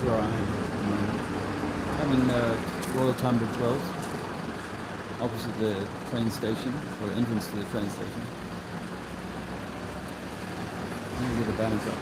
is where I am. I'm in Royal Tunbridge Wells, opposite the train station, or the entrance to the train station. Let me get the banners up.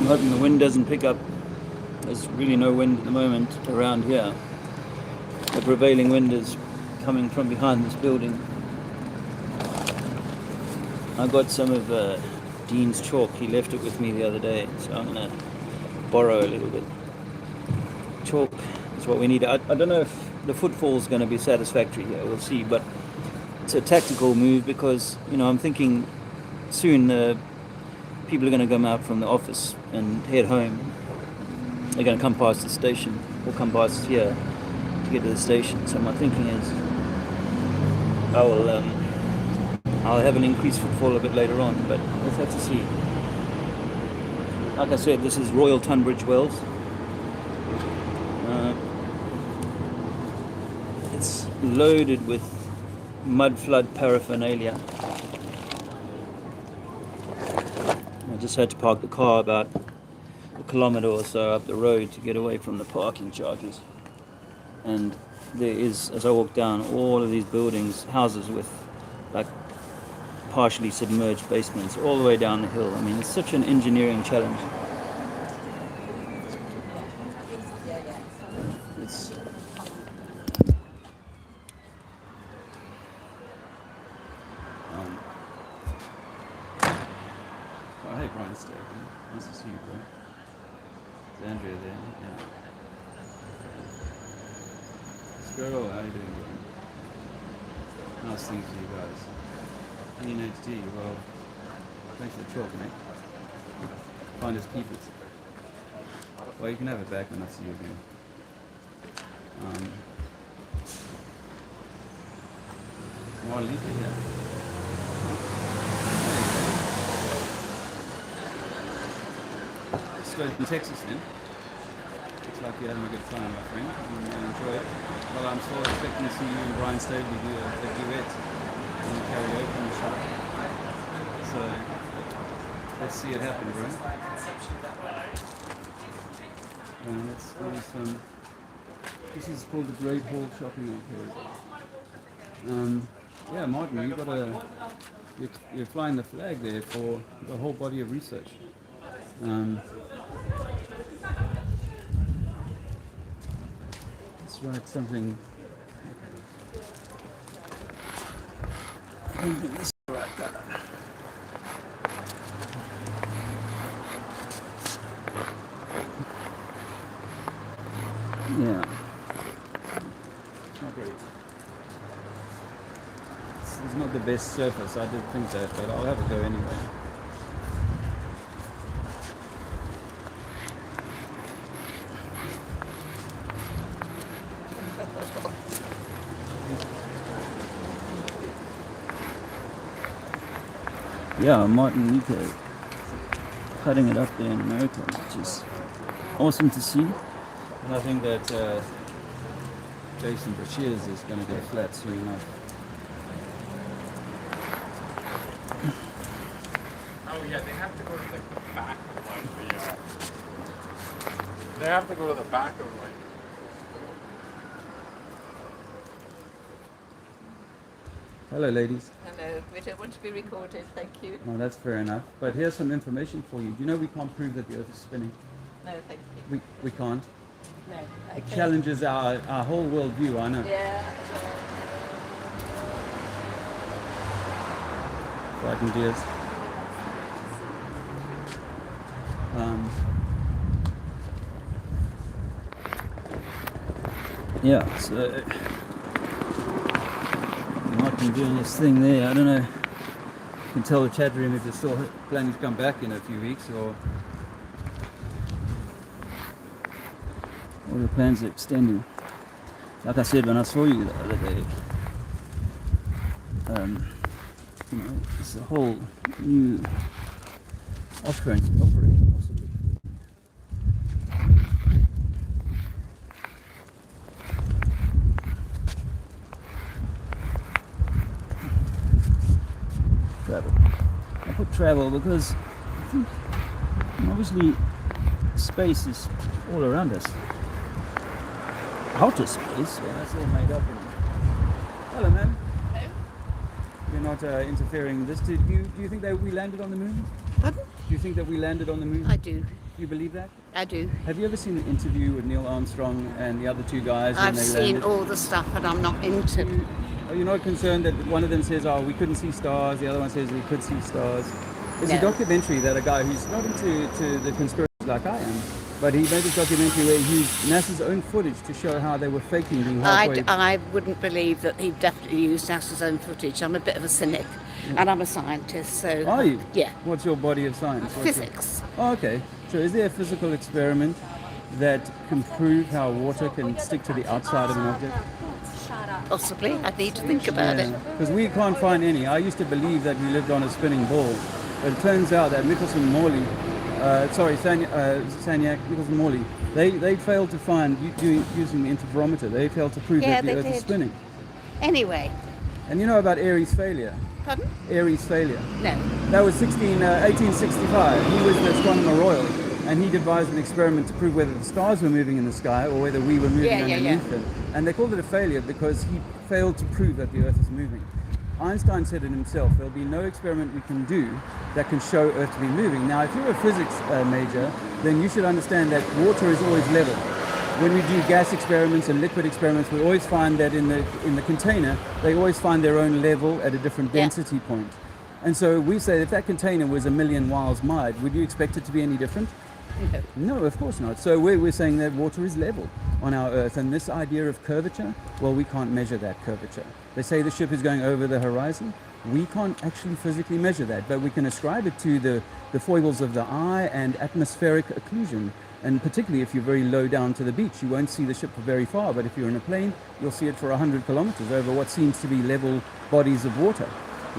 I'm hoping the wind doesn't pick up. There's really no wind at the moment around here. The prevailing wind is coming from behind this building. I got some of Dean's chalk. He left it with me the other day, so I'm going to borrow a little bit. Chalk is what we need. I don't know if the footfall is going to be satisfactory here. We'll see, but it's a tactical move because, I'm thinking soon people are going to come out from the office and head home. They're going to come past the station or come past here to get to the station. So my thinking is I'll have an increased footfall a bit later on, but we'll have to see. Like I said, this is Royal Tunbridge Wells. It's loaded with mud flood paraphernalia. I just had to park the car about a kilometre or so up the road to get away from the parking charges. And there is, as I walk down, all of these buildings, houses with like partially submerged basements all the way down the hill. I mean, it's such an engineering challenge. It's Brian Stone. Nice to see you, bro. Is Andrea there? Yeah. Squirrel, how you doing, bro? Nice things to you guys. NHD, well, thanks for the talk, mate. Find us keepers. Well, you can have it back when I see you again. Marlita, yeah. Straight from Texas then. Looks like you're having a good time, my friend. And enjoy it. Well, I'm still expecting to see you and Brian Stably do a duet in the karaoke in the shop. So, let's see it happen, bro. Let's do some. This is called the Great Hall Shopping Arcade. Yeah, Martin, you're flying the flag there for the whole body of research. Let's write something. Yeah. Not great. It's not the best surface, I did think that, but I'll have a go anyway. Yeah, Martin Nico cutting it up there in America, which is awesome to see. And I think that Jason Brashears is going to go flat soon enough. Oh yeah, they have to go to like the back of like the. They have to go to the back of like. Hello, ladies. Hello, we don't want to be recorded, thank you. No, that's fair enough. But here's some information for you. Do you know we can't prove that the Earth is spinning? No, thank you. We can't. No. It Okay. challenges our whole worldview, I know. Yeah. Frightened deers. Yeah, so Martin doing this thing there. I don't know. You can tell the chat room if they're still planning to come back in a few weeks or the plans are extending. Like I said when I saw you the other day, you know, it's a whole new offering possibly. Travel. I put travel because I think obviously space is all around us. Outer space, yeah, that's all made up. Hello, man. Hello. You're not interfering in this. Do you think that we landed on the moon? Pardon? Do you think that we landed on the moon? I do. Do you believe that? I do. Have you ever seen the interview with Neil Armstrong and the other two guys? when I've they seen landed? all the stuff and I'm not into. Are you not concerned that one of them says, "Oh, we couldn't see stars," the other one says, "We could see stars"? There's a No. documentary that a guy who's not into the conspiracy like I am, but he made this documentary where he used NASA's own footage to show how they were faking being halfway. I wouldn't believe that he definitely used NASA's own footage. I'm a bit of a cynic and I'm a scientist, so... Are you? Yeah. What's your body of science? What's your- Physics. Oh, okay. So is there a physical experiment that can prove how water can stick to the outside of an object? Possibly. I need to think about it. Because we can't find any. I used to believe that we lived on a spinning ball, but it turns out that Michelson-Morley, Sagnac, Michelson-Morley, they failed to find, using the interferometer, they failed to prove Yeah, that the they Earth is did. spinning. Anyway. And you know about Airy's failure? Pardon? Airy's failure. No. That was 1865. He was the astronomer royal, and he devised an experiment to prove whether the stars were moving in the sky or whether we were moving underneath them. And they called it a failure because he failed to prove that the Earth is moving. Einstein said it himself, there'll be no experiment we can do that can show Earth to be moving. Now, if you're a physics major, then you should understand that water is always level. When we do gas experiments and liquid experiments, we always find that in the container, they always find their own level at a different density point. And so we say if that container was a million miles wide, would you expect it to be any different? No. No, of course not. So we're saying that water is level on our Earth, and this idea of curvature, well, we can't measure that curvature. They say the ship is going over the horizon. We can't actually physically measure that, but we can ascribe it to the foibles of the eye and atmospheric occlusion. And particularly if you're very low down to the beach, you won't see the ship for very far, but if you're in a plane, you'll see it for 100 kilometers over what seems to be level bodies of water.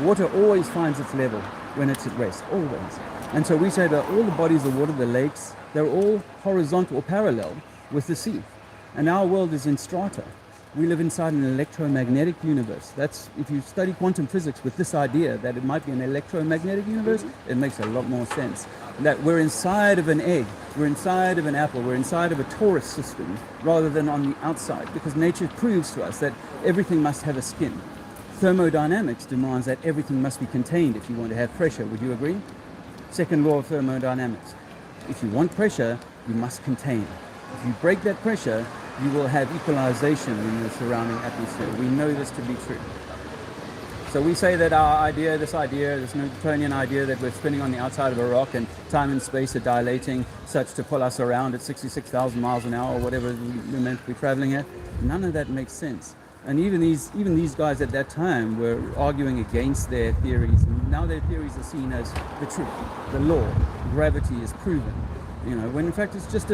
Water always finds its level when it's at rest, always. And so we say that all the bodies of water, the lakes, they're all horizontal or parallel with the sea. And our world is in strata. We live inside an electromagnetic universe. That's, if you study quantum physics with this idea that it might be an electromagnetic universe, it makes a lot more sense. That we're inside of an egg, we're inside of an apple, we're inside of a torus system rather than on the outside, because nature proves to us that everything must have a skin. Thermodynamics demands that everything must be contained if you want to have pressure. Would you agree? Second law of thermodynamics. If you want pressure, you must contain. If you break that pressure, you will have equalization in the surrounding atmosphere. We know this to be true. So we say that our idea, this Newtonian idea that we're spinning on the outside of a rock and time and space are dilating such to pull us around at 66,000 miles an hour or whatever we're meant to be traveling at, none of that makes sense. And even these guys at that time were arguing against their theories. And now their theories are seen as the truth, the law. Gravity is proven. You know, when in fact it's just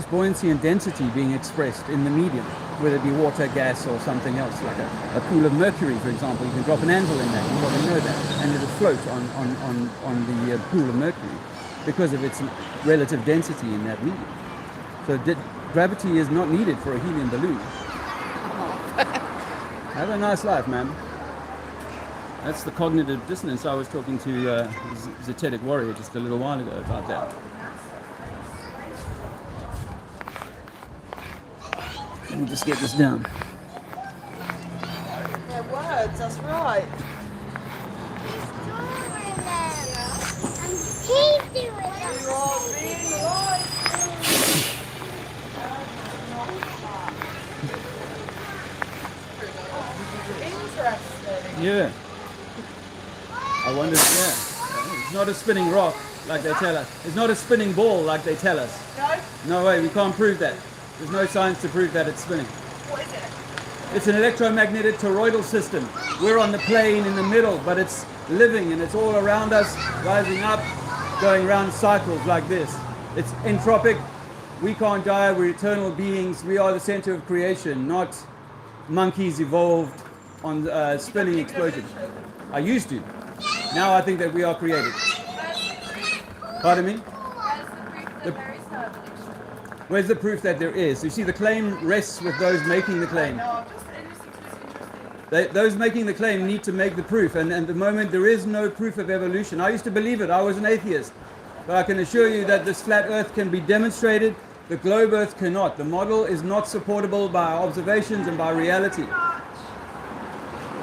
buoyancy and density being expressed in the medium, whether it be water, gas, or something else, like a pool of mercury, for example. You can drop an anvil in that, you probably know that, and it'll float on the pool of mercury because of its relative density in that medium. So gravity is not needed for a helium balloon. Have a nice life, man. That's the cognitive dissonance. I was talking to Zetetic Warrior just a little while ago about that. Let me just get this down. Their words, that's right. Interesting. Yeah. I wonder, yeah. It's not a spinning rock like they tell us. It's not a spinning ball like they tell us. No? No way, we can't prove that. There's no science to prove that it's spinning. What is it? It's an electromagnetic toroidal system. We're on the plane in the middle, but it's living and it's all around us, rising up, going around cycles like this. It's entropic. We can't die. We're eternal beings. We are the center of creation, not monkeys evolved on spinning explosions. I used to. Now I think that we are created. Pardon me? Where's the proof that there is? You see, the claim rests with those making the claim. Those making the claim need to make the proof, and at the moment there is no proof of evolution. I used to believe it. I was an atheist. But I can assure you that this flat earth can be demonstrated. The globe earth cannot. The model is not supportable by observations and by reality.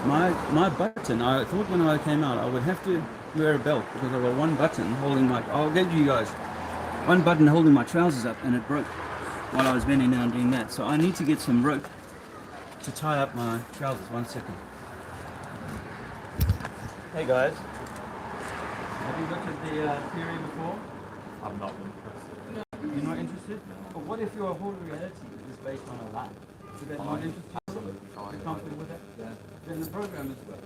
My button, I thought when I came out I would have to wear a belt because I've got one button holding my, I'll get you guys, one button holding my trousers up and it broke while I was bending down doing that. So I need to get some rope to tie up my trousers. 1 second. Hey guys, have you looked at the theory before? I'm not interested. You're not interested? But what if your whole reality is based on a lie? Would that not interest you? Absolutely fine. You're comfortable with that? Yeah. Then the program is well.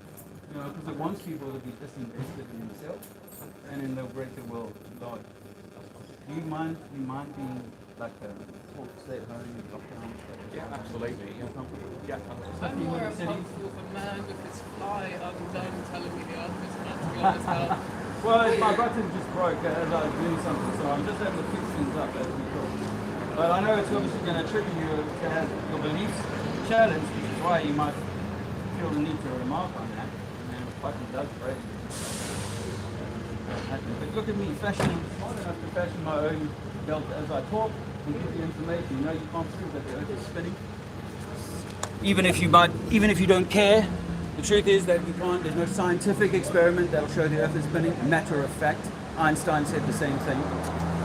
You know, because it wants people to be disinterested in themselves and in the greater world at large. Do you mind being like a stay at home and lockdown? Yeah, absolutely. You're comfortable? Yeah, I'm more a comfortable for man with his fly undone telling me the earth is not to be honest now. Well, my button just broke as I was doing something, so I'm just having to fix things up as we talk. But I know it's obviously going to trigger you to have your beliefs challenged, which is why you might feel the need to remark on that. And the button does break. But look at me, smart enough to fashion my own belt as I talk and give you information. You know, you can't prove that the earth is spinning. Even if you don't care, the truth is that we can't, there's no scientific experiment that'll show the earth is spinning. Matter of fact, Einstein said the same thing.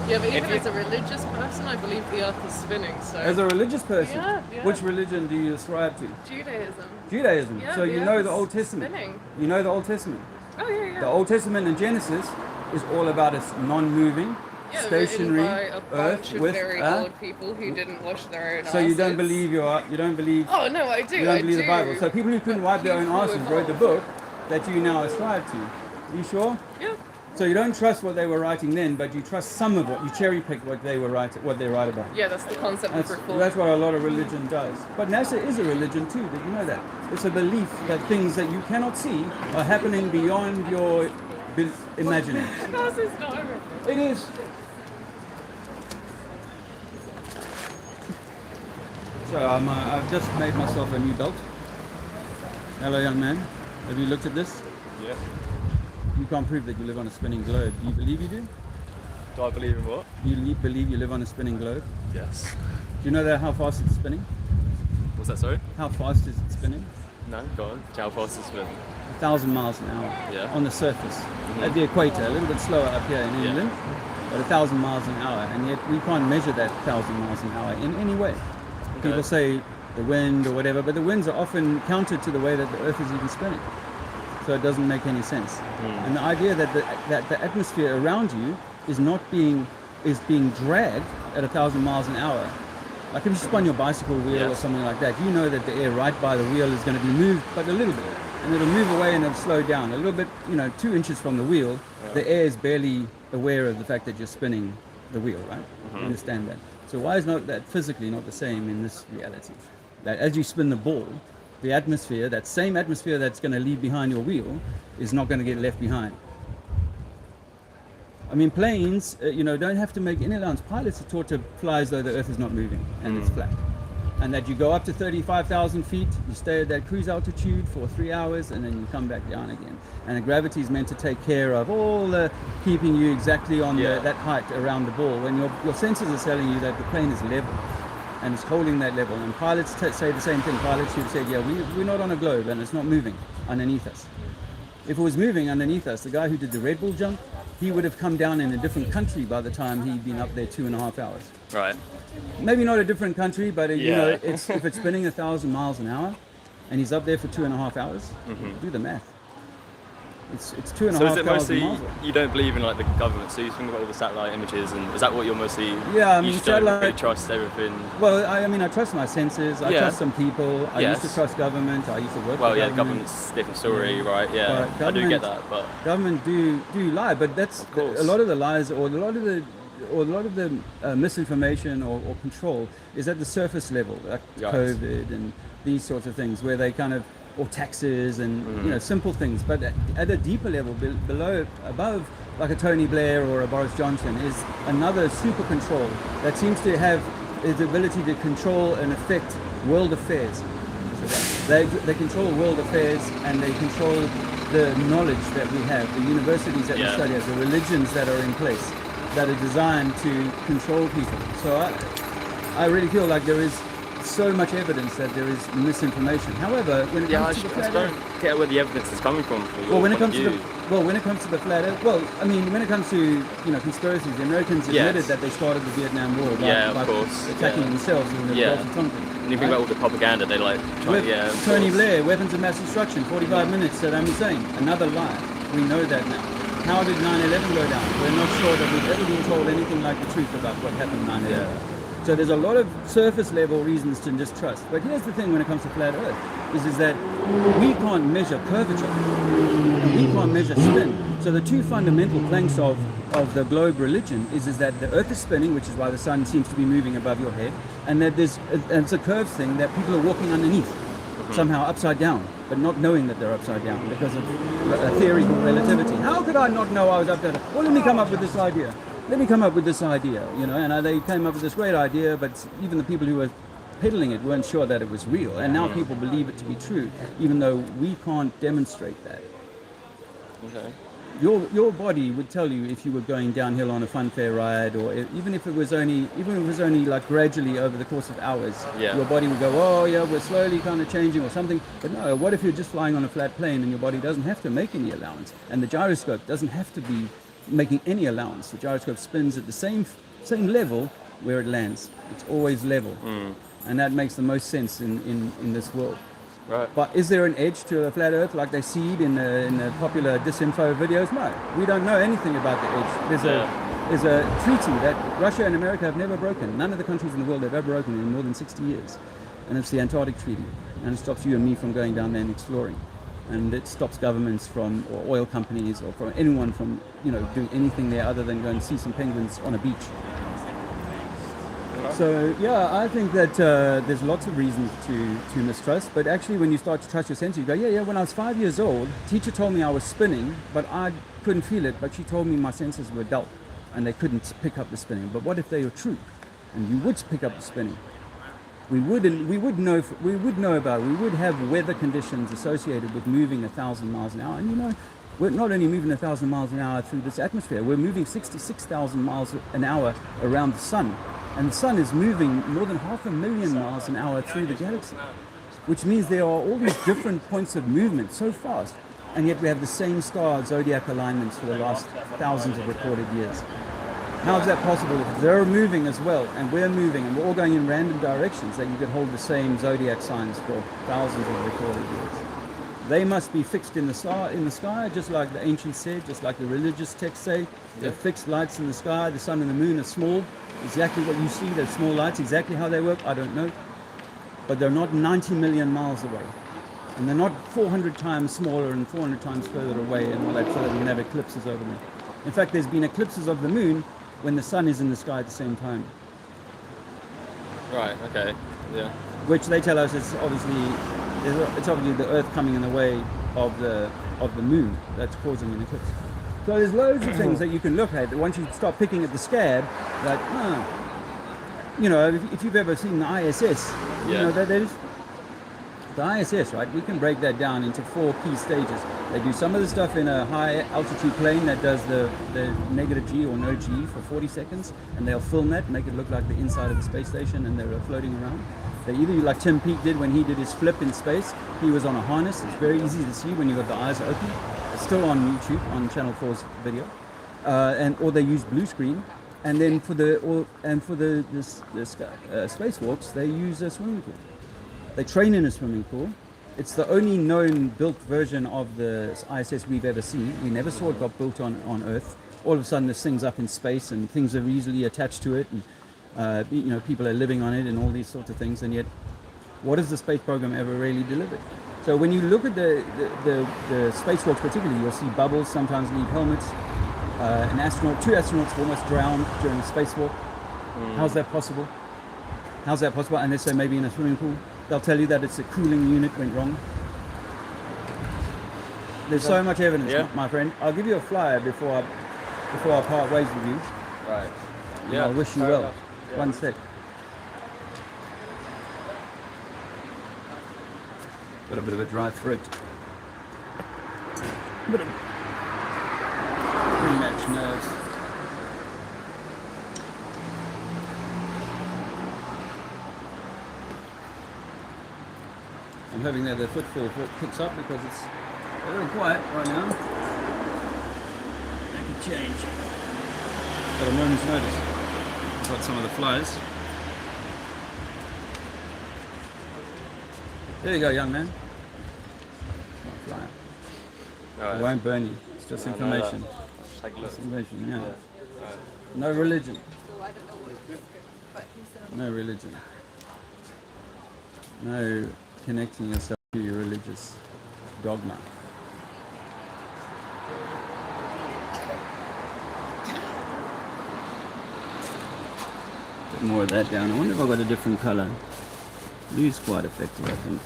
Yeah, but even as a religious person, I believe the earth is spinning. So As a religious person, Yeah. which religion do you ascribe to? Judaism. Judaism. Yeah, So the you earth know is the Old Testament. spinning. You know the Old Testament. Oh, yeah, The yeah. Old Testament in Genesis is all about a non-moving, Yeah, stationary written by a earth bunch of with very old people who didn't wash their own So you don't asses. believe you don't believe Oh no, I do. you don't I believe do. the Bible. So people who couldn't But wipe their own people asses wrote the evolve. book that you now ascribe to. You sure? Yeah. So you don't trust what they were writing then, but you trust some of what you cherry pick what they write about. Yeah, that's the concept of reform. That's what a lot of religion does. But NASA is a religion too. Did you know that? It's a belief that things that you cannot see are happening beyond your imagining. That's his diamond. It is. So I've just made myself a new belt. Hello, young man. Have you looked at this? Yeah. You can't prove that you live on a spinning globe. Do you believe you do? Do I believe in what? Believe you live on a spinning globe? Yes. Do you know that how fast it's spinning? What's that, sorry? How fast is it spinning? No, go on. How fast is it? 1,000 miles an hour Yeah. on the surface. At the equator, a little bit slower up here in Yeah. England, but 1,000 miles an hour, and yet we can't measure that 1,000 miles an hour in any way. People say the wind or whatever, but the winds are often counter to the way that the Earth is even spinning. So it doesn't make any sense. And the idea that the atmosphere around you is being dragged at 1,000 miles an hour. Like if you spun your bicycle wheel or something like that, you know that the air right by the wheel is going to be moved, but a little bit. And it'll move away and it'll slow down. A little bit, 2 inches from the wheel, the air is barely aware of the fact that you're spinning the wheel, right? You understand that. So why is not that physically not the same in this reality? That as you spin the ball, the atmosphere, that same atmosphere that's going to leave behind your wheel, is not going to get left behind. I mean, planes, don't have to make any allowance. Pilots are taught to fly as though the Earth is not moving and it's flat. And that you go up to 35,000 feet, you stay at that cruise altitude for 3 hours, and then you come back down again. And the gravity is meant to take care of all the keeping you exactly on that height around the ball. When your sensors are telling you that the plane is level and it's holding that level. And pilots say the same thing. Pilots who've said, we're not on a globe and it's not moving underneath us. If it was moving underneath us, the guy who did the Red Bull jump, he would have come down in a different country by the time he'd been up there 2.5 hours. Right. Maybe not a different country, but if it's spinning 1,000 miles an hour, and he's up there for 2.5 hours, do the math. It's 2.5 So is it mostly miles. you don't believe in like the government? So you think about all the satellite images, and is that what you're mostly? Yeah, I mean, you just don't really satellite- trust everything. Well, I trust my senses. I trust some people. I used to Yes. trust government. I used to work Well, for yeah, government. government's a different story, right? Yeah, But I do get government- that, but Government do lie, but that's course. a lot of the lies, or a lot of the misinformation or control is at the surface level, like Right. COVID and these sorts of things, where they kind of, or taxes and simple things. But at a deeper level, above, like a Tony Blair or a Boris Johnson, is another super control that seems to have the ability to control and affect world affairs. They control world affairs, and they control the knowledge that we have, the universities that we study at, the religions that are in place, that are designed to control people. So I really feel like there is so much evidence that there is misinformation. However, when it comes to the I flat don't Earth, get where the evidence is coming from. For your when it point comes of to view. when it comes to the flat Earth, when it comes to conspiracies, the Americans admitted that they started the Vietnam War by course. attacking themselves in the Gulf of Tonkin. And you think about all the propaganda they like. Of Tony course. Blair, weapons of mass destruction, 45 minutes, Saddam Hussein, another lie. We know that now. How did 9/11 go down? We're not sure that we've ever been told anything like the truth about what happened 9/11. So there's a lot of surface level reasons to distrust. But here's the thing when it comes to flat Earth, is that we can't measure curvature and we can't measure spin. So the two fundamental planks of the globe religion is that the Earth is spinning, which is why the sun seems to be moving above your head, and that it's a curved thing that people are walking underneath, somehow upside down, but not knowing that they're upside down because of a theory called relativity. How could I not know I was upside down? Well, let me come up with this idea. And they came up with this great idea, but even the people who were peddling it weren't sure that it was real. And now people believe it to be true, even though we can't demonstrate that. Okay. Your body would tell you if you were going downhill on a fun fair ride, or even if it was only like gradually over the course of hours. Yeah. Your body would go, oh yeah, we're slowly kind of changing or something. But no, what if you're just flying on a flat plane and your body doesn't have to make any allowance, and the gyroscope doesn't have to be making any allowance. The gyroscope spins at the same level where it lands. It's always level, and that makes the most sense in this world. Right. But is there an edge to a flat Earth like they see it in the popular disinfo videos? No, we don't know anything about the edge. There's a treaty that Russia and America have never broken. None of the countries in the world have ever broken in more than 60 years, and it's the Antarctic Treaty, and it stops you and me from going down there and exploring, and it stops governments from, or oil companies, or from anyone from, doing anything there other than going to see some penguins on a beach. So yeah, I think that there's lots of reasons to mistrust, but actually when you start to trust your senses, you go, yeah, when I was 5 years old, teacher told me I was spinning, but I couldn't feel it, but she told me my senses were dull and they couldn't pick up the spinning. But what if they were true and you would pick up the spinning? We would know about it. We would have weather conditions associated with moving 1,000 miles an hour, and we're not only moving 1,000 miles an hour through this atmosphere, we're moving 66,000 miles an hour around the sun. And the sun is moving more than 500,000 miles an hour through the galaxy, which means there are all these different points of movement so fast, and yet we have the same star zodiac alignments for the last thousands of recorded years. How is that possible if they're moving as well, and we're moving, and we're all going in random directions, that you could hold the same zodiac signs for thousands of recorded years? They must be fixed in the sky, just like the ancients said, just like the religious texts say. They're fixed lights in the sky. The sun and the moon are small. Exactly what you see, those small lights, exactly how they work, I don't know. But they're not 90 million miles away. And they're not 400 times smaller and 400 times further away and all that, so that we can have eclipses over them. In fact, there's been eclipses of the moon when the sun is in the sky at the same time. Right, okay, yeah. Which they tell us it's obviously the Earth coming in the way of the moon that's causing an eclipse. So there's loads of things that you can look at that once you start picking at the scab, like, if you've ever seen the ISS, that is the ISS, right? We can break that down into 4 key stages. They do some of the stuff in a high altitude plane that does the negative G or no G for 40 seconds, and they'll film that, make it look like the inside of the space station, and they're floating around. They either, like Tim Peake did when he did his flip in space, he was on a harness. It's very easy to see when you've got the eyes open. It's still on YouTube, on Channel 4's video, or they use blue screen. And then for the spacewalks, they use a swimming pool. They train in a swimming pool. It's the only known built version of the ISS we've ever seen. We never saw it got built on Earth. All of a sudden, this thing's up in space, and things are easily attached to it, and people are living on it, and all these sorts of things. And yet, what has the space program ever really delivered? So when you look at the spacewalks particularly, you'll see bubbles sometimes leave helmets. Two astronauts have almost drowned during a spacewalk. How's that possible? Unless they're maybe in a swimming pool. They'll tell you that it's a cooling unit went wrong. There's so much evidence, my friend. I'll give you a flyer before I part ways with you. Right. And I'll wish you well. Yeah. One sec. Got a bit of a dry throat. Bit of pre-match nerves. I'm hoping that the footfall picks up because it's a little quiet right now. That could change. Got a moment's notice. I've got some of the flies. There you go, young man. Fly. Right. It won't burn you. It's just information. Take a look. Just information, yeah. No religion. No religion. No connecting yourself to your religious dogma. Bit more of that down. I wonder if I've got a different colour. Blue's quite effective, I think.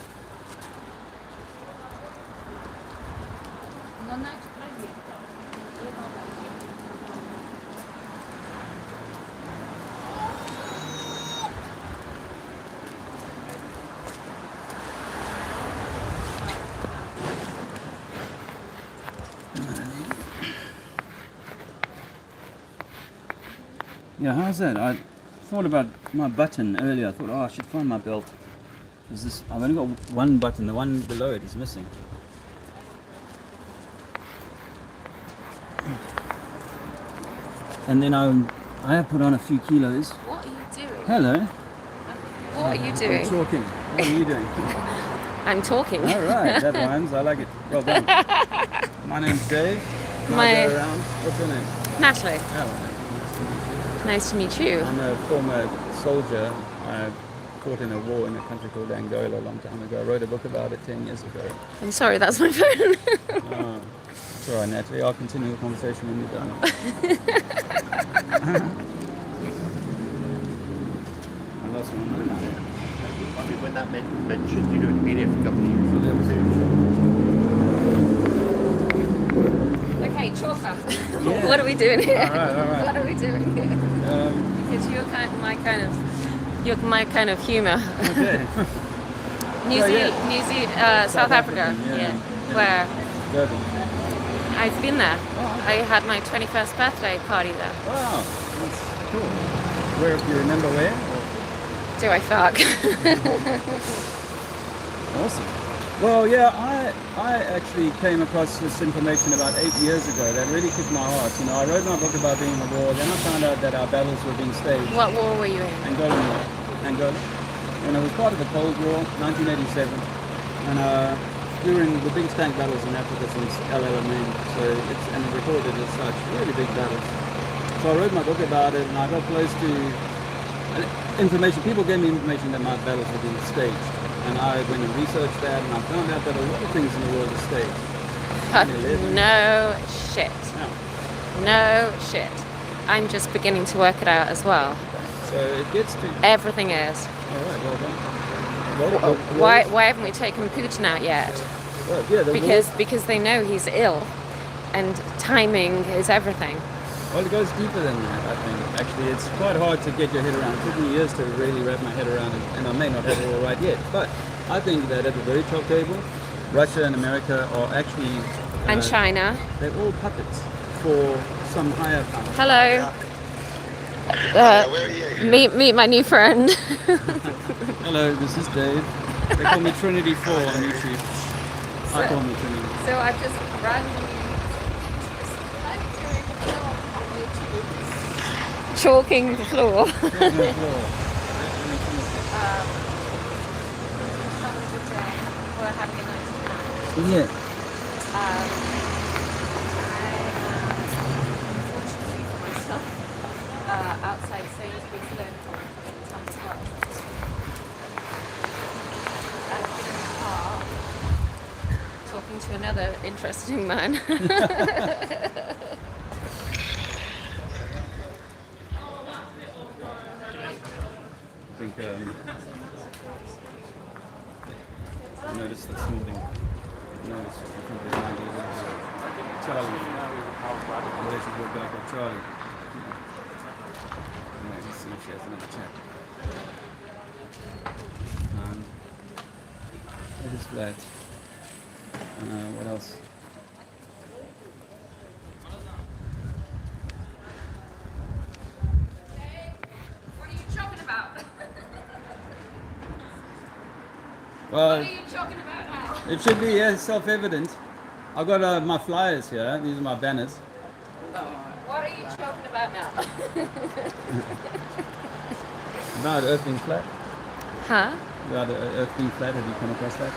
Yeah, how's that? I thought about my button earlier. I thought, I should find my belt. I've only got one button. The one below it is missing. And then I have put on a few kilos. What are you doing? Hello. What are you I'm doing? talking. What are you doing? I'm talking. All right, that rhymes. I like it. Well done. My name's Dave. My- Go around. What's your name? Natalie, Oh, nice to meet you. I'm a former soldier. I fought in a war in a country called Angola a long time ago. I wrote a book about it 10 years ago. I'm sorry, that's my phone. Oh, it's all right, Natalie. I'll continue the conversation when you're done. I lost my mind. I mean, when that mentioned, you know, it'd been here for a couple of years. Okay, chalker. What are we doing here? All right. What are we doing here? Because you're you're my kind of humour. Okay. New Zealand, South Africa. yeah. Where Durban. I've been there. I had my 21st birthday party there. Wow, that's cool. Where, do you remember where? Do I fuck? Awesome. Well, yeah, I actually came across this information about 8 years ago that really kicked my heart. You know, I wrote my book about being in the war, then I found out that our battles were being staged. What war were you in? Angolan War. Angola. And it was part of the Cold War, 1987. And during the biggest tank battles in Africa since LLMN, so it's recorded as such, really big battles. So I wrote my book about it, and I got close to information. People gave me information that my battles were being staged. And I went and researched that, and I found out that a lot of things in the world are staged. No shit. Yeah. No shit. I'm just beginning to work it out as well. So it gets to... Everything is. All right, well done. Why haven't we taken Putin out yet? Well, yeah, Because they know he's ill, and timing is everything. Well, it goes deeper than that, I think. Actually, it's quite hard to get your head around. It took me years to really wrap my head around it, and I may not have it all right yet. But I think that at the very top table, Russia and America are actually... And China. They're all puppets for some higher power. Hello. Meet my new friend. Hello, this is Dave. They call me Trinity 4 on YouTube. I call me Trinity. So I've just randomly chalking the floor. We're having a nice time. Yeah. Unfortunately for myself, outside Sainsbury's learned in Tunbridge Wells. I've been in the car talking to another interesting man. I think I noticed this morning. I think there's an idea of Charlie. Where should go back with Charlie? Let's see if she has another chat. It is flat. What else? What are you talking about? Well, What are you talking about now? it should be self-evident. I've got my flyers here. These are my banners. What are you talking about now? About Earth being flat. Huh? About Earth being flat. Have you come across that?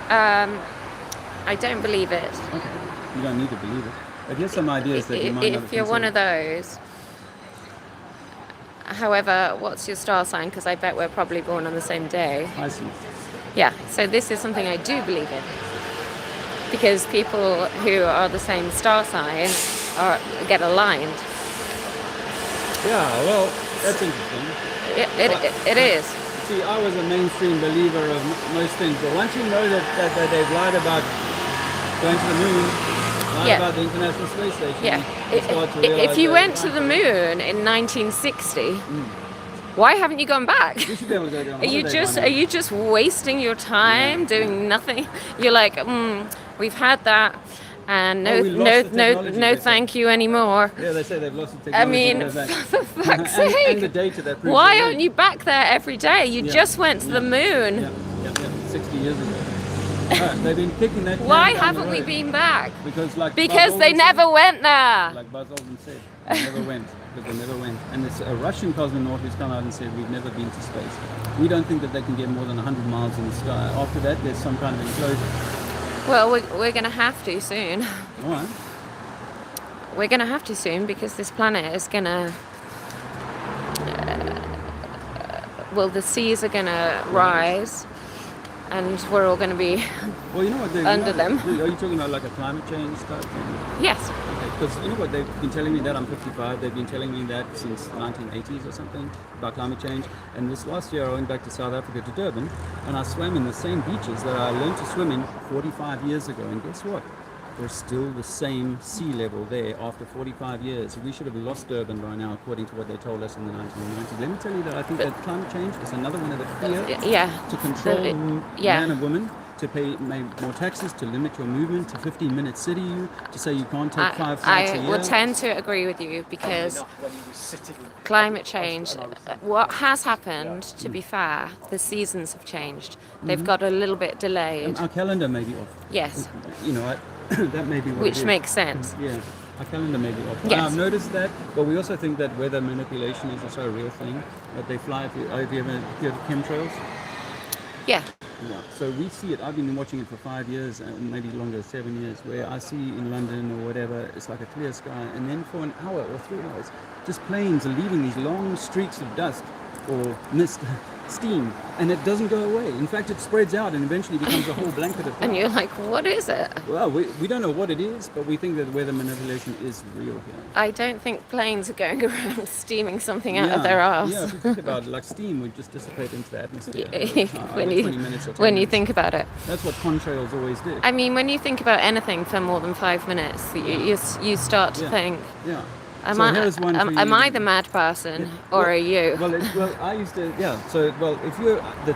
I don't believe it. Okay. You don't need to believe it. But here's some ideas that you might not If you're one of those. However, what's your star sign? Because I bet we're probably born on the same day. I see. Yeah, so this is something I do believe in. Because people who are the same star sign get aligned. Yeah, well, that's interesting. It is. See, I was a mainstream believer of most things, but once you know that they've lied about going to the moon, lied about the International Space Station, you start to realize If you that went it's to the fine. moon in 1960, why haven't you gone back? You should be able to go down Are you holiday just by now. wasting your time doing nothing? You're like, we've had that, and Oh, we lost the technology, no, they say. thank you anymore. Yeah, they say they've lost the I technology. mean, to go back. for fuck's and sake! the data that proves Why it aren't is. you back there every day? You Yeah. just went to the moon. Yeah, 60 years ago. They've been kicking that. Why can down haven't the we road. been back? Because like Because Buzz they Aldrin never said- went there. Like Buzz Aldrin said, they never went. Because they never went. And it's a Russian cosmonaut who's come out and said we've never been to space. We don't think that they can get more than 100 miles in the sky. After that, there's some kind of enclosure. Well, we're going to have to soon. All right. We're going to have to soon because this planet is going to... well, the seas are going to rise and we're all going to be... Well, you know what? Under them. Are you talking about like a climate change type thing? Yes. Because you know what, they've been telling me that, I'm 55, they've been telling me that since the 1980s or something about climate change. And this last year I went back to South Africa to Durban and I swam in the same beaches that I learned to swim in 45 years ago. And guess what? There's still the same sea level there after 45 years. We should have lost Durban by now, according to what they told us in the 1990s. Let me tell you that I think that climate change is another one of the fear to control man and woman, to pay more taxes, to limit your movement, to 15-minute city, to say you can't take 5 flights a year. I will tend to agree with you because climate change, what has happened, to be fair, the seasons have changed. They've got a little bit delayed. Our calendar may be off. Yes. You know, that may be what Which it is. makes sense. Yeah, our calendar may be off. Yes. I've noticed that, but we also think that weather manipulation is also a real thing. That they fly, have you ever heard of chemtrails? Yeah. Yeah. So we see it. I've been watching it for 5 years, and maybe longer, 7 years, where I see in London or whatever, it's like a clear sky, and then for an hour or 3 hours, just planes are leaving these long streaks of dust or mist, steam, and it doesn't go away. In fact, it spreads out and eventually becomes a whole blanket of cloud. And you're like, what is it? Well, we don't know what it is, but we think that weather manipulation is real here. I don't think planes are going around steaming something out of their arse. Yeah, if you think about it, like steam would just dissipate into the atmosphere. when over 20 minutes or 10 when you minutes. think about it. That's what contrails always do. I mean, when you think about anything for more than 5 minutes, you start to think, Yeah. am So here's one for you. I the mad person or are you? Well, I used to, yeah. So, well, if you're, the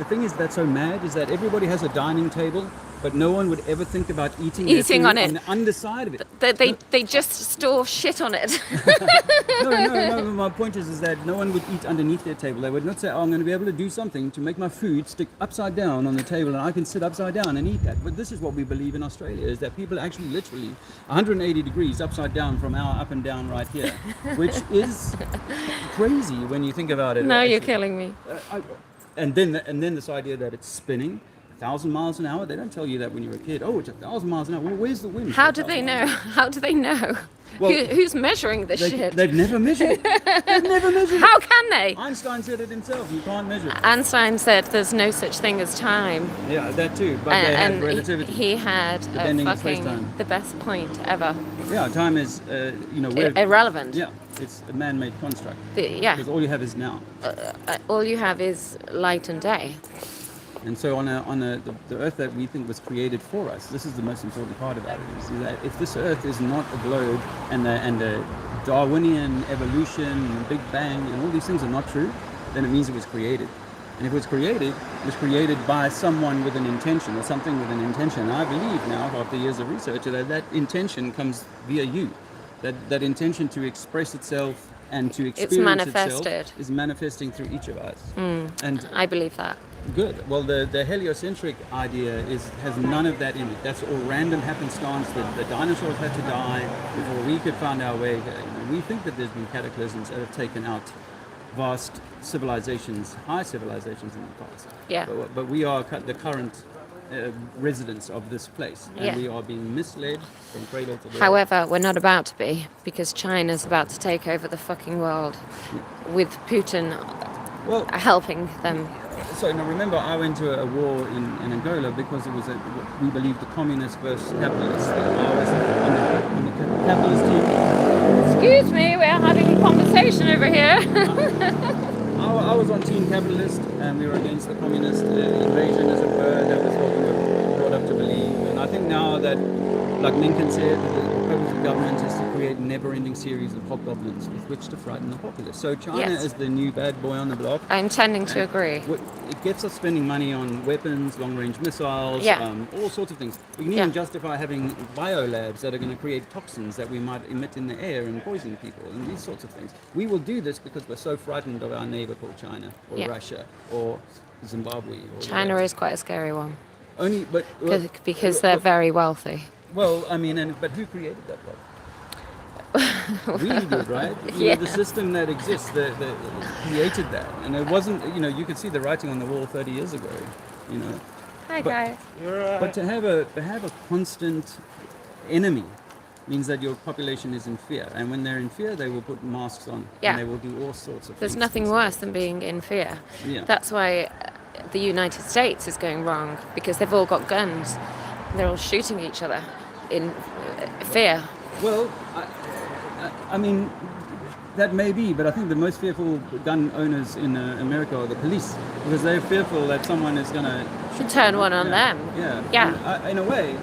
thing is that's so mad is that everybody has a dining table, but no one would ever think about eating their food on it. on the underside of it. They just store shit on it. No. My point is that no one would eat underneath their table. They would not say, "Oh, I'm going to be able to do something to make my food stick upside down on the table, and I can sit upside down and eat that." But this is what we believe in Australia: is that people actually literally 180 degrees upside down from our up and down right here, which is crazy when you think about it. No, you're Actually, killing me. And then this idea that it's spinning 1,000 miles an hour. They don't tell you that when you're a kid. Oh, it's 1,000 miles an hour. Well, where's the wind? How do they know? How do they know? Well, Who's measuring this shit? They've never measured it. They've never measured it. How can they? Einstein said it himself. You can't measure it. Einstein said there's no such thing as time. Yeah, that too. But they had And relativity. he had Bending of fucking space-time. the best point ever. Yeah, time is, we're, Irrelevant. yeah, it's a man-made construct. Yeah. Because all you have is now. All you have is light and day. And so the earth that we think was created for us, this is the most important part about it, is that if this earth is not a globe and the Darwinian evolution and Big Bang and all these things are not true, then it means it was created. And if it was created by someone with an intention or something with an intention. And I believe now, after years of research, that intention comes via you. That intention to express itself and to experience manifested. itself is manifesting through each of us. And I believe that. good. Well, the heliocentric idea has none of that in it. That's all random happenstance. The dinosaurs had to die before we could find our way. We think that there's been cataclysms that have taken out vast civilizations, high civilizations in the past. Yeah. But we are the current residents of this place, and Yeah. we are being misled from cradle to grave. However, we're not about to be, because China's about to take over the fucking world with Putin Well, helping them. so now remember, I went to a war in Angola because it was we believed the communist versus capitalist. I was on the capitalist team. Excuse me, we're having a conversation over here. I was on team capitalist, and we were against the communist invasion, as it were. That was what we were brought up to believe. And I think now that, like Lincoln said, the purpose of government is to create never-ending series of hobgoblins with which to frighten the populace. So China Yes. is the new bad boy on the block. I'm tending to agree. It gets us spending money on weapons, long-range missiles, Yeah. all sorts of things. We can even justify having biolabs that are going to create toxins that we might emit in the air and poison people, and these sorts of things. We will do this because we're so frightened of our neighbor called China, or Yeah. Russia, or Zimbabwe. Or China is quite a scary one. Only, but because they're very wealthy. well, I mean, but who created that wealth? We did, right? You know, the system that exists, that created that, and it wasn't. You know, you could see the writing on the wall 30 years ago. You know, Hi But- guys. but to have a constant enemy means that your population is in fear, and when they're in fear, they will put masks on, Yeah. and they will do all sorts of. There's things. nothing worse than being in fear. Yeah. That's why the United States is going wrong, because they've all got guns. They're all shooting each other in fear. Well, I mean, that may be, but I think the most fearful gun owners in America are the police, because they're fearful that someone is going to Should turn one on them. Yeah. Yeah. In a way,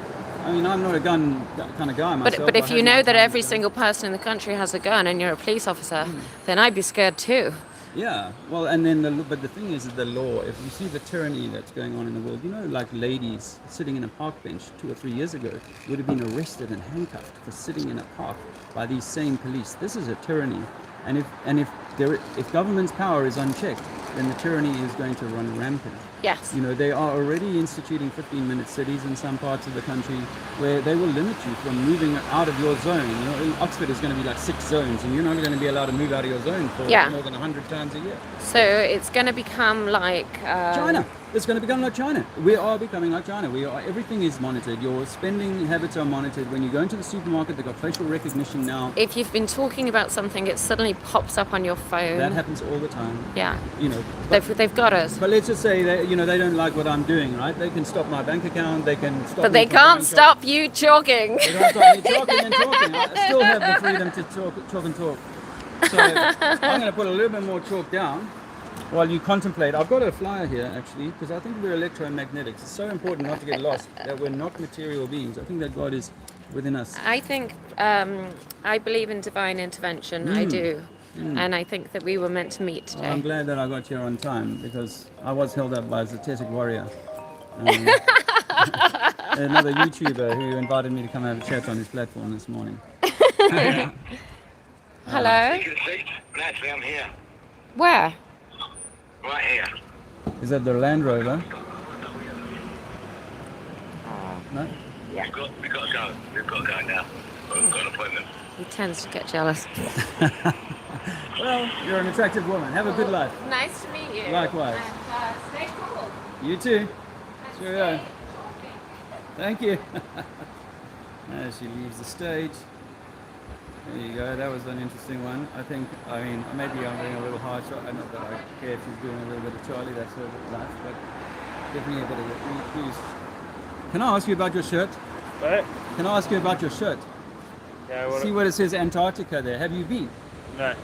I mean, I'm not a gun kind of guy myself. But if I you have know my that guns, every but- single person in the country has a gun and you're a police officer, then I'd be scared too. Yeah, well, and then but the thing is the law. If you see the tyranny that's going on in the world, you know, like ladies sitting in a park bench 2 or 3 years ago would have been arrested and handcuffed for sitting in a park by these same police. This is a tyranny, and if government's power is unchecked, then the tyranny is going to run rampant. Yes. You know, they are already instituting 15-minute cities in some parts of the country where they will limit you from moving out of your zone. You know, in Oxford is going to be like 6 zones, and you're not going to be allowed to move out of your zone for more than 100 times a year. So it's going to become like China. It's going to become like China. We are becoming like China. Everything is monitored. Your spending habits are monitored. When you go into the supermarket, they've got facial recognition now. If you've been talking about something, it suddenly pops up on your phone. That happens all the time. Yeah. You know. They've got us. But let's just say that, you know, they don't like what I'm doing, right? They can stop my bank account. They can stop. But me they from can't buying stop you talking. They don't stop me talking and talking. I still have the freedom to talk and talk. So I'm going to put a little bit more chalk down while you contemplate. I've got a flyer here actually, because I think we're electromagnetics. It's so important not to get lost that we're not material beings. I think that God is within us. I think I believe in divine intervention. I do. And I think that we were meant to meet today. I'm glad that I got here on time, because I was held up by a Zetetic warrior. Another YouTuber who invited me to come have a chat on his platform this morning. Hello? You can see? Naturally, I'm here. Where? Right here. Is that the Land Rover? No? We've got to go. We've got to go now. We've got an appointment. He tends to get jealous. Well, you're an attractive woman. Have a good life. Nice to meet you. Likewise. And, stay cool. You too. Cheerio. Thank you. As she leaves the stage. There you go. That was an interesting one. I mean, maybe I'm being a little harsh. Not that I care if she's doing a little bit of Charlie. That's her life, but definitely a bit of a please. Can I ask you about your shirt? What? Can I ask you about your shirt? Yeah, what? See what it says Antarctica there. Have you been? No.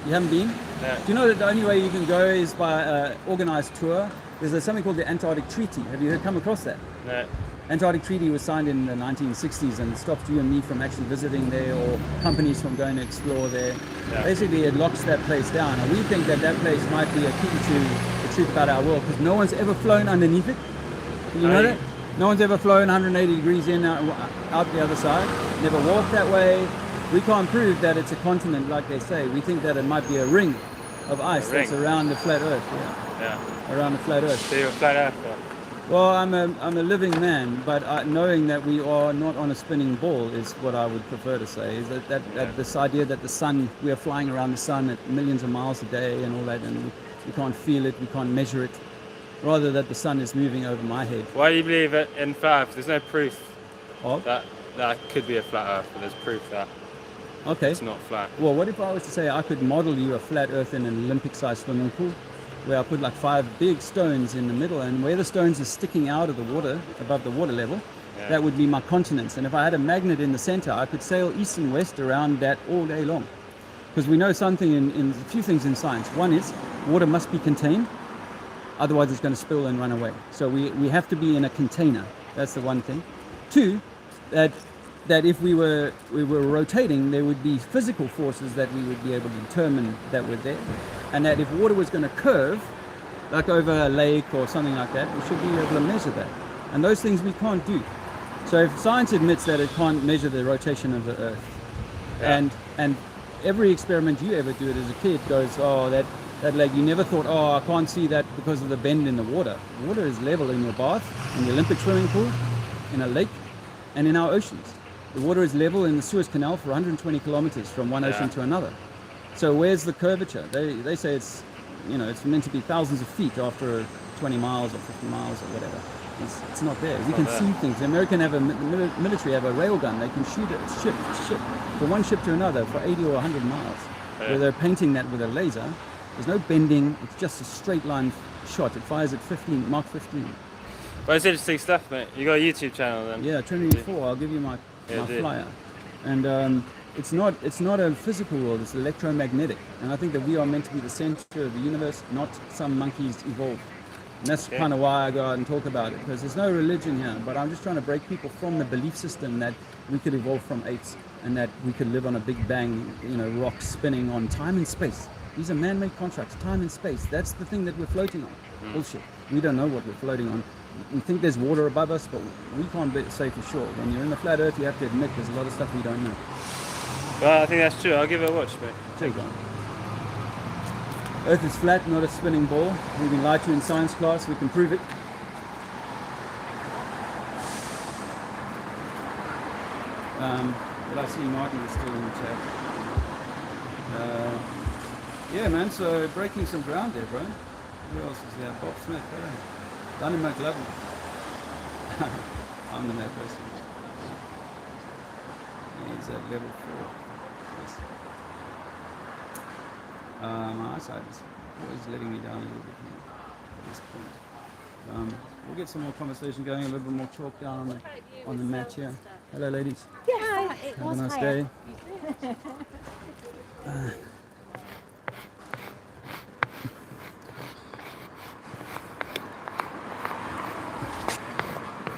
You haven't been? No. Do you know that the only way you can go is by an organized tour? There's something called the Antarctic Treaty. Have you come across that? No. Antarctic Treaty was signed in the 1960s and stopped you and me from actually visiting there, or companies from going to explore there. Yeah. Basically, it locks that place down. And we think that place might be a key to the truth about our world, because no one's ever flown underneath it. You know that? No one's ever flown 180 degrees in, out the other side. Never walked that way. We can't prove that it's a continent like they say. We think that it might be a ring of ice that's around the flat Earth. Yeah. Around the flat Earth. So you're a flat earther? Well, I'm a living man, but knowing that we are not on a spinning ball is what I would prefer to say. Is that this idea that the sun, we are flying around the sun at millions of miles a day and all that, and we can't feel it, we can't measure it. Rather that the sun is moving over my head. Why do you believe it in flat earth? There's no proof Of? that could be a flat earth, but there's proof that it's not flat. Well, what if I was to say I could model you a flat earth in an Olympic-sized swimming pool, where I put like 5 big stones in the middle, and where the stones are sticking out of the water, above the water level, that would be my continents. And if I had a magnet in the center, I could sail east and west around that all day long. Because we know something in a few things in science. One is water must be contained, otherwise it's going to spill and run away. So we have to be in a container. That's the one thing. 2, that if we were rotating, there would be physical forces that we would be able to determine that were there. And that if water was going to curve, like over a lake or something like that, we should be able to measure that. And those things we can't do. So if science admits that it can't measure the rotation of the Earth, and every experiment you ever do it as a kid goes, oh, That lake, you never thought, oh, I can't see that because of the bend in the water. Water is level in your bath, in the Olympic swimming pool, in a lake, and in our oceans. The water is level in the Suez Canal for 120 kilometers from one ocean to another. So where's the curvature? They say it's, you know, it's meant to be thousands of feet after 20 miles or 50 miles or whatever. It's not there. We can see things. The American military have a rail gun. They can shoot a ship from one ship to another for 80 or 100 miles. Where they're painting that with a laser. There's no bending. It's just a straight line shot. It fires at 15, Mach 15. Well, it's interesting stuff, mate. You got a YouTube channel then? Yeah, Trinity 4. I'll give you my flyer. And it's not a physical world. It's electromagnetic. And I think that we are meant to be the center of the universe, not some monkeys evolved. And that's kind of why I go out and talk about it, because there's no religion here, but I'm just trying to break people from the belief system that we could evolve from apes and that we could live on a big bang, you know, rocks spinning on time and space. These are man-made constructs, time and space. That's the thing that we're floating on. Bullshit. We don't know what we're floating on. We think there's water above us, but we can't say for sure. When you're in the flat earth, you have to admit there's a lot of stuff we don't know. Well, I think that's true. I'll give it a watch, mate. Take on. Earth is flat, not a spinning ball. We've been lied to in science class. We can prove it. But I see Martin is still in the chat. Yeah, man. So breaking some ground there, bro. Who else is there? Bob Smith. Dynamite level. I'm the mad person. He's at level 4. Yes. My eyesight is always letting me down a little bit here at this point. We'll get some more conversation going, a little bit more talk down on the mat here. Hello, ladies. Yeah, Have a nice day.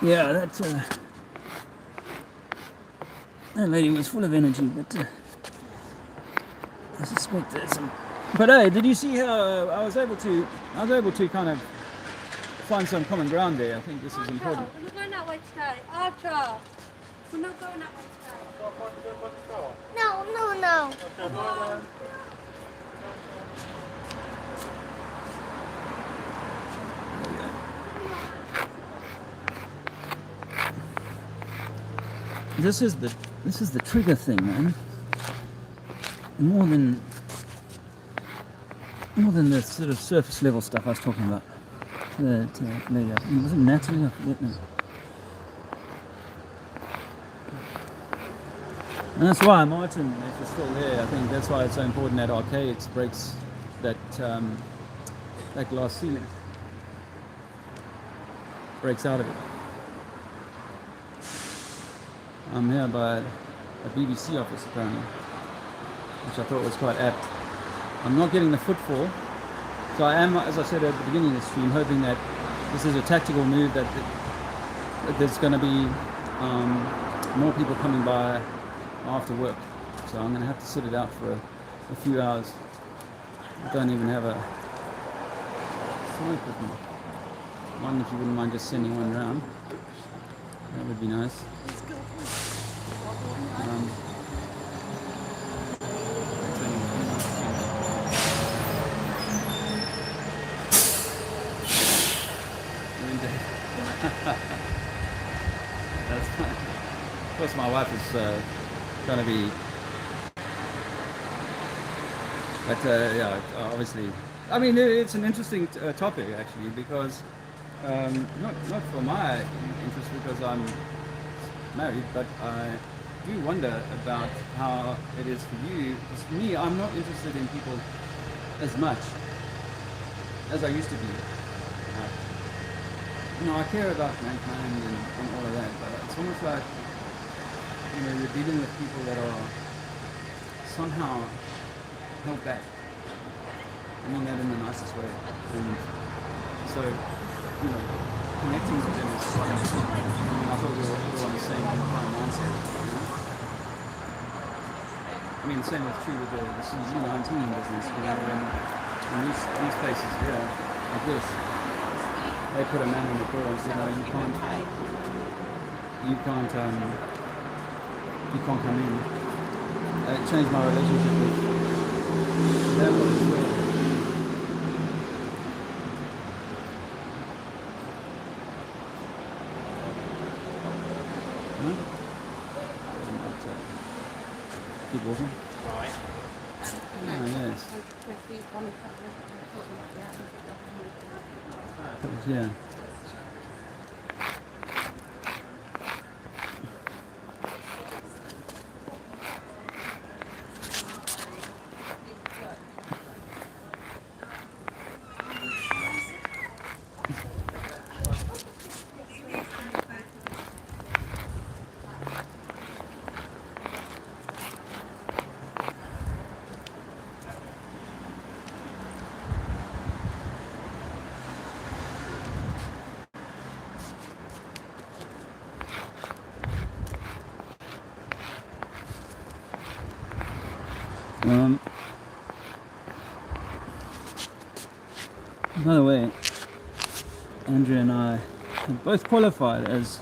Yeah, that lady was full of energy, but I suspect there's some. But hey, did you see how I was able to kind of find some common ground there? I think this is important. We're not going that way today. Archer, we're not going that way today. No. This is the trigger thing, man. More than the sort of surface level stuff I was talking about. Was it Natalie? I forget now. And that's why Martin, if you're still there, I think that's why it's so important that Archaics breaks that glass ceiling. Breaks out of it. I'm here by a BBC office apparently, which I thought was quite apt. I'm not getting the footfall, so I am, as I said at the beginning of the stream, hoping that this is a tactical move, that there's going to be more people coming by after work. So I'm going to have to sit it out for a few hours. I don't even have a smoke with me. One, if you wouldn't mind just sending one round, that would be nice. That's fine. Of course, my wife is going to be, but yeah, obviously. I mean, it's an interesting topic actually, because not for my interest because I'm married, but I do wonder about how it is for you. Because for me, I'm not interested in people as much as I used to be. You know, I care about mankind and all of that, but it's almost like, you know, you're dealing with people that are somehow held back. I mean that in the nicest way. And so, you know, connecting with them is quite interesting. I mean, I thought we were all on the same kind of mindset, you know? I mean, the same was true with the CZ19 business, you know, in these places here, like this. They put a man on the door and said, no, you can't come in. It changed my relationship with them as well. walking. Right. Oh, yes. Yeah. By the way, Andrea and I have both qualified as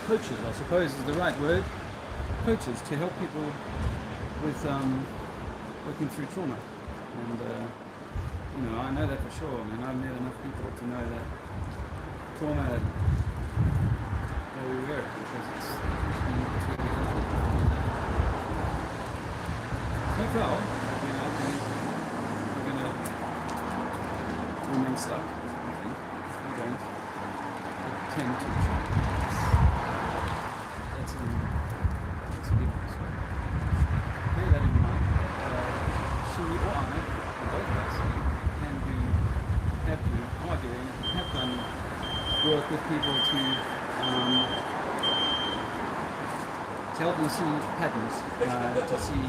coaches, I suppose is the right word. Coaches to help people with working through trauma. And you know, I know that for sure. I mean, I've met enough people to know that trauma will work because it's no trouble. You know, we're gonna remain stuck. I think if we don't tend to try. That's a big so bear that in mind. She or I, or both of us, can do, are doing, have done work with people to help them see patterns, to see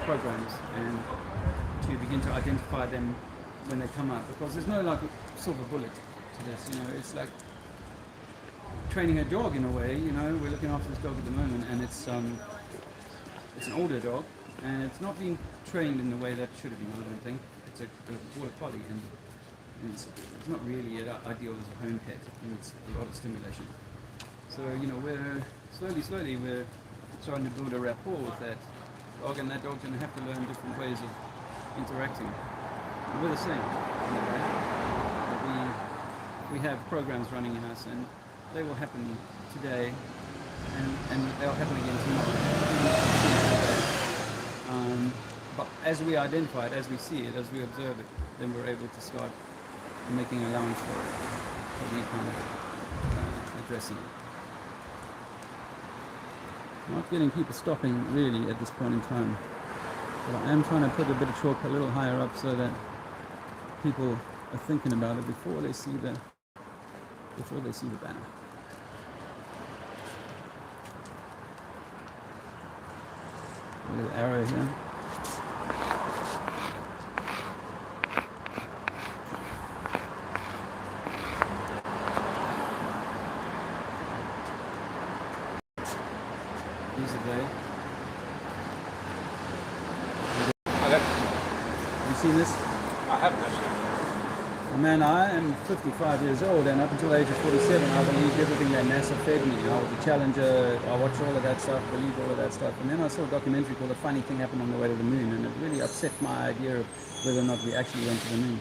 programs, and to begin to identify them when they come up. Because there's no like silver bullet to this. You know, it's like training a dog in a way. You know, we're looking after this dog at the moment, and it's an older dog, and it's not being trained in the way that should have been. I don't think it's a border collie, and it's not really ideal as a home pet. It needs a lot of stimulation. So you know, we're slowly we're starting to build a rapport with that dog, and that dog's going to have to learn different ways of interacting. And we're the same. You know, right? We have programs running in us, and they will happen today, and they'll happen again tomorrow. But as we identify it, as we see it, as we observe it, then we're able to start making allowance for it, and kind of addressing it. Not getting people stopping really at this point in time, but I am trying to put a bit of chalk a little higher up so that people are thinking about it before they see the banner. A little arrow here. Have you seen this? I haven't actually. Man, I am 55 years old, and up until the age of 47, I believed everything that NASA fed me. I was a challenger, I watched all of that stuff, believed all of that stuff. And then I saw a documentary called A Funny Thing Happened on the Way to the Moon, and it really upset my idea of whether or not we actually went to the moon.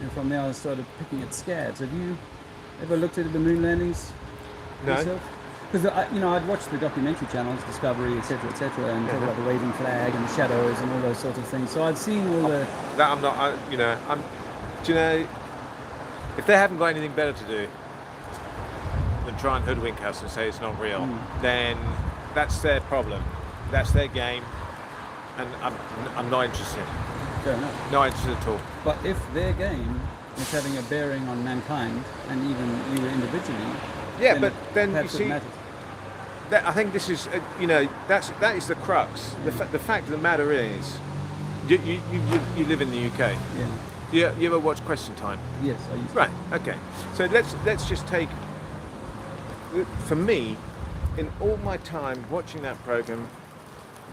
And from there I started picking at scads. Have you ever looked at the moon landings yourself? Because I'd watched the documentary channels, Discovery, etc., and talk about the waving flag and the shadows and all those sorts of things. So I'd seen all the... That I'm not, do you know, if they haven't got anything better to do than try and hoodwink us and say it's not real, then that's their problem. That's their game, and I'm not interested. Fair enough. Not interested at all. But if their game is having a bearing on mankind, and even you individually... Yeah, but then you see... I think this is, that is the crux. The fact of the matter is, you live in the UK. Yeah. You ever watch Question Time? Yes, I used to. Right. Okay. So let's just take. For me, in all my time watching that program,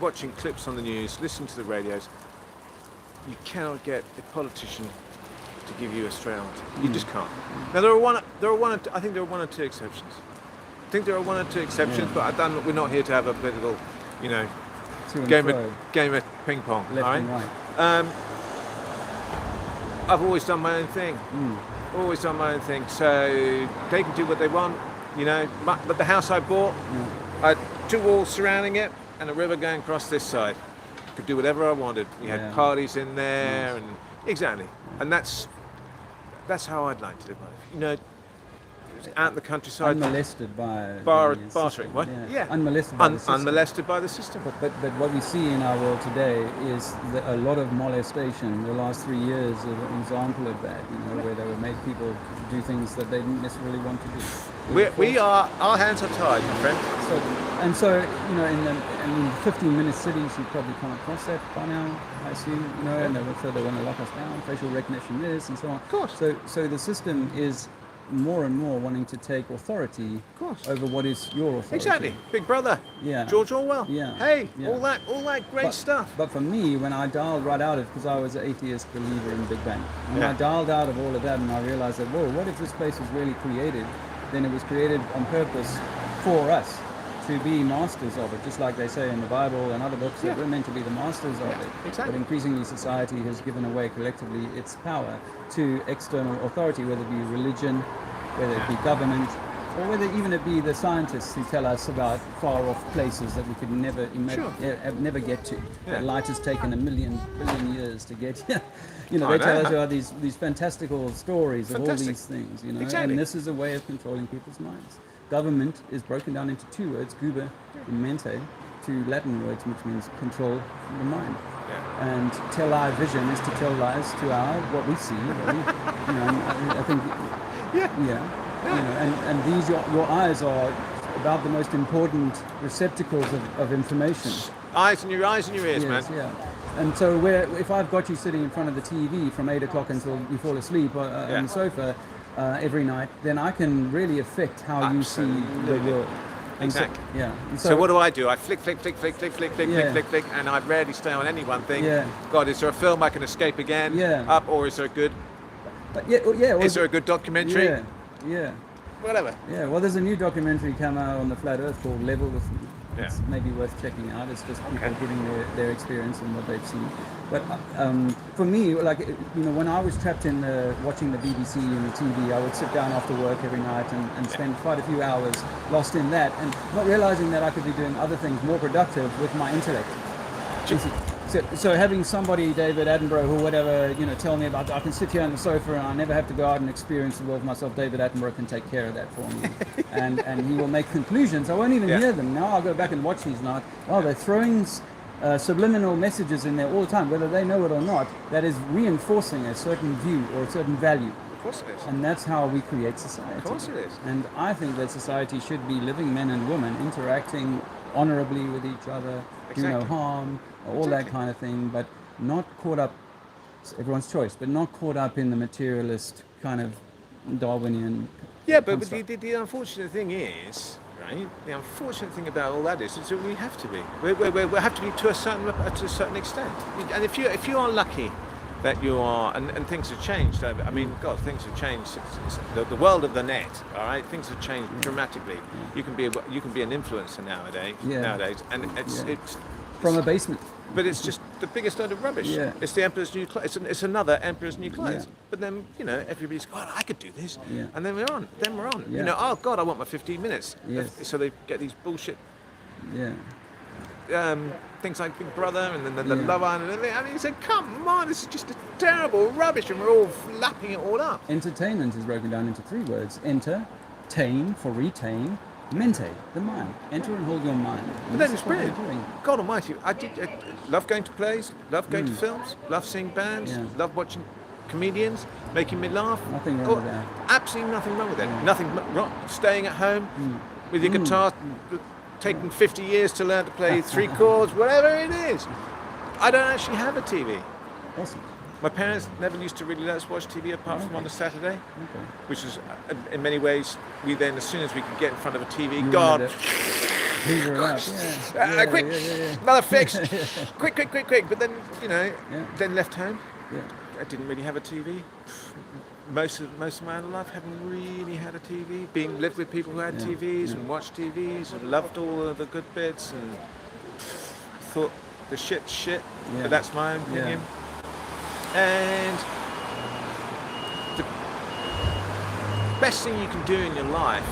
watching clips on the news, listening to the radios, you cannot get a politician to give you a straight answer. You just can't. Now there are one or two exceptions. But we're not here to have a political, game of ping pong. Left and right. I've always done my own thing. So they can do what they want, but the house I bought, I had 2 walls surrounding it and a river going across this side. Could do whatever I wanted. We had parties in there, and exactly. And that's how I'd like to live life. You know, out in the countryside, unmolested by bartering. What? Yeah. Unmolested by the system. Unmolested by the system. But what we see in our world today is a lot of molestation. The last 3 years is an example of that. You know, where they would make people do things that they didn't necessarily want to do. Our hands are tied, my friend. So you know, in 15-minute cities, you probably come across that by now, I assume. You know, and they want to lock us down, facial recognition this and so on. Of course. So the system is more and more wanting to take authority over what is your authority. Exactly. Big Brother. Yeah. George Orwell. Yeah. Hey, yeah. all that great stuff. But for me, when I dialed right out of, because I was an atheist believer in Big Bang, when I dialed out of all of that and I realized that, whoa, what if this place was really created? Then it was created on purpose for us to be masters of it, just like they say in the Bible and other books that we're meant to be the masters of it. Exactly. But increasingly society has given away collectively its power to external authority, whether it be religion, whether it be government, or whether even it be the scientists who tell us about far off places that we could never never get to. That light has taken 1 billion years to get here. You know, they tell us about these fantastical stories of all these things, you know, and this is a way of controlling people's minds. Government is broken down into 2 words, guber and mente, 2 Latin words, which means control the mind. And tell our vision is to tell lies to what we see. What we, you know, I think, you know, and these your eyes are about the most important receptacles of information. Eyes in your ears, man. Yeah. And so if I've got you sitting in front of the TV from 8 o'clock until you fall asleep on the sofa every night, then I can really affect how you see the world. Exactly. So what do? I flick, and I rarely stay on any one thing. God, is there a film I can escape again? Up, or is there a good? Is there a good documentary? Whatever. Yeah. Well, there's a new documentary come out on the flat Earth called Level with Me. It's maybe worth checking out. It's just people giving their experience and what they've seen. But for me, like, you know, when I was trapped in watching the BBC and the TV, I would sit down after work every night and spend quite a few hours lost in that, and not realizing that I could be doing other things more productive with my intellect. So having somebody, David Attenborough or whatever, you know, tell me about, I can sit here on the sofa and I never have to go out and experience the world myself. David Attenborough can take care of that for me, and he will make conclusions. I won't even hear them. Now I'll go back and watch these now. Oh, they're throwing subliminal messages in there all the time, whether they know it or not. That is reinforcing a certain view or a certain value. Of course it is. And that's how we create society. Of course it is. And I think that society should be living men and women interacting honorably with each other, do no harm, all that kind of thing, but not caught up, it's everyone's choice, but not caught up in the materialist kind of Darwinian. Yeah, but the unfortunate thing is, right? The unfortunate thing about all that is that we have to be. We have to be to a certain extent. And if you are lucky that you are, and things have changed. I mean, God, things have changed. The world of the net, all right, things have changed dramatically. You can be an influencer nowadays, and it's from a basement. But it's just the biggest load of rubbish. Yeah. It's the emperor's new clothes. It's another emperor's new clothes. Yeah. But then, you know, everybody's, God, I could do this. Yeah. And then we're on. Yeah. You know, oh God, I want my 15 minutes. Yes. So they get these bullshit. Yeah. Things like Big Brother and then the Love Island and everything. I mean, you say, come on, this is just a terrible rubbish, and we're all lapping it all up. Entertainment is broken down into 3 words: enter, tain for retain, mente, the mind. Enter and hold your mind. But then it's brilliant. God Almighty, I love going to plays, love going to films, love seeing bands, love watching comedians, making me laugh. Nothing wrong with that. Absolutely nothing wrong with that. Nothing wrong. Staying at home with your guitar, taking 50 years to learn to play 3 chords, whatever it is. I don't actually have a TV. Awesome. My parents never used to really let us watch TV apart from on a Saturday, which is, in many ways, we then, as soon as we could get in front of a TV, God, quick, another fix, quick. But then, you know, then left home. Yeah. I didn't really have a TV. Most of my adult life, haven't really had a TV. Lived with people who had TVs and watched TVs and loved all of the good bits and thought the shit. But that's my own opinion. And the best thing you can do in your life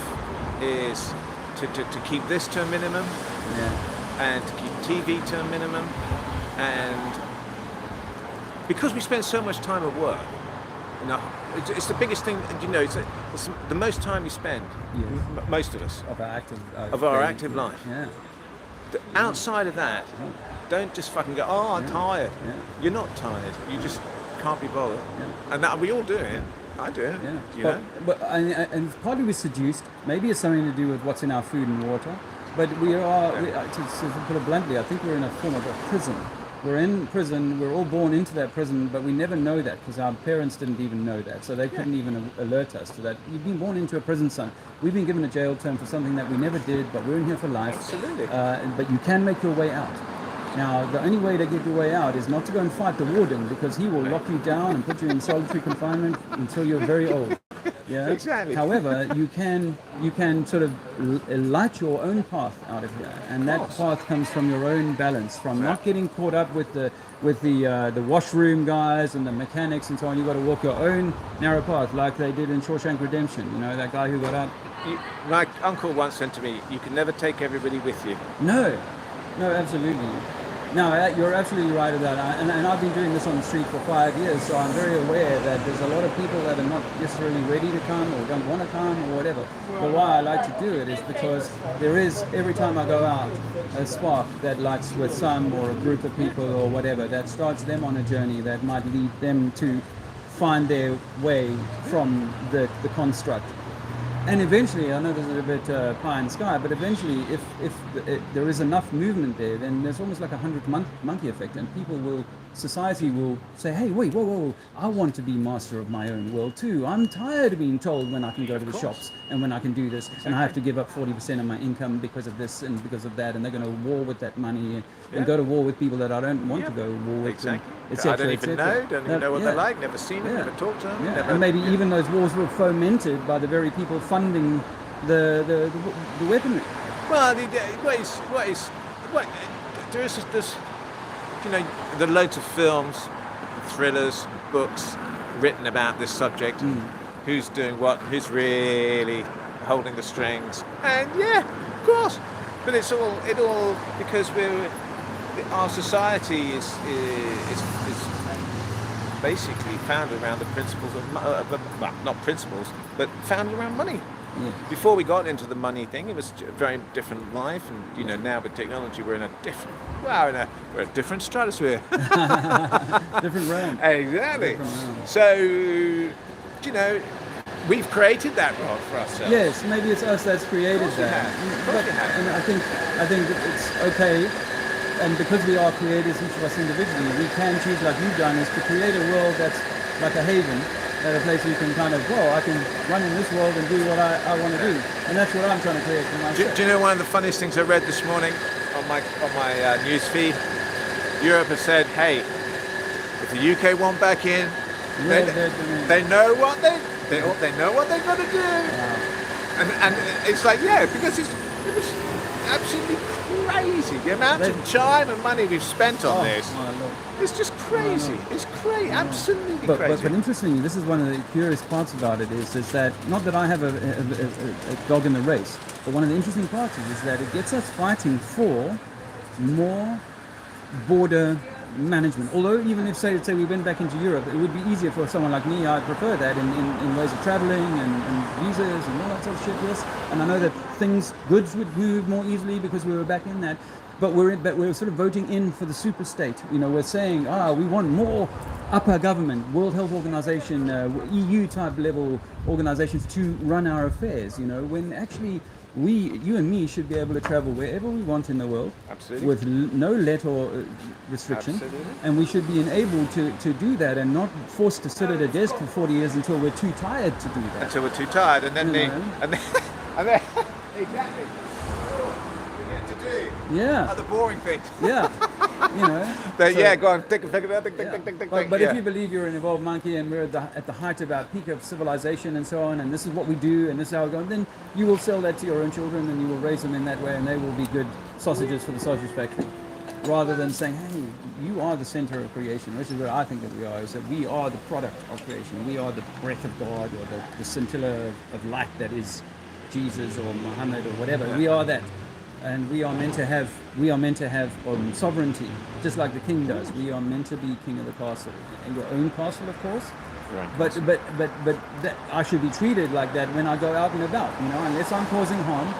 is to keep this to a minimum, and to keep TV to a minimum, and because we spend so much time at work, it's the biggest thing. It's the most time we spend, most of us, Of our active life. Yeah. Outside of that, don't just fucking go, oh, I'm tired. Yeah. You're not tired. You just can't be bothered. And that we all do it. I do it. Yeah. And partly we're seduced. Maybe it's something to do with what's in our food and water. But to put it bluntly, I think we're in a form of a prison. We're in prison, we're all born into that prison, but we never know that because our parents didn't even know that, so they couldn't even alert us to that. You've been born into a prison, son. We've been given a jail term for something that we never did, but we're in here for life. Absolutely. But you can make your way out. Now, the only way to get your way out is not to go and fight the warden, because he will lock you down and put you in solitary confinement until you're very old. Yeah. Exactly. However, you can sort of light your own path out of here, and that path comes from your own balance, from not getting caught up with the washroom guys and the mechanics and so on. You got to walk your own narrow path, like they did in Shawshank Redemption. You know, that guy who got out. My uncle once said to me, "You can never take everybody with you." No, absolutely. No, you're absolutely right about that. And I've been doing this on the street for 5 years, so I'm very aware that there's a lot of people that are not necessarily ready to come or don't want to come or whatever. But why I like to do it is because there is, every time I go out, a spark that lights with some or a group of people or whatever that starts them on a journey that might lead them to find their way from the construct. And eventually, I know this is a bit pie in the sky, but eventually, if there is enough movement there, then there's almost like a 100-monkey effect, and society will say, hey, wait, whoa, I want to be master of my own world too. I'm tired of being told when I can go to the shops and when I can do this, and I have to give up 40% of my income because of this and because of that, and they're going to war with that money and go to war with people that I don't want to go to war with. Exactly. I don't even know what they're like, never seen them, never talked to them. Yeah. And maybe even those wars were fomented by the very people funding the weaponry. Well, there's there are loads of films, thrillers, books written about this subject. Who's doing what? Who's really holding the strings? And of course, but it all because our society is basically founded around the principles of not principles, but founded around money. Before we got into the money thing, it was a very different life, and now with technology, we're in a different stratosphere, different realm. Exactly. Different realm. So, we've created that world for ourselves. Yes, maybe it's us that's created that. And I think it's okay. And because we are creators, each of us individually, we can choose, like you've done, is to create a world that's like a haven, a place where you can kind of, I can run in this world and do what I want to do. And that's what I'm trying to create for myself. Do you know one of the funniest things I read this morning on my news feed? Europe has said, hey, if the UK want back in, they know what they know what they've got to do. And it's like, because it was absolutely crazy. The amount of time and money we've spent on this. It's just crazy. It's crazy. Absolutely crazy. But interestingly, this is one of the curious parts about it is that, not that I have a dog in the race, but one of the interesting parts is that it gets us fighting for more border management. Although even if say we went back into Europe, it would be easier for someone like me. I'd prefer that in ways of traveling and visas and all that sort of shit. Yes, and I know that goods would move more easily because we were back in that. But we're sort of voting in for the super state. We're saying, we want more upper government, World Health Organization, EU type level organizations to run our affairs. When actually you and me should be able to travel wherever we want in the world. Absolutely. With no let or restriction. Absolutely. And we should be enabled to do that and not forced to sit at a desk for 40 years until we're too tired to do that. Until we're too tired, and then exactly. Yeah. The boring things. Yeah. Go on, think. But if you believe you're an evolved monkey and we're at the height of our peak of civilization and so on, and this is what we do and this is how we're going, then you will sell that to your own children and you will raise them in that way, and they will be good sausages for the sausage factory. Rather than saying, hey, you are the center of creation, which is what I think that we are, is that we are the product of creation. We are the breath of God, or the scintilla of light that is Jesus or Muhammad or whatever. We are that, and we are meant to have sovereignty, just like the king does. We are meant to be king of the castle, in your own castle, of course. Right. But that I should be treated like that when I go out and about. Unless I'm causing harm.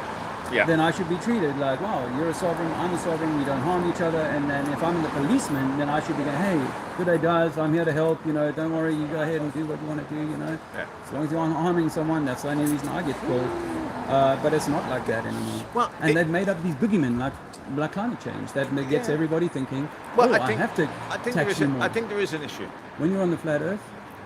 Yeah. Then I should be treated like, wow, you're a sovereign, I'm a sovereign, we don't harm each other. And then if I'm the policeman, then I should be going, hey, good day, guys, I'm here to help, don't worry, you go ahead and do what you want to do, Yeah. As long as you aren't harming someone, that's the only reason I get called. But it's not like that anymore. Well, and they've made up these boogeymen like climate change that gets everybody thinking, I have to tax you more. I think there is an issue. When you're on the flat earth,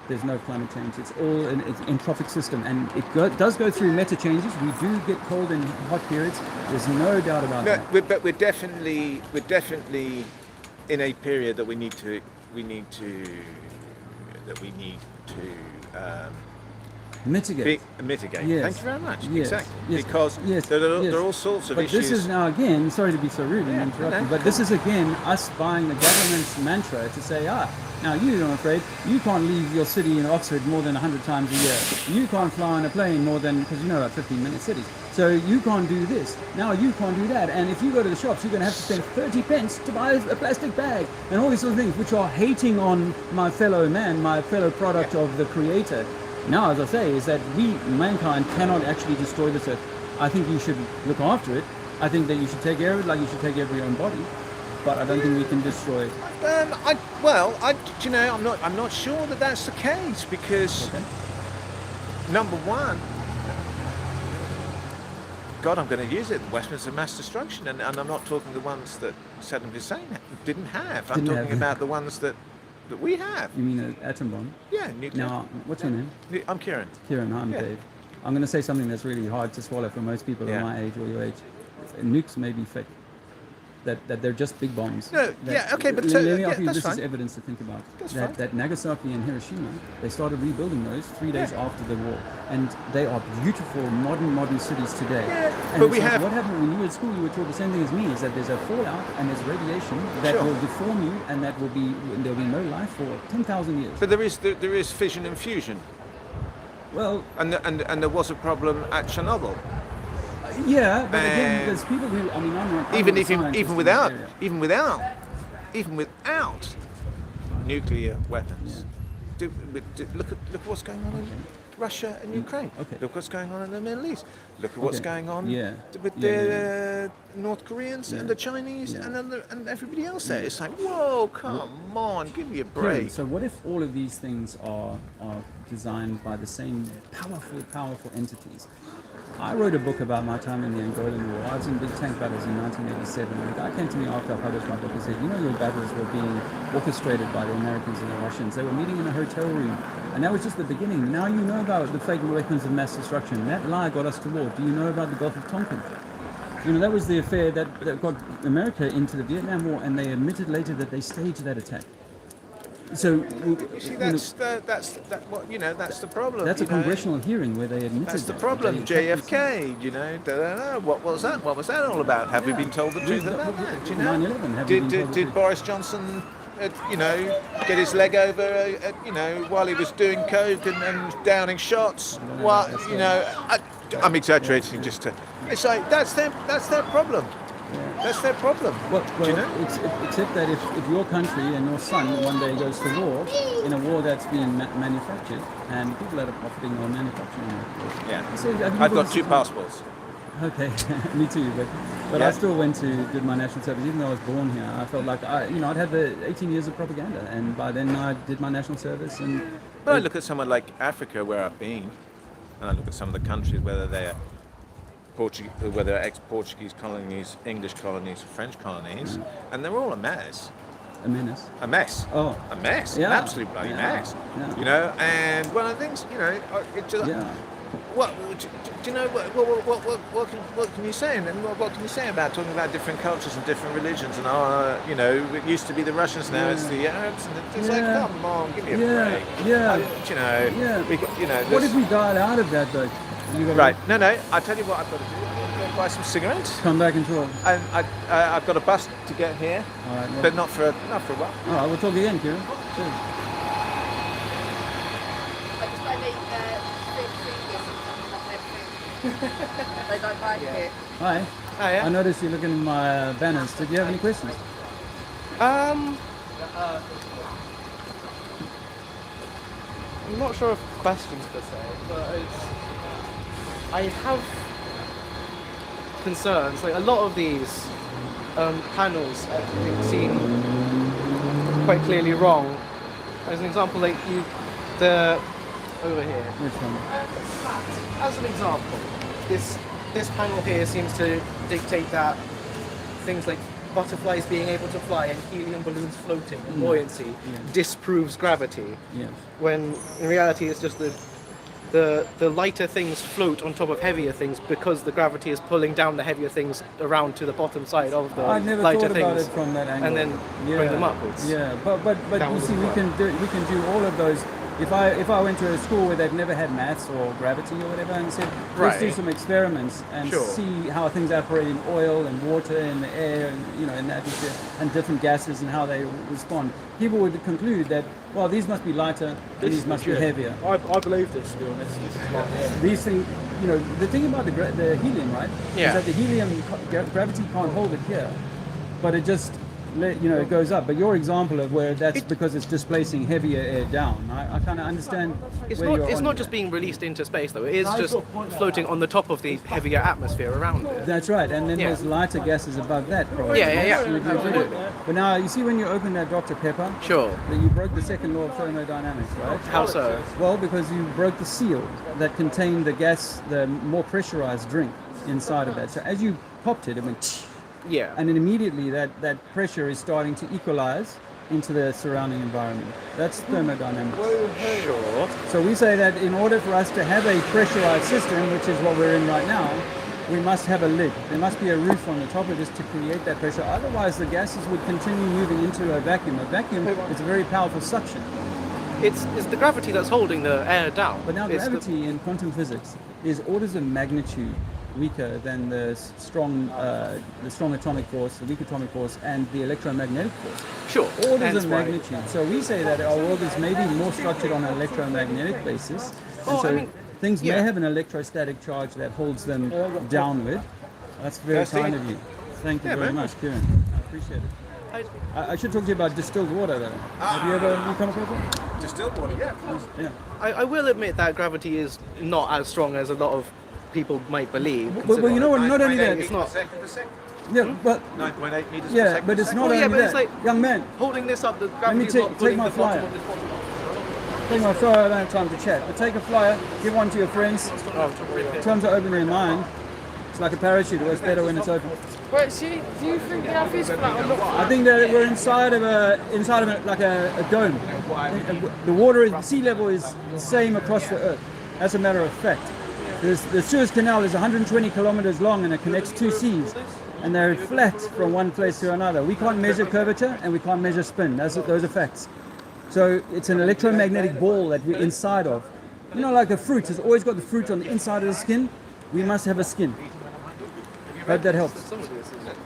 there's no climate change. It's all an entropic system, and it does go through meta changes. We do get cold and hot periods. There's no doubt about that. But we're definitely in a period that we need to mitigate. Mitigate. Yes. Thank you very much. Yes. Exactly. Yes. Because Yes. there are Yes. all sorts of but issues. this is now again, sorry to be so rude and interrupt you, but this is again us buying the government's mantra to say, now you, I'm afraid, you can't leave your city in Oxford more than 100 times a year. You can't fly on a plane more than, because about 15-minute cities. So you can't do this. Now you can't do that. And if you go to the shops, you're going to have to spend 30 pence to buy a plastic bag and all these sort of things, which are hating on my fellow man, my fellow product of the creator. Now, as I say, is that mankind, cannot actually destroy this earth. I think you should look after it. I think that you should take care of it like you should take care of your own body. But I don't think we can destroy it. I'm not sure that that's the case because, number one, God, I'm going to use it. Weapons of mass destruction, and I'm not talking the ones that Saddam Hussein didn't have. I'm talking about the ones that we have. You mean an atom bomb? Yeah, nuclear. Now, what's your name? I'm Kieran. Kieran, I'm Dave. I'm going to say something that's really hard to swallow for most people of my age or your age. Nukes may be fake. That they're just big bombs. No, but let me offer you that's this fine. is evidence to think about. That's that Nagasaki and Hiroshima, they started rebuilding those 3 days after the war, and they are beautiful modern cities today. Yeah, and but we have. What happened when you were at school? You were taught the same thing as me: is that there's a fallout and there's radiation that will deform you, and there'll be no life for 10,000 years. But there is fission and fusion. Well, and there was a problem at Chernobyl. Yeah, but again, there's people who, I'm not even without nuclear weapons. Look at what's going on in Russia and Ukraine. Look what's going on in the Middle East. Look at what's going on with the North Koreans and the Chinese and everybody else there. It's like, whoa, come on, give me a break. So what if all of these things are designed by the same powerful entities? I wrote a book about my time in the Angolan War. I was in big tank battles in 1987. And a guy came to me after I published my book and said, your battles were being orchestrated by the Americans and the Russians. They were meeting in a hotel room. And that was just the beginning. Now you know about the fake weapons of mass destruction. That lie got us to war. Do you know about the Gulf of Tonkin? That was the affair that got America into the Vietnam War, and they admitted later that they staged that attack. So you see, that's the problem. That's a congressional hearing where they admitted that's the problem. JFK, what was that? What was that all about? Have we been told the truth about that? 9/11. Did Boris Johnson, get his leg over, while he was doing coke and downing shots? I'm exaggerating just to. It's like that's their problem. That's their problem. Well, except that if your country and your son one day goes to war, in a war that's being manufactured, and people that are profiting or manufacturing it. Yeah. So, I've got 2 passports. Okay, me too. But I still did my national service, even though I was born here. I felt like I'd had the 18 years of propaganda, and by then I did my national service. And I look at someone like Africa, where I've been, and I look at some of the countries, whether they're ex-Portuguese colonies, English colonies, French colonies, and they're all a mess. A menace? A mess. Oh. A mess. Yeah. An absolute bloody mess. Yeah. And one of the things, it just... What can you say? And what can you say about talking about different cultures and different religions? And it used to be the Russians, now it's the Arabs, and it's like, come on, give me a break. What if we died out of that, though? Right. No. I tell you what I've got to do. I'm going to buy some cigarettes. Come back and talk. And I've got a bus to get here. All right. But not for a while. All right. We'll talk again, Kieran. Cheers. They don't like it. Hi. Hiya. I noticed you're looking at my banners. Did you have any questions? I'm not sure of questions per se, but I have concerns. Like a lot of these panels I think seem quite clearly wrong. As an example, like over here. Which one? As an example, this panel here seems to dictate that things like butterflies being able to fly and helium balloons floating and buoyancy disproves gravity. Yes. When in reality it's just the lighter things float on top of heavier things because the gravity is pulling down the heavier things around to the bottom side of the I never lighter thought about things, it from that angle. and then bring them upwards. Yeah, but you see, we can do all of those. If I went to a school where they've never had maths or gravity or whatever, and said let's do some experiments and see how things operate in oil and water and the air and in the atmosphere and different gases and how they respond, people would conclude that these must be lighter and these must be heavier. I believe this, to be honest. These things, the thing about the helium, right? Yeah. Is that the helium gravity can't hold it here, but it just it goes up. But your example of where that's because it's displacing heavier air down, I kind of understand. It's not just being released into space though. It is just floating on the top of the heavier atmosphere around it. That's right, and then there's lighter gases above that, probably. Yeah. Absolutely. But now you see when you open that Dr. Pepper, that you broke the second law of thermodynamics, right? How so? Well, because you broke the seal that contained the gas, the more pressurized drink inside of that. So as you popped it, it went. Yeah. And then immediately that pressure is starting to equalize into the surrounding environment. That's thermodynamics. Sure. So we say that in order for us to have a pressurized system, which is what we're in right now, we must have a lid. There must be a roof on the top of this to create that pressure. Otherwise, the gases would continue moving into a vacuum. A vacuum is a very powerful suction. It's the gravity that's holding the air down. But now gravity in quantum physics is orders of magnitude weaker than the strong atomic force, the weak atomic force, and the electromagnetic force. Sure. Orders of magnitude. So we say that our world is maybe more structured on an electromagnetic basis, and things may have an electrostatic charge that holds them downward. That's very kind of you. Thank you very much, Kieran. I appreciate it. I should talk to you about distilled water, though. Have you ever come across that? Distilled water, yeah. I will admit that gravity is not as strong as a lot of people might believe. Well, you know what? Not only that, it's not. Yeah, but 9.8 meters per yeah, second. but it's not only but that. it's like Young man, holding this up. The let gravity me is not take pulling my the bottom flyer. of this bottle. Take my flyer. I don't have time to chat. But take a flyer, give one to your friends. Tell them to open their mind. It's like a parachute. It works better when it's open. Wait, see, do you think the Earth is flat or not? I think that we're inside of like a dome. The water, the sea level is the same across the Earth. That's a matter of fact. The Suez Canal is 120 kilometers long and it connects two seas, and they're flat from one place to another. We can't measure curvature and we can't measure spin. Those are facts. So it's an electromagnetic ball that we're inside of. Like a fruit has always got the fruit on the inside of the skin. We must have a skin. Hope that helps.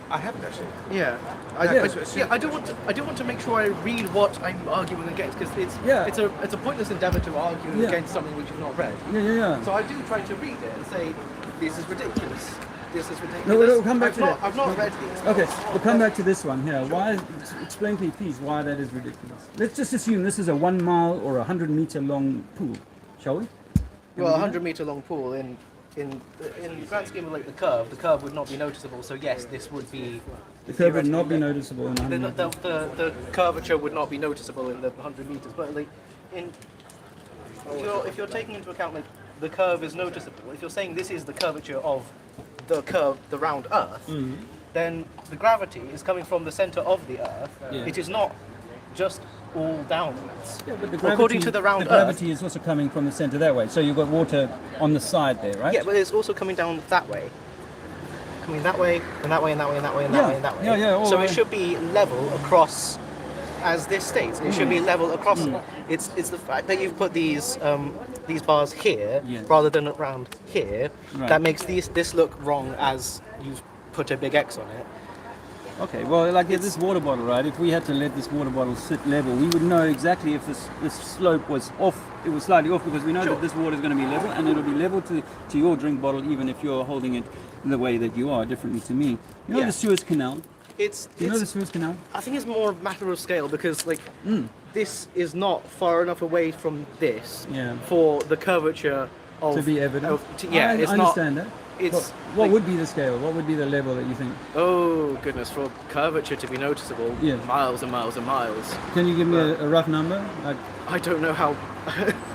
I haven't actually. Yeah. I do want to make sure I read what I'm arguing against, because it's a pointless endeavour to argue against something which you've not read. Yeah. So I do try to read it and say, this is ridiculous. This is ridiculous. No, we'll come back to that. I've not read these. Okay, we'll come back to this one here. Explain to me, please, why that is ridiculous. Let's just assume this is a 1 mile or 100 meter long pool, shall we? Well, a 100 meter long pool in the grand scheme of like the curve would not be noticeable. So yes, this would be. The curve would not be noticeable in 100 meters. The curvature would not be noticeable in the 100 meters, but like if you're taking into account like the curve is noticeable, if you're saying this is the curvature of the round Earth, then the gravity is coming from the center of the Earth. Yeah. It is not just all downwards. Yeah, but the According to the round Earth, gravity is also coming from the center that way. So you've got water on the side there, right? Yeah, but it's also coming down that way. Coming that way, and that way, and that way, and that way, and that way, and that way. Yeah. So it should be level across, as this states. It should be level across. It's the fact that you've put these bars here rather than around here that makes this look wrong, as you've put a big X on it. Okay, well, like this water bottle, right? If we had to let this water bottle sit level, we would know exactly if this slope was off. It was slightly off because we know that this water is going to be level, and it'll be level to your drink bottle, even if you're holding it the way that you are, differently to me. You know the Suez Canal? You know the Suez Canal? I think it's more a matter of scale because, like, this is not far enough away from this for the curvature of to be evident. I understand that. It's what would be the scale? What would be the level that you think? Oh goodness, for curvature to be noticeable, miles and miles and miles. Can you give me a rough number? I don't know how.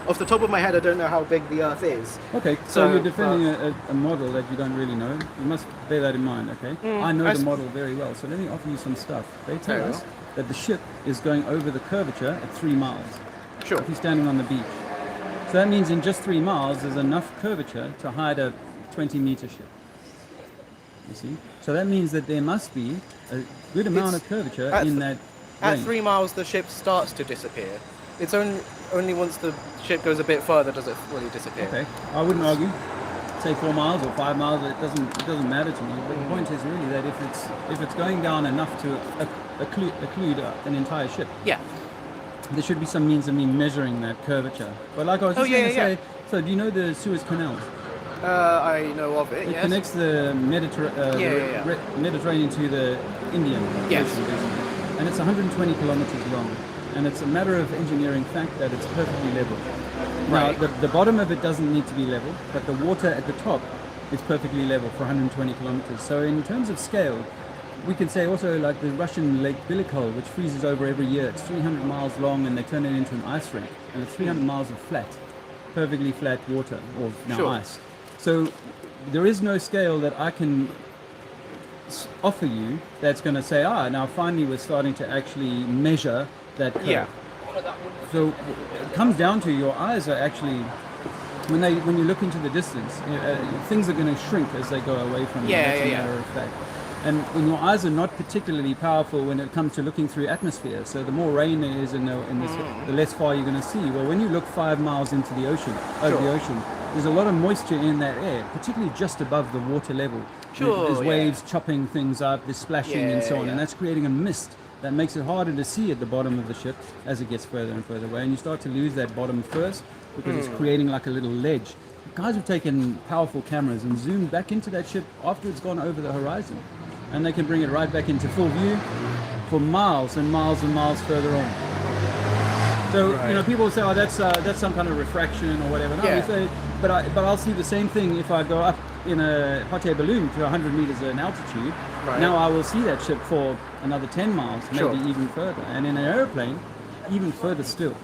Off the top of my head, I don't know how big the Earth is. Okay, so you're defending a model that you don't really know. You must bear that in mind, okay? I know the model very well, so let me offer you some stuff. They tell us that the ship is going over the curvature at 3 miles. Sure. If you're standing on the beach. So that means in just 3 miles, there's enough curvature to hide a 20-meter ship. You see? So that means that there must be a good amount of curvature in that At range. 3 miles, the ship starts to disappear. It's only once the ship goes a bit further does it fully disappear. Okay, I wouldn't argue. Say 4 miles or 5 miles, it doesn't matter to me. But the point is really that if it's going down enough to occlude an entire ship, there should be some means of me measuring that curvature. But like I was just going to say, so do you know the Suez Canal? I know of it. It connects the Mediterranean to the Indian Ocean, basically. And it's 120 kilometers long. And it's a matter of engineering fact that it's perfectly level. Now, the bottom of it doesn't need to be level, but the water at the top is perfectly level for 120 kilometers. So in terms of scale, we can say also like the Russian Lake Bilikol, which freezes over every year. It's 300 miles long and they turn it into an ice rink. And it's 300 miles of flat, perfectly flat water, or now ice. So there is no scale that I can offer you that's going to say, now finally we're starting to actually measure that curve. So it comes down to your eyes are actually, when you look into the distance, things are going to shrink as they go away from you. That's a matter of fact. And when your eyes are not particularly powerful when it comes to looking through atmosphere, so the more rain there is in this, the less far you're going to see. Well, when you look 5 miles into the ocean, over the ocean, there's a lot of moisture in that air, particularly just above the water level. There's waves chopping things up, there's splashing and so on, and that's creating a mist that makes it harder to see at the bottom of the ship as it gets further and further away. And you start to lose that bottom first because it's creating like a little ledge. Guys have taken powerful cameras and zoomed back into that ship after it's gone over the horizon. And they can bring it right back into full view for miles and miles and miles further on. So, people say, that's some kind of refraction or whatever. No, we say, but I'll see the same thing if I go up in a hot air balloon to 100 meters in altitude. Now I will see that ship for another 10 miles, maybe even further. And in an airplane, even further still.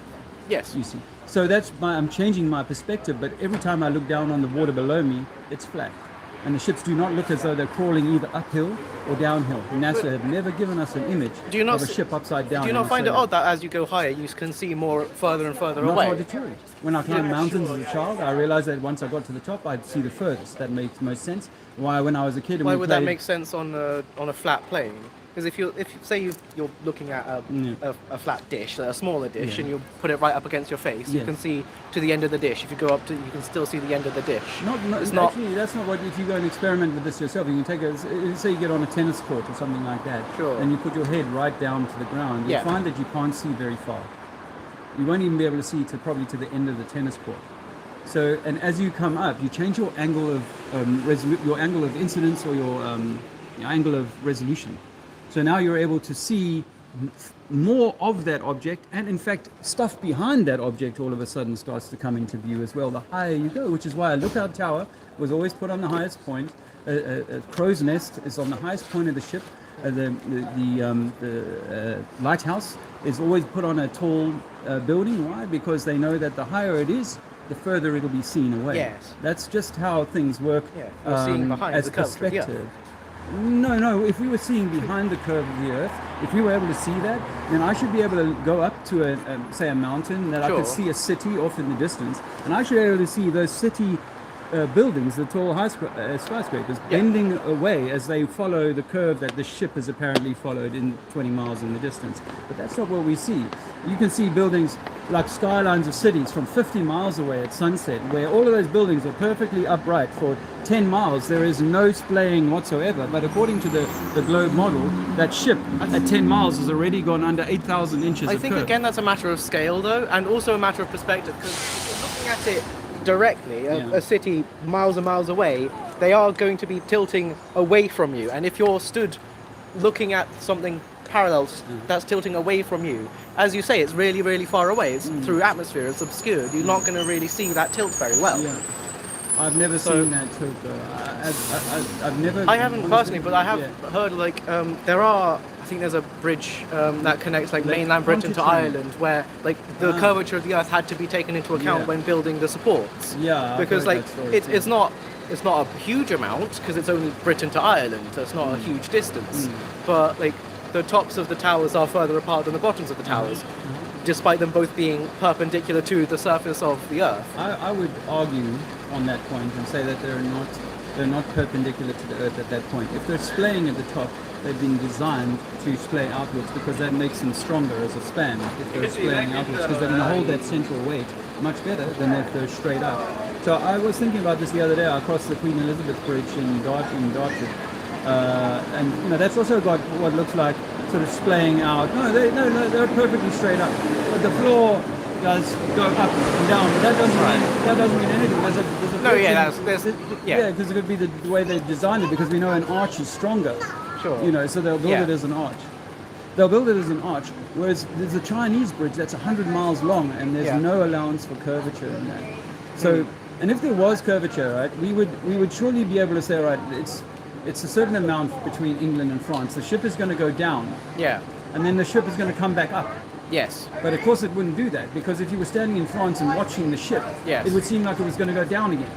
Yes. You see. So I'm changing my perspective, but every time I look down on the water below me, it's flat. And the ships do not look as though they're crawling either uphill or downhill. NASA have never given us an image of a ship upside down. Do you not find it odd that as you go higher, you can see more further and further away? Not arbitrary. When I climbed mountains as a child, I realized that once I got to the top, I'd see the furthest. That makes most sense. Why, when I was a kid, why would that make sense on a flat plane? Because if you say you're looking at a flat dish, a smaller dish, and you put it right up against your face, you can see to the end of the dish. If you go up you can still see the end of the dish. Actually, that's not what. If you go and experiment with this yourself, you can say you get on a tennis court or something like that, and you put your head right down to the ground. You find that you can't see very far. You won't even be able to see probably to the end of the tennis court. So, and as you come up, you change your angle of incidence or your angle of resolution. So now you're able to see more of that object, and in fact, stuff behind that object all of a sudden starts to come into view as well. The higher you go, which is why a lookout tower was always put on the highest point. A crow's nest is on the highest point of the ship. The lighthouse is always put on a tall building. Why? Because they know that the higher it is, the further it'll be seen away. Yes. That's just how things work seeing behind as the curve, perspective. No. If we were seeing behind the curve of the Earth, if we were able to see that, then I should be able to go up to say a mountain that I could see a city off in the distance, and I should be able to see those city buildings, the tall skyscrapers, bending away as they follow the curve that the ship has apparently followed in 20 miles in the distance. But that's not what we see. You can see buildings like skylines of cities from 50 miles away at sunset, where all of those buildings are perfectly upright for 10 miles. There is no splaying whatsoever. But according to the globe model, that ship at 10 miles has already gone under 8,000 inches I of think curve. again that's a matter of scale though, and also a matter of perspective, because if you're looking at it directly, a city miles and miles away, they are going to be tilting away from you, and if you're stood looking at something parallel that's tilting away from you, as you say, it's really, really far away, it's through atmosphere, it's obscured, you're not going to really see that tilt very well. I've never seen that tilt though. I've never... I haven't personally, but I have heard like there are, I think there's a bridge that connects like mainland Britain to Ireland, where like the curvature of the Earth had to be taken into account when building the supports. Because like it's not a huge amount because it's only Britain to Ireland, so it's not a huge distance. But like the tops of the towers are further apart than the bottoms of the towers, despite them both being perpendicular to the surface of the Earth. I would argue on that point and say that they're not perpendicular to the Earth at that point. If they're splaying at the top, they've been designed to splay outwards because that makes them stronger as a span if they're splaying outwards, because they're going to hold that central weight much better than if they're straight up. So I was thinking about this the other day. I crossed the Queen Elizabeth Bridge in Dartford, and you know that's also got what looks like sort of splaying out. No, they're perfectly straight up, but the floor does go up and down. But that doesn't mean anything. Because it could be the way they designed it, because we know an arch is stronger. Sure. You know, so they'll build it as an arch. They'll build it as an arch, whereas there's a Chinese bridge that's 100 miles long, and there's no allowance for curvature in that. So, and if there was curvature, right, we would surely be able to say, right, it's a certain amount between England and France. The ship is going to go down. Yeah. And then the ship is going to come back up. Yes. But of course it wouldn't do that, because if you were standing in France and watching the ship, it would seem like it was going to go down again.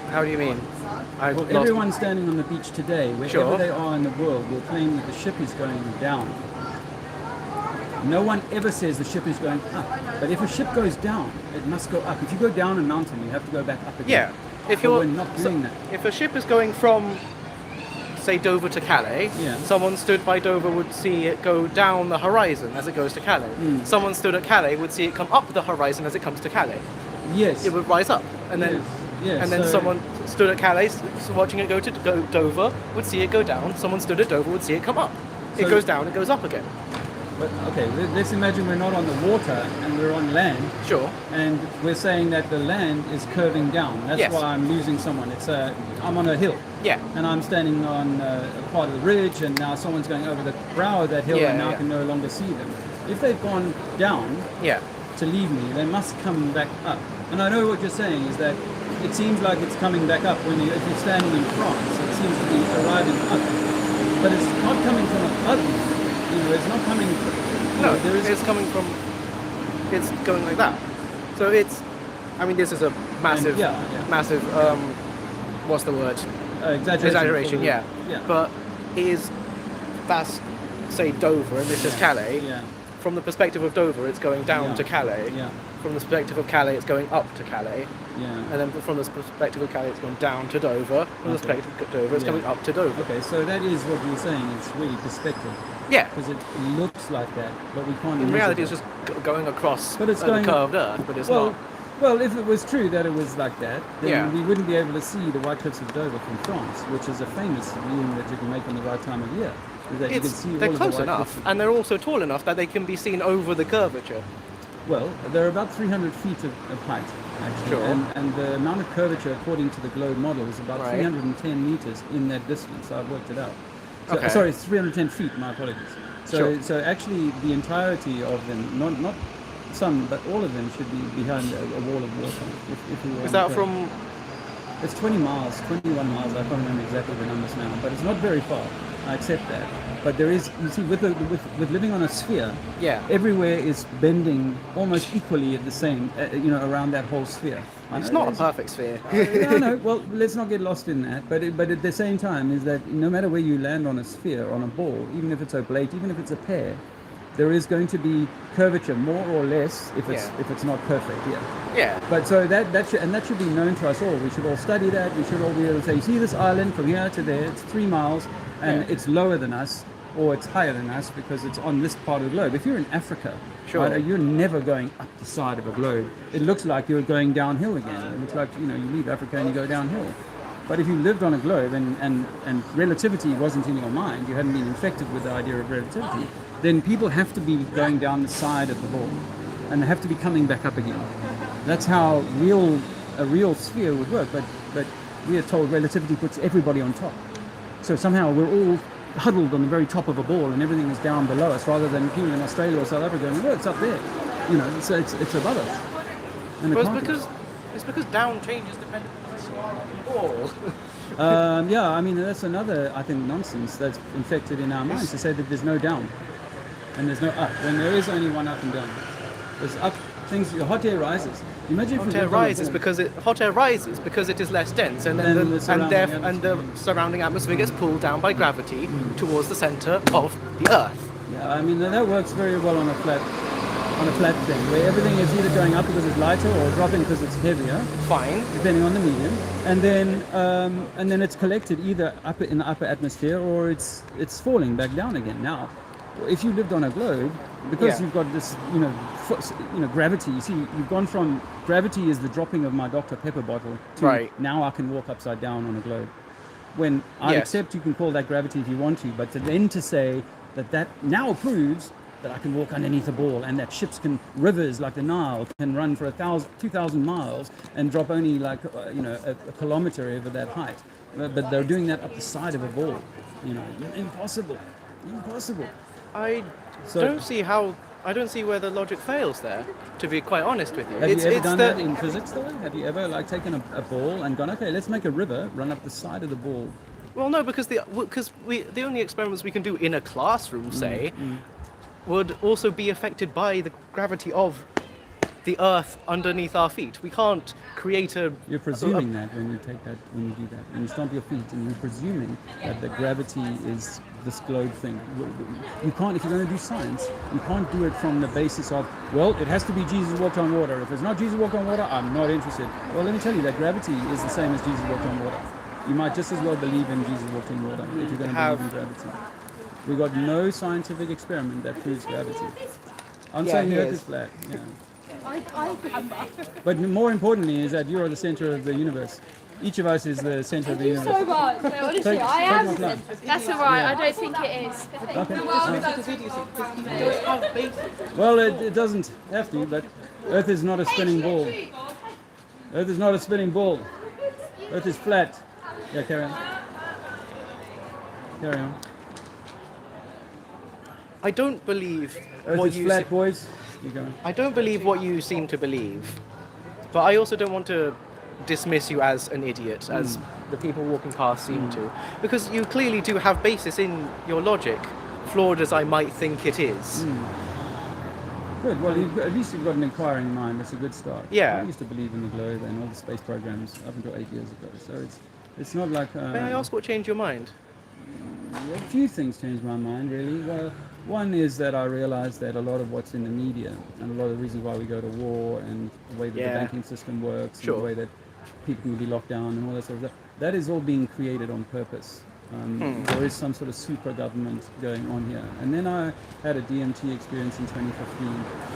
How do you mean? Everyone standing on the beach today, wherever they are in the world, will claim that the ship is going down. No one ever says the ship is going up. But if a ship goes down, it must go up. If you go down a mountain, you have to go back up again. Yeah. We're not doing that. If a ship is going from, say, Dover to Calais, someone stood by Dover would see it go down the horizon as it goes to Calais. Someone stood at Calais would see it come up the horizon as it comes to Calais. Yes. It would rise up, and then someone stood at Calais watching it go to Dover would see it go down. Someone stood at Dover would see it come up. It goes down, it goes up again. But okay, let's imagine we're not on the water and we're on land. Sure. And we're saying that the land is curving down. That's why I'm losing someone. I'm on a hill. Yeah. And I'm standing on a part of the ridge, and now someone's going over the brow of that hill, and now I can no longer see them. If they've gone down to leave me, they must come back up. And I know what you're saying is that it seems like it's coming back up if you're standing in France. It seems to be arriving up. But it's not coming from above. It's not coming from... No, it's coming from... It's going like that. So it's... I mean, this is a massive... Massive... what's the word? Exaggeration, yeah. But that's, say, Dover, and this is Calais. From the perspective of Dover, it's going down to Calais. From the perspective of Calais, it's going up to Calais. And then from the perspective of Calais, it's going down to Dover. From the perspective of Dover, it's coming up to Dover. Okay, so that is what you're saying. It's really perspective. Yeah. Because it looks like that, but we can't... In reality, it's just going across the curved Earth, but it's not... Well, if it was true that it was like that, then we wouldn't be able to see the White Cliffs of Dover from France, which is a famous viewing that you can make on the right time of year. They're close enough, and they're also tall enough that they can be seen over the curvature. Well, they're about 300 feet of height, actually. Sure. And the amount of curvature, according to the globe model, is about 310 meters in that distance. So I've worked it out. So, sorry, it's 310 feet, my apologies. So actually, the entirety of them, not some, but all of them should be behind a wall of water. If we were is that from... It's 20 miles, 21 miles, I can't remember exactly the numbers now, but it's not very far. I accept that. But there is, you see, with living on a sphere, everywhere is bending almost equally at the same, around that whole sphere. It's not a perfect sphere. No, well, let's not get lost in that. But at the same time is that no matter where you land on a sphere, on a ball, even if it's oblate, even if it's a pear, there is going to be curvature, more or less, if it's not perfect. Yeah. But so that should be known to us all. We should all study that. We should all be able to say, you see this island from here to there, it's 3 miles, and it's lower than us, or it's higher than us because it's on this part of the globe. If you're in Africa, right, you're never going up the side of a globe. It looks like you're going downhill again. It looks like, you leave Africa and you go downhill. But if you lived on a globe and relativity wasn't in your mind, you hadn't been infected with the idea of relativity, then people have to be going down the side of the ball and they have to be coming back up again. That's how a real sphere would work. But we are told relativity puts everybody on top. So somehow we're all huddled on the very top of a ball and everything is down below us, rather than people in Australia or South Africa going, well, it's up there. So it's above us. And it's because down changes depending on the ball. Yeah, I mean, that's another, I think, nonsense that's infected in our minds to say that there's no down and there's no up, when there is only one up and down. There's up, hot air rises. Imagine hot air rises because it is less dense, and then the surrounding atmosphere gets pulled down by gravity towards the center of the Earth. Yeah, I mean, that works very well on a flat thing, where everything is either going up because it's lighter or dropping because it's heavier. Fine. Depending on the medium, and then it's collected either up in the upper atmosphere or it's falling back down again. Now, if you lived on a globe, because you've got this, gravity. You see, you've gone from gravity is the dropping of my Dr. Pepper bottle to now I can walk upside down on a globe. When I accept you can call that gravity if you want to, but then to say that now proves that I can walk underneath a ball and that rivers like the Nile can run for 2,000 miles and drop only like, a kilometer over that height. But they're doing that up the side of a ball. Impossible. I don't see where the logic fails there, to be quite honest with you. Have you ever done that in physics though? Have you ever taken a ball and gone, okay, let's make a river run up the side of the ball? Well, no, because the only experiments we can do in a classroom, would also be affected by the gravity of the Earth underneath our feet. We can't create You're presuming that when you do that. When you stomp your feet and you're presuming that the gravity is this globe thing. You can't, if you're going to do science, you can't do it from the basis of, well, it has to be Jesus walked on water. If it's not Jesus walked on water, I'm not interested. Well, let me tell you that gravity is the same as Jesus walked on water. You might just as well believe in Jesus walked on water if you're going to believe in gravity. We've got no scientific experiment that proves gravity. I'm saying the Earth is flat. Yeah. But more importantly is that you are the center of the universe. Each of us is the center of the universe. Thank you so much. No, honestly, I am. That's all right. I don't think it is. Okay. Well, it doesn't have to, but Earth is not a spinning ball. Earth is not a spinning ball. Earth is flat. Yeah, carry on. Carry on. I don't believe Earth is flat, boys. I don't believe what you seem to believe, but I also don't want to dismiss you as an idiot, as the people walking past seem to, because you clearly do have basis in your logic, flawed as I might think it is. Good. Well, at least you've got an inquiring mind. That's a good start. Yeah. I used to believe in the globe and all the space programs up until 8 years ago. So it's not like. May I ask what changed your mind? A few things changed my mind, really. Well, one is that I realized that a lot of what's in the media and a lot of the reasons why we go to war and the way that the banking system works and the way that people can be locked down and all that sort of stuff, that is all being created on purpose. There is some sort of super government going on here. And then I had a DMT experience in 2015,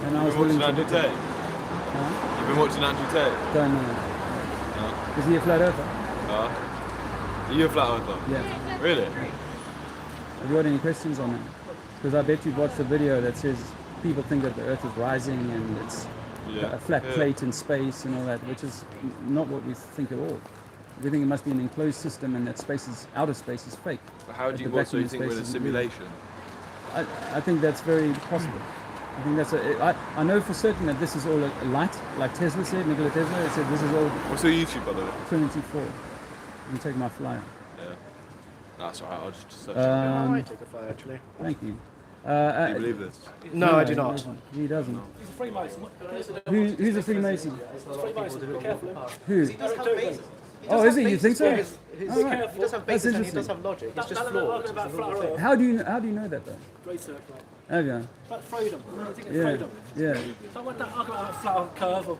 and I was willing to. Andrew Tate? Huh? You've been watching Andrew Tate? Don't know. Is he a flat earther? Are you a flat earther? Yeah. Really? Have you got any questions on that? Because I bet you've watched the video that says people think that the Earth is rising and it's a flat plate in space and all that, which is not what we think at all. We think it must be an enclosed system and that outer space is fake. But how do you also think we're in a simulation? I think that's very possible. I think that's I know for certain that this is all a light, like Tesla said, Nikola Tesla said this is all. What's your YouTube, by the way? Trinity 4. You can take my flyer. Yeah. That's alright, I'll just search I might take a flyer, actually. Thank you. Do you believe this? No, I do not. He doesn't. He's a Freemason. Who's a Freemason? Freemason. Be careful. Who? He does have basis. Oh, is he? You think so? He does have basis and he does have logic. It's just flawed. How do you know that though? Research. Have you? About freedom. I think it's Yeah. freedom. Yeah. Don't want that argument about flat on curve or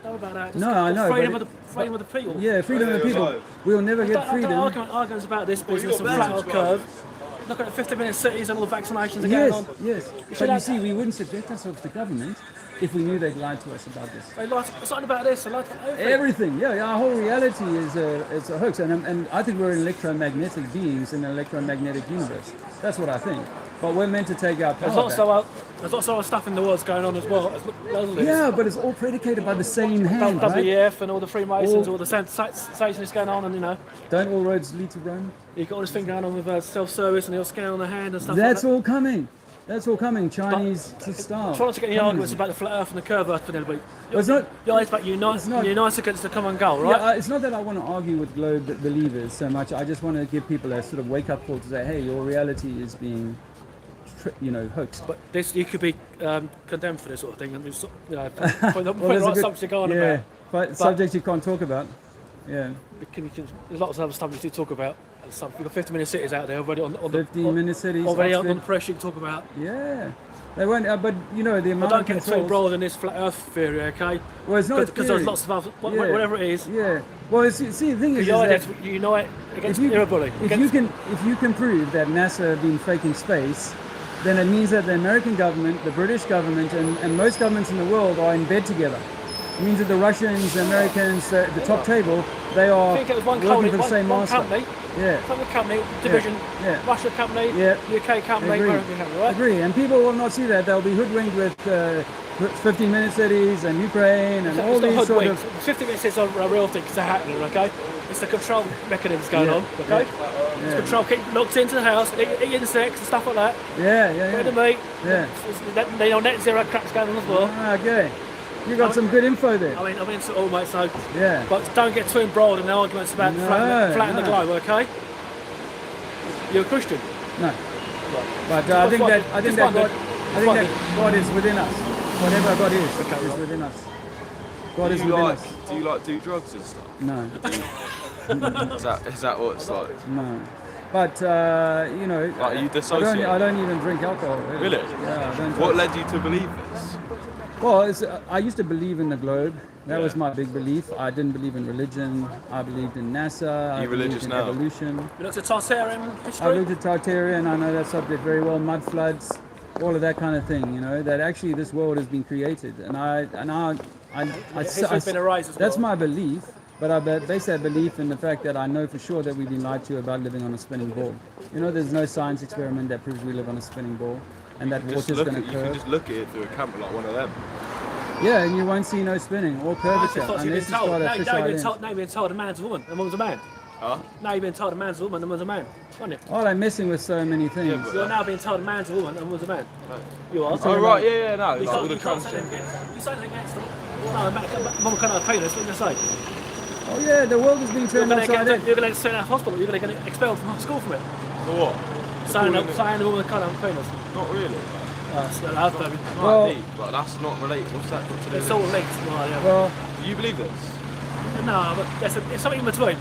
don't about that. Just No, I know. Freedom, but of the, freedom of the people. Yeah, freedom of the people. We'll never get I don't freedom. arguments about this business of flat on curve. Look at the 50-minute cities and all the vaccinations are Yes, going on. yes. But you see, we wouldn't subject ourselves to government if we knew they'd lied to us about this. They lied. It's not about this. They lied about everything. Everything, yeah. Our whole reality is a hoax, and I think we're electromagnetic beings in an electromagnetic universe. That's what I think. But we're meant to take our There's power also there's also other stuff in the world going on as well. Yeah, but it's all predicated by the same hand, right? WEF and all the Freemasons, all the Satanists going on, and you know. Don't all roads lead to Rome? You've got all this thing going on with self-service and your scan on the hand and stuff That's like that. all coming. That's all coming. Chinese to start. Try not to get any arguments about the flat Earth and the curve Earth, Penelope. It's not. It's about unite against the common goal, right? Yeah, it's not that I want to argue with globe believers so much. I just want to give people a sort of wake-up call to say, hey, your reality is being, hoaxed. But this, you could be condemned for this sort of thing, and point the Well, right subject to go on yeah, about. but subjects you can't talk about. Yeah. There's lots of other stuff you do talk about. You've got 50-minute cities out there already on 15-minute cities. already Oxford. on the press you can talk about. Yeah. They won't, but the amount But of don't get too controls. embroiled in this flat Earth theory, okay? Well, it's not because there's lots of other, whatever it is. Yeah. Well, see, the thing is Unite that unite against if everybody. if you can prove that NASA have been faking space, then it means that the American government, the British government, and most governments in the world are in bed together. It means that the Russians, the Americans, the top table, they are I think it was one working company, for the same one master. company, Yeah. some company, division, Yeah. Russia company, Yeah. UK company, Agree. American company, right? Agree. And people will not see that. They'll be hoodwinked with 15-minute cities and Ukraine and all these sort of. 50 minutes is a real thing, it's happening, okay? It's the control mechanisms going on, okay? It's control, keep locked into the house, eat insects and stuff like that. Get the meat. Yeah. Net zero crap's going on as well. Okay. You got some good info there. I'm into it all, mate, so. Yeah. But don't get too embroiled in the arguments about flattening the globe, okay? You're a Christian? No. But I think that God is within us. Whatever God is within us. God is within us. Do you do drugs and stuff? No. Is that what it's like? No. But Like, are you dissociated? I don't even drink alcohol. Really? Yeah. I don't. What led you to believe this? Well, I used to believe in the globe. That was my big belief. I didn't believe in religion. I believed in NASA. I believed in evolution. You looked at Tartarian history? I looked at Tartarian. I know that subject very well. Mud floods, all of that kind of thing. That actually this world has been created, History's been erased as well. That's my belief. But I base that belief in the fact that I know for sure that we've been lied to about living on a spinning ball. There's no science experiment that proves we live on a spinning ball and that water's going to curve. You can just look at it through a camera like one of them. Yeah, and you won't see no spinning or curvature unless you've got a fish eye lens. Now you've been told a man's a woman, a woman's a man. Huh? Now you've been told a man's a woman, a woman's a man, aren't you? Oh, they're messing with so many things. Yeah, you're now being told a man's a woman, a woman's a man. You are. Oh, right, yeah, no. You can't say anything against them. No, mum can't have a penis, what are you going to say? Oh yeah, the world has been turned upside down. You're going to send out of hospital, you're going to get expelled from school from it. For what? Saying the woman can't have a penis. Not really. Well, but that's not related. What's that got to do? It's all linked. Well, do you believe this? No, but it's something in between.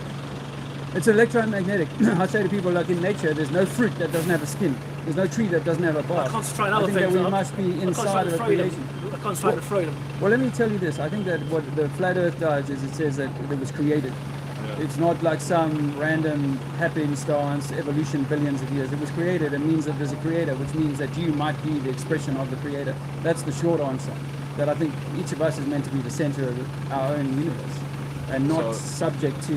It's electromagnetic. I say to people, like in nature, there's no fruit that doesn't have a skin. There's no tree that doesn't have a bark. Concentrate on I other think things. that we must be inside of a creation. Concentrate on freedom. Well, let me tell you this. I think that what the flat Earth does is it says that it was created. Yeah. It's not like some random happenstance evolution billions of years. It was created. It means that there's a creator, which means that you might be the expression of the creator. That's the short answer. That I think each of us is meant to be the center of our own universe and not subject to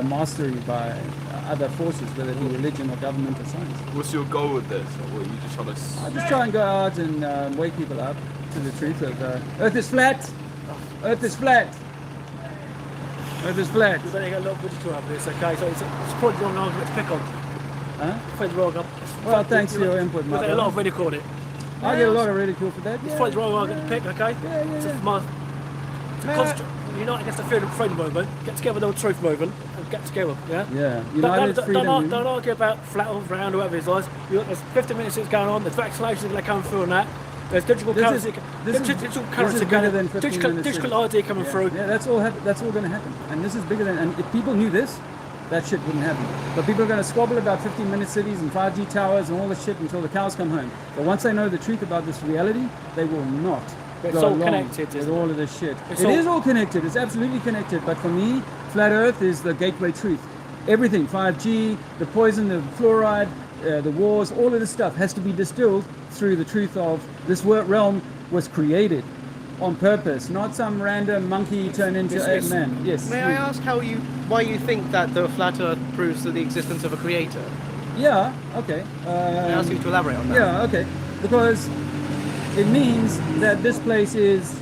mastery by other forces, whether it be religion or government or science. What's your goal with this? Or are you just trying to... I just try and go out and wake people up to the truth of Earth is flat. Earth is flat. Earth is flat. You're going to get a lot of ridicule out of this, okay? So it's probably the wrong argument to pick on. Huh? Probably the wrong Well, thanks for your input, Mike. There's a lot of ridicule in it. I get a lot of ridicule for that. It's probably the wrong argument to pick, okay? Unite against the freedom movement, get together with the truth movement, and get together, yeah? Yeah, United Freedom. Don't argue about flat or round or whatever it is. There's 50 minutes that's going on, there's vaccinations that are coming through on that. There's digital currency. Digital ID coming through. Yeah, that's all going to happen. And this is bigger than. And if people knew this, that shit wouldn't happen. But people are going to squabble about 15-minute cities and 5G towers and all this shit until the cows come home. But once they know the truth about this reality, they will not It's go all along connected, with all of this shit. It's It all- is all connected. It's absolutely connected. But for me, flat Earth is the gateway truth. Everything, 5G, the poison, the fluoride, the wars, all of this stuff has to be distilled through the truth of this realm was created on purpose, not some random monkey turned into a man. Yes. May I ask why you think that the flat Earth proves the existence of a creator? Yeah. Okay. May I ask you to elaborate on that? Yeah. Okay. Because it means that this place is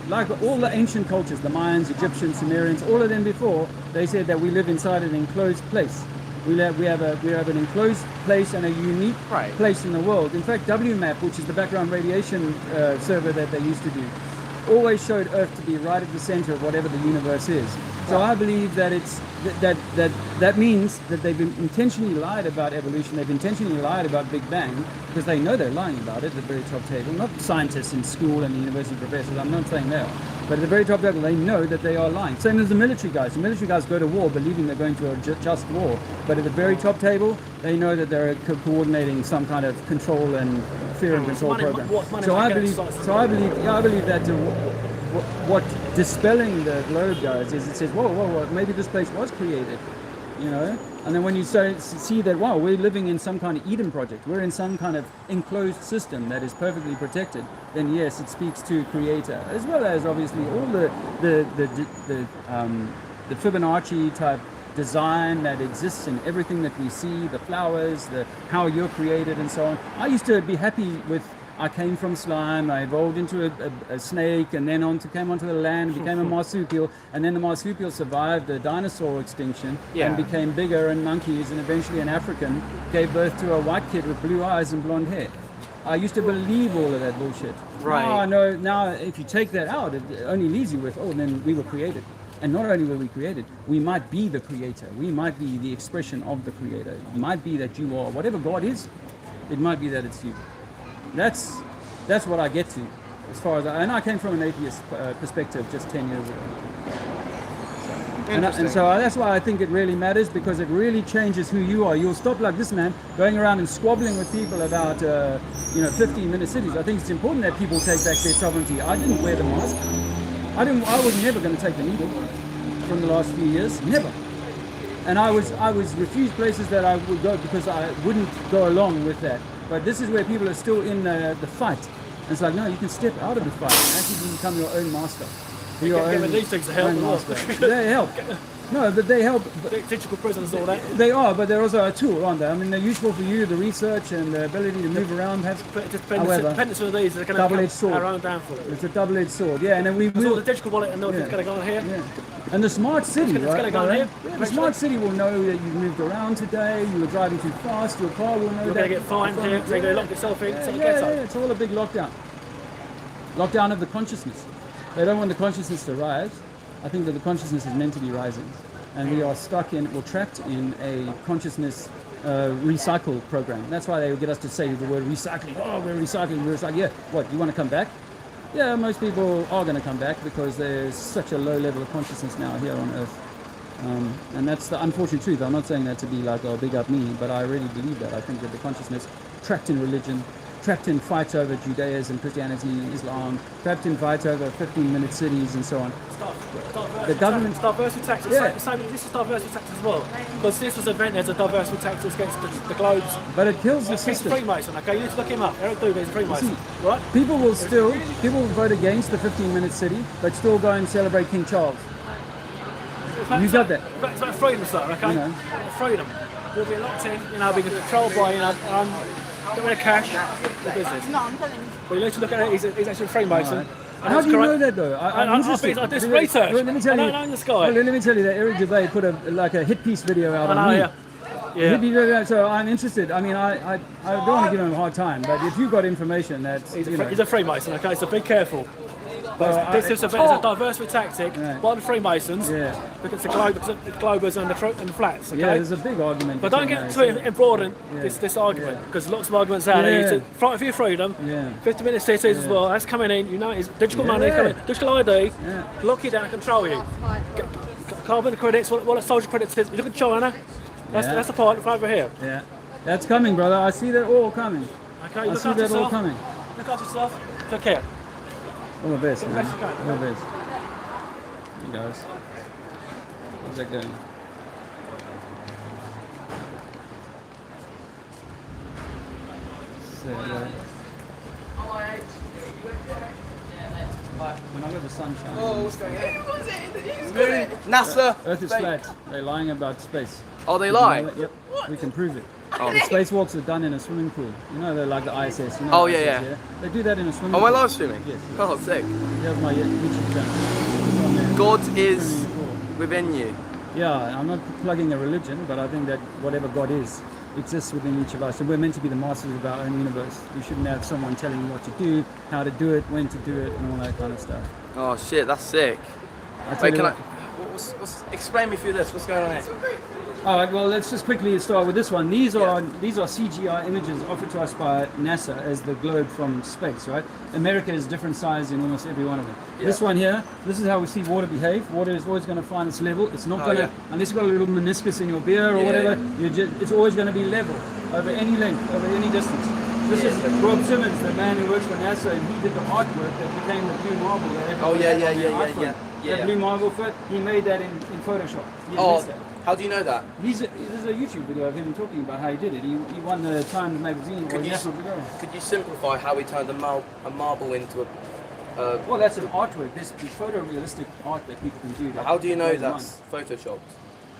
like all the ancient cultures, the Mayans, Egyptians, Sumerians, all of them before. They said that we live inside an enclosed place. We have an enclosed place and a unique place in the world. In fact, WMAP, which is the background radiation server that they used to do, always showed Earth to be right at the center of whatever the universe is. So I believe that it's that means that they've intentionally lied about evolution. They've intentionally lied about Big Bang because they know they're lying about it at the very top table. Not scientists in school and university professors. I'm not saying they are. But at the very top level, they know that they are lying. Same as the military guys. The military guys go to war believing they're going to a just war. But at the very top table, they know that they're coordinating some kind of control and fear and control program. So I believe that what dispelling the globe does is it says, whoa, maybe this place was created, you know? And then when you see that, wow, we're living in some kind of Eden project, we're in some kind of enclosed system that is perfectly protected, then yes, it speaks to creator, as well as obviously all the Fibonacci type design that exists in everything that we see, the flowers, how you're created and so on. I used to be happy with, I came from slime, I evolved into a snake, and then came onto the land, became a marsupial, and then the marsupial survived the dinosaur extinction and became bigger, and monkeys, and eventually an African gave birth to a white kid with blue eyes and blonde hair. I used to believe all of that bullshit. Right. Now if you take that out, it only leaves you with, then we were created. And not only were we created, we might be the creator. We might be the expression of the creator. It might be that you are, whatever God is, it might be that it's you. That's what I get to, as far as and I came from an atheist perspective just 10 years ago. And so that's why I think it really matters, because it really changes who you are. You'll stop like this man going around and squabbling with people about 15-minute cities. I think it's important that people take back their sovereignty. I didn't wear the mask. I was never going to take the needle from the last few years, never. And I was refused places that I would go because I wouldn't go along with that. But this is where people are still in the fight. And it's like, no, you can step out of the fight and actually become your own master. These things help. They help. No, but they help. Digital prisons, all that. They are, but they're also a tool, aren't they? I mean, they're useful for you, the research and the ability to move around. Dependence on these are going to be our own downfall. It's a double-edged sword, yeah. And then the digital wallet and know what's going to go on here. Yeah. And the smart city, it's going to go on here. Yeah, the smart city will know that you moved around today, you were driving too fast, your car will know You're going to get fined here, so you're going to lock yourself in. It's all a big lockdown. Lockdown of the consciousness. They don't want the consciousness to rise. I think that the consciousness is meant to be rising. And we are trapped in a consciousness recycle program. That's why they would get us to say the word recycling. Oh, we're recycling. Yeah, what, you want to come back? Yeah, most people are going to come back because there's such a low level of consciousness now here on Earth. And that's the unfortunate truth. I'm not saying that to be like, oh, big up me, but I really believe that. I think that the consciousness trapped in religion, trapped in fights over Judaism, Christianity, Islam, trapped in fights over 15-minute cities and so on. The government... Diversity taxes. This is diversity taxes as well. Because this was invented as a diversity tax against the globes. But it kills the system. He's a Freemason, okay? You need to look him up. Eric Dube is a Freemason, right? People will vote against the 15-minute city, but still go and celebrate King Charles. You got that? It's about freedom, sir, okay? Freedom. We'll be locked in, being controlled by, get rid of cash, the business. No, I'm telling you. But you need to look at it, he's actually a Freemason. Right. How do you know that though? I'm interested. I did research. Let me tell you. I know this guy. Let me tell you that Eric Dube put a hit piece video out on me. Yeah. So I'm interested. I mean, I don't want to give him a hard time, but if you've got information that's... He's a Freemason, okay? So be careful. But this is a diversity tactic by the Freemasons because the globers and the flats. Okay? Yeah, there's a big argument. But don't get too embroidered this argument because lots of arguments out there. You fight for your freedom. 15-minute cities as well. That's coming in. It's digital money coming, digital ID. Lock you down, control you. carbon credits, what a social credits is. You look at China, that's the part over here. Yeah. That's coming, brother. I see that all coming. Okay, I see that all coming. Look after yourself. Take care. All the best, All the man. best you can. All the best. Hey guys. How's that going? So, whenever the sun shines. Oh, what's going on? NASA. Earth is flat. They're lying about space. Oh, they lie? Yep. We can prove it. Oh. The spacewalks are done in a swimming pool. You know, they're like the ISS. You know Oh, the yeah, ISS, yeah. They do that in a swimming Oh, pool. am I live streaming? Yes. Oh, sick. Here's my YouTube channel. God is within you. Yeah, I'm not plugging a religion, but I think that whatever God is exists within each of us. And we're meant to be the masters of our own universe. We shouldn't have someone telling you what to do, how to do it, when to do it, and all that kind of stuff. Oh, shit, that's sick. Wait, can I... explain me through this. What's going on here? All right, well, let's just quickly start with this one. These are CGI images offered to us by NASA as the globe from space, right? America is different size in almost every one of them. Yeah. This one here, this is how we see water behave. Water is always going to find its level. It's not going to, unless you've got a little meniscus in your beer or whatever, it's always going to be level over any length, over any distance. This is Rob Simmons, the man who works for NASA, and he did the artwork that became the blue marble. That blue marble fit, he made that in Photoshop. He released that. How do you know that? There's a YouTube video of him talking about how he did it. He won the Times magazine. Could you simplify how he turned a marble into a... well, that's an artwork. There's photorealistic art that people can do. How do you know that's Photoshopped?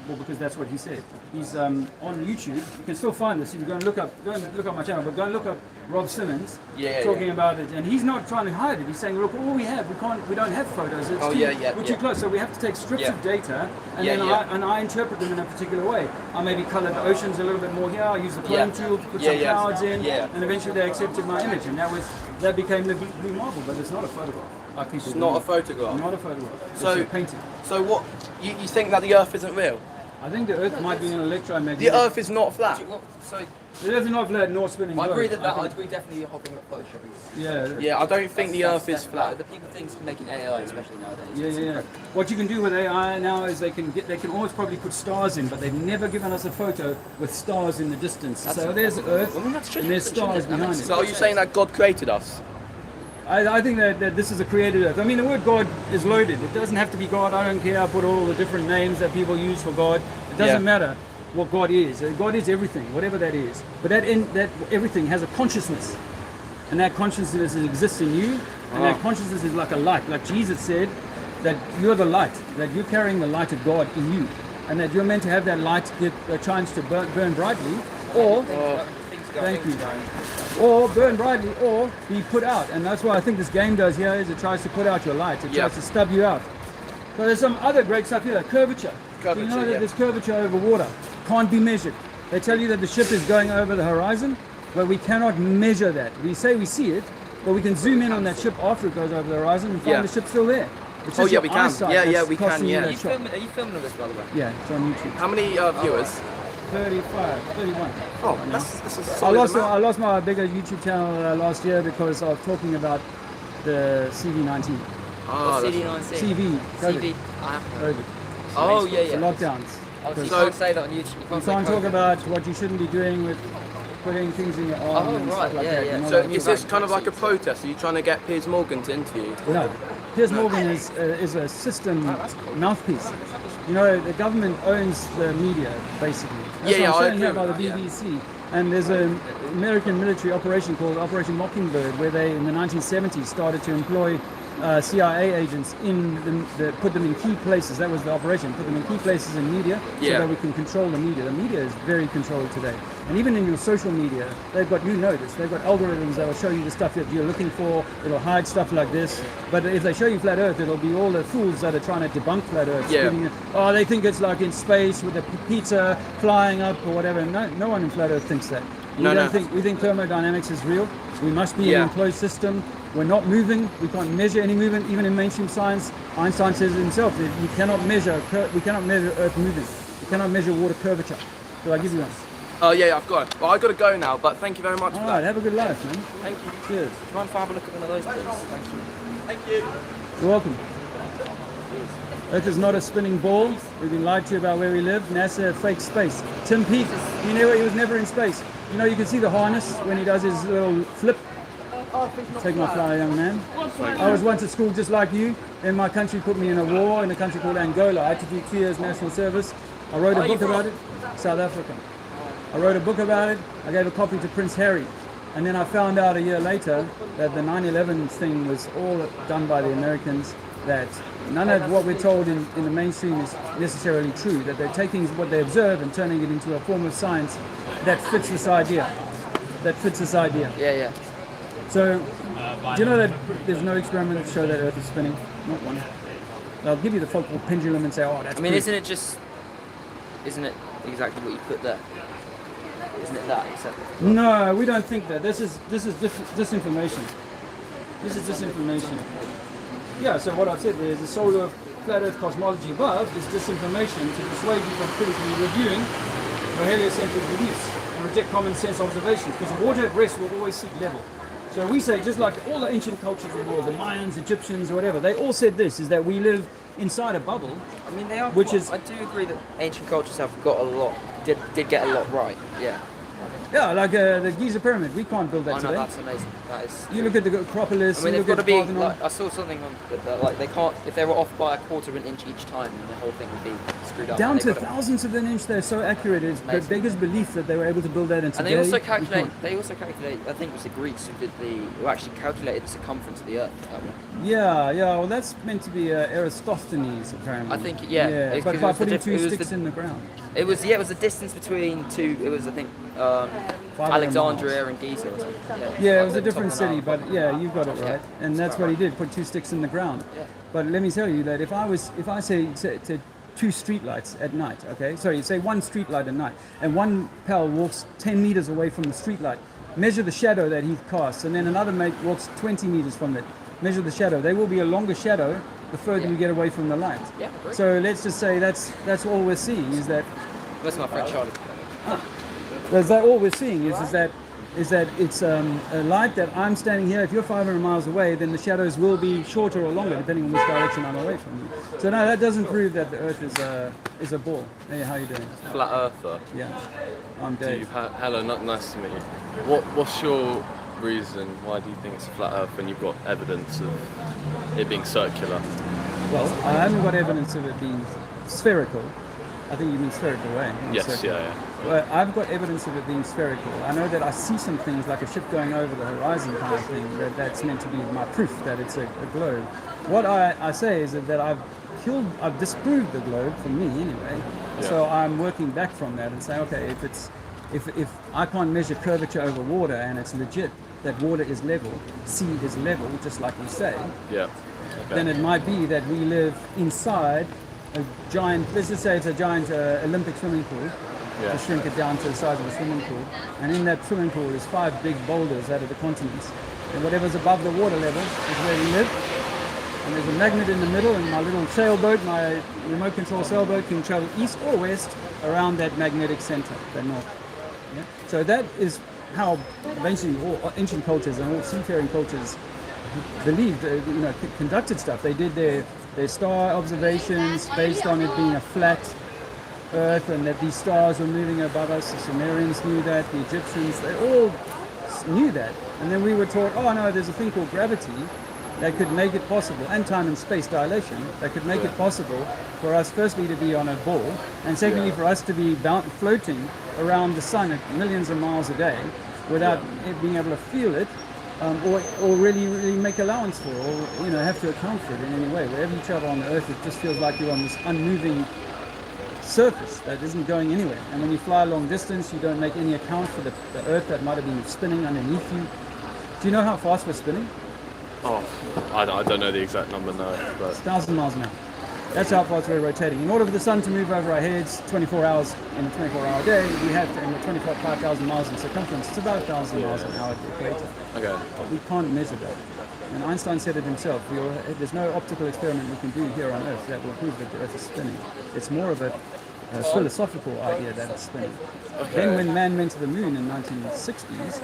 Well, because that's what he said. He's on YouTube. You can still find this. If you go and look up my channel, but go and look up Rob Simmons talking about it. And he's not trying to hide it. He's saying, look, all we have, we don't have photos. It's we're too close. So we have to take strips of data, and I interpret them in a particular way. I maybe color the oceans a little bit more here. I use the plane tool to put some clouds in, and eventually they accepted my image, and that became the blue marble. But it's not a photograph. It's not a photograph. Not a photograph. It's a painting. So what? You think that the Earth isn't real? I think the Earth might be an electromagnetic. The Earth is not flat. It is not flat nor spinning. I agree that I agree definitely hopping at Photoshop. Yeah, I don't think the Earth is flat. The people think making AI, especially nowadays. Yeah. What you can do with AI now is they can always probably put stars in, but they've never given us a photo with stars in the distance. So there's Earth and there's stars behind it. So are you saying that God created us? I think that this is a created Earth. I mean, the word God is loaded. It doesn't have to be God. I don't care. I put all the different names that people use for God. It doesn't matter what God is. God is everything, whatever that is. But that everything has a consciousness. And that consciousness exists in you. And that consciousness is like a light. Like Jesus said, that you're the light. That you're carrying the light of God in you. And that you're meant to have that light get a chance to burn brightly. Or... Thank you. Or burn brightly, or be put out, and that's what I think this game does here. Is it tries to put out your light. It tries to stub you out. So there's some other great stuff here. Curvature. You know that there's curvature over water. Can't be measured. They tell you that the ship is going over the horizon, but we cannot measure that. We say we see it, but we can zoom in on that ship after it goes over the horizon and find the ship still there. It's just we can. We can. Are you filming this, by the way? Yeah, it's on YouTube. How many viewers? 31. Oh, that's a I solid lost my bigger YouTube channel last year because of talking about the CV-19. CV. COVID. COVID. Oh, yeah. The lockdowns. Oh, so you can't say that on YouTube. You can't talk about what you shouldn't be doing with putting things in your arm and stuff like that. So is this kind of like a protest? Are you trying to get Piers Morgan to interview? No. Piers Morgan is a system mouthpiece. You know, the government owns the media, basically. That's what I'm saying here by the BBC. And there's an American military operation called Operation Mockingbird, where they, in the 1970s, started to employ CIA agents put them in key places. That was the operation. Put them in key places in media so that we can control the media. The media is very controlled today. And even in your social media, they've got, you know this, they've got algorithms that will show you the stuff that you're looking for. It'll hide stuff like this. But if they show you flat Earth, it'll be all the fools that are trying to debunk flat Earth. They think it's like in space with the pizza flying up or whatever. No one in flat Earth thinks that. We think thermodynamics is real. We must be in an enclosed system. We're not moving. We can't measure any movement. Even in mainstream science, Einstein says it himself that we cannot measure Earth moving. We cannot measure water curvature. So I give you one. Oh yeah, I've got it. Well, I've got to go now, but thank you very much for that. All right, have a good life, man. Thank you. Cheers. Try and have a look at one of those, please. Thank you. You're welcome. Earth is not a spinning ball. We've been lied to about where we live. NASA fake space. Tim Peake, he was never in space. You know, you can see the harness when he does his little flip. Take my flower, young man. I was once at school just like you. Then my country put me in a war in a country called Angola. I had to do 2 years national service. I wrote a book about it. South Africa. I wrote a book about it. I gave a copy to Prince Harry. And then I found out a year later that the 9/11 thing was all done by the Americans, that none of what we're told in the mainstream is necessarily true, that they're taking what they observe and turning it into a form of science that fits this idea. Yeah. So, do you know that there's no experiment that show that Earth is spinning? Not one. They'll give you the focal pendulum and say, oh, that's I mean, proof. isn't it exactly what you put there? Isn't it that? No, we don't think that. This is disinformation. This is disinformation. Yeah, so what I've said there is the solar flat Earth cosmology above is disinformation to dissuade you from critically reviewing your heliocentric beliefs and reject common sense observations, because water at rest will always seek level. So we say, just like all the ancient cultures of the world, the Mayans, Egyptians, or whatever, they all said this, is that we live inside a bubble. I mean, they are. I do agree that ancient cultures have got a lot, did get a lot right. Yeah. Yeah, like the Giza pyramid, we can't build that today. That's amazing. That is. You look at the Acropolis. I mean, you they've look got to at be. Parthenon. Like, I saw something on that, like they can't. If they were off by a quarter of an inch each time, then the whole thing would be screwed up. Down to thousandths of an inch, they're so accurate. It's the biggest belief that they were able to build that in today. And they also calculate. I think it was the Greeks who actually calculated the circumference of the Earth that way. Yeah. Well, that's meant to be Eratosthenes, apparently. I think. Yeah. But by putting two sticks in the ground. It was the distance between two. It was, I think, Alexandria and Giza or something. Yeah, it was a different city, but yeah, you've got it right. And that's what he did, put 2 sticks in the ground. Yeah. But let me tell you that if I say 2 street lights at night, okay? Sorry, say 1 street light at night, and one pal walks 10 meters away from the street light, measure the shadow that he casts, and then another mate walks 20 meters from it, measure the shadow. They will be a longer shadow the further you get away from the light. Yeah, great. So let's just say that's all we're seeing, is that... That's my friend Charlie. Is that all we're seeing is that it's a light that I'm standing here. If you're 500 miles away, then the shadows will be shorter or longer depending on which direction I'm away from you. So no, that doesn't prove that the Earth is a ball. Hey, how you doing? Flat Earther. Yeah, I'm Dave. Hello, nice to meet you. What's your reason? Why do you think it's a flat Earth when you've got evidence of it being circular? Well, I haven't got evidence of it being spherical. I think you mean spherical, right? Yes, yeah. Well, I've got evidence of it being spherical. I know that I see some things like a ship going over the horizon kind of thing, that's meant to be my proof that it's a globe. What I say is that I've disproved the globe, for me anyway. Yeah. So I'm working back from that and saying, okay, if I can't measure curvature over water and it's legit that water is level, sea is level, just like we say, then it might be that we live inside a giant, let's just say it's a giant Olympic swimming pool, to shrink it down to the size of a swimming pool. And in that swimming pool is 5 big boulders out of the continents. And whatever's above the water level is where we live. And there's a magnet in the middle, and my little sailboat, my remote control sailboat, can travel east or west around that magnetic center, the north. Yeah? So that is how ancient cultures and all seafaring cultures believed, conducted stuff. They did their star observations based on it being a flat Earth and that these stars were moving above us. The Sumerians knew that, the Egyptians, they all knew that. And then we were taught, oh no, there's a thing called gravity that could make it possible, and time and space dilation, that could make it possible for us firstly to be on a ball, and secondly for us to be floating around the sun at millions of miles a day without it being able to feel it, or really make allowance for, or have to account for it in any way. Wherever you travel on the Earth, it just feels like you're on this unmoving surface that isn't going anywhere. And when you fly a long distance, you don't make any account for the Earth that might have been spinning underneath you. Do you know how fast we're spinning? Oh, I don't know the exact number now, but it's 1,000 miles an hour. That's how fast we're rotating. In order for the sun to move over our heads 24 hours in a 24-hour day, we have to, and 5,000 miles in circumference, it's about 1,000 miles an hour at the equator. Okay. But we can't measure that. And Einstein said it himself, there's no optical experiment we can do here on Earth that will prove that the Earth is spinning. It's more of a philosophical idea that it's spinning. Okay. Then when man went to the moon in the 1960s,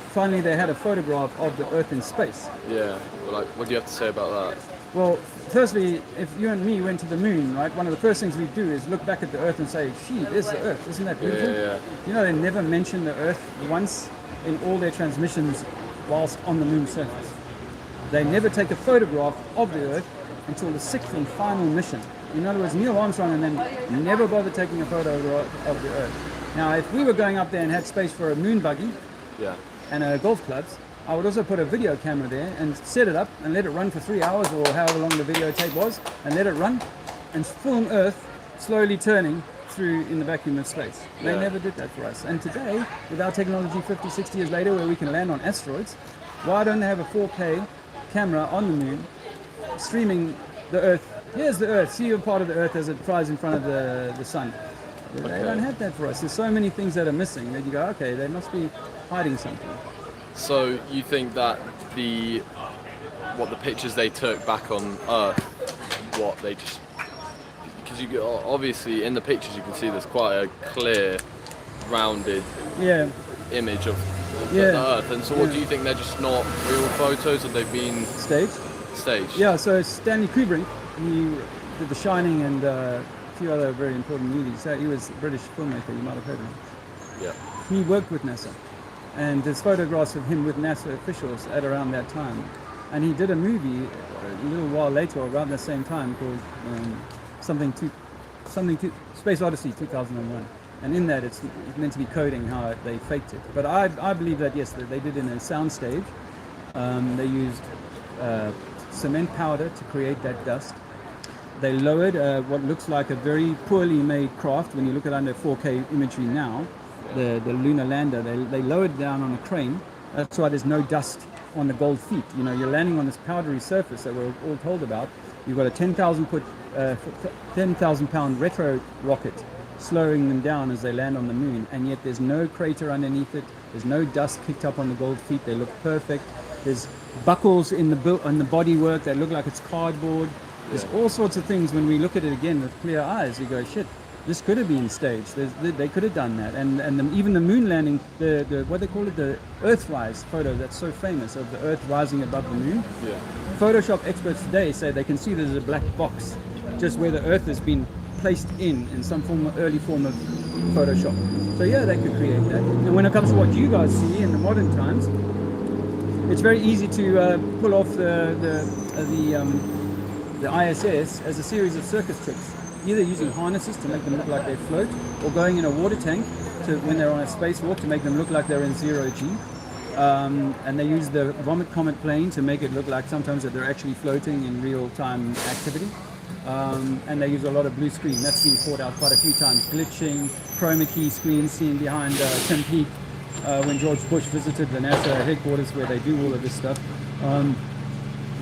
finally they had a photograph of the Earth in space. Yeah, well, what do you have to say about that? Well, firstly, if you and me went to the moon, right, one of the first things we do is look back at the Earth and say, "Gee, there's the Earth. Isn't that beautiful?" Yeah. You know, they never mention the Earth once in all their transmissions whilst on the moon's surface. They never take a photograph of the Earth until the 6th and final mission. In other words, Neil Armstrong and then never bothered taking a photo of the Earth. Now, if we were going up there and had space for a moon buggy and golf clubs, I would also put a video camera there and set it up and let it run for 3 hours or however long the videotape was, and let it run and film Earth slowly turning through in the vacuum of space. They never did that for us. And today, with our technology 50, 60 years later, where we can land on asteroids, why don't they have a 4K camera on the moon streaming the Earth? Here's the Earth. See a part of the Earth as it flies in front of the sun. They don't have that for us. There's so many things that are missing that you go, okay, they must be hiding something. So you think that the pictures they took back on Earth, because you obviously in the pictures you can see there's quite a clear, rounded image of the Earth, and so what do you think, they're just not real photos, or they've been staged? Yeah, so Stanley Kubrick, he did The Shining and a few other very important movies. He was a British filmmaker, you might have heard of him. Yeah. He worked with NASA, and there's photographs of him with NASA officials at around that time. And he did a movie a little while later, around the same time, called Space Odyssey 2001. And in that, it's meant to be coding how they faked it. But I believe that, yes, that they did in a sound stage. They used cement powder to create that dust. They lowered what looks like a very poorly made craft. When you look at under 4K imagery now, the lunar lander, they lowered it down on a crane. That's why there's no dust on the gold feet. You know, you're landing on this powdery surface that we're all told about. You've got a 10,000 pound retro rocket slowing them down as they land on the moon, and yet there's no crater underneath it. There's no dust kicked up on the gold feet. They look perfect. There's buckles in the bodywork that look like it's cardboard. There's all sorts of things. When we look at it again with clear eyes, you go, shit, this could have been staged. They could have done that. And even the moon landing, the what they call it, the Earthrise photo that's so famous of the Earth rising above the moon. Yeah. Photoshop experts today say they can see there's a black box just where the Earth has been placed in some early form of Photoshop. So yeah, they could create that. And when it comes to what you guys see in the modern times, it's very easy to pull off the ISS as a series of circus tricks, either using harnesses to make them look like they float, or going in a water tank when they're on a spacewalk to make them look like they're in zero G. And they use the vomit comet plane to make it look like sometimes that they're actually floating in real-time activity. And they use a lot of blue screen. That's been caught out quite a few times. Glitching, chroma key screens seen behind Tim Peake when George Bush visited the NASA headquarters where they do all of this stuff.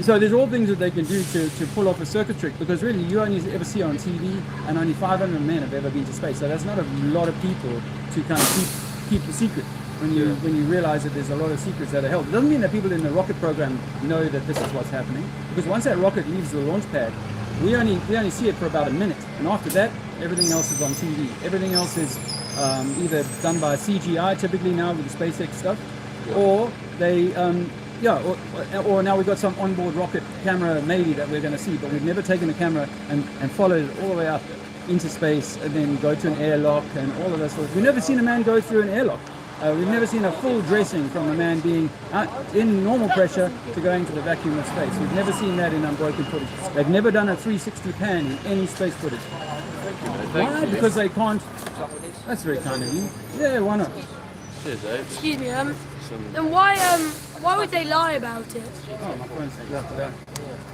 So there's all things that they can do to pull off a circuit trick, because really you only ever see on TV, and only 500 men have ever been to space. So that's not a lot of people to kind of keep the secret. When you realize that there's a lot of secrets that are held. It doesn't mean that people in the rocket program know that this is what's happening, because once that rocket leaves the launch pad, we only see it for about a minute, and after that everything else is on TV. Everything else is either done by CGI, typically now with the SpaceX stuff, or they or now we've got some onboard rocket camera maybe that we're going to see, but we've never taken a camera and followed it all the way up into space and then go to an airlock and all of that sort of. We've never seen a man go through an airlock. We've never seen a full dressing from a man being in normal pressure to going to the vacuum of space. We've never seen that in unbroken footage. They've never done a 360 pan in any space footage. Why? Because they can't. That's very kind of you. Yeah, why not? Cheers, eh? Excuse me, then why would they lie about it? Oh, my phone's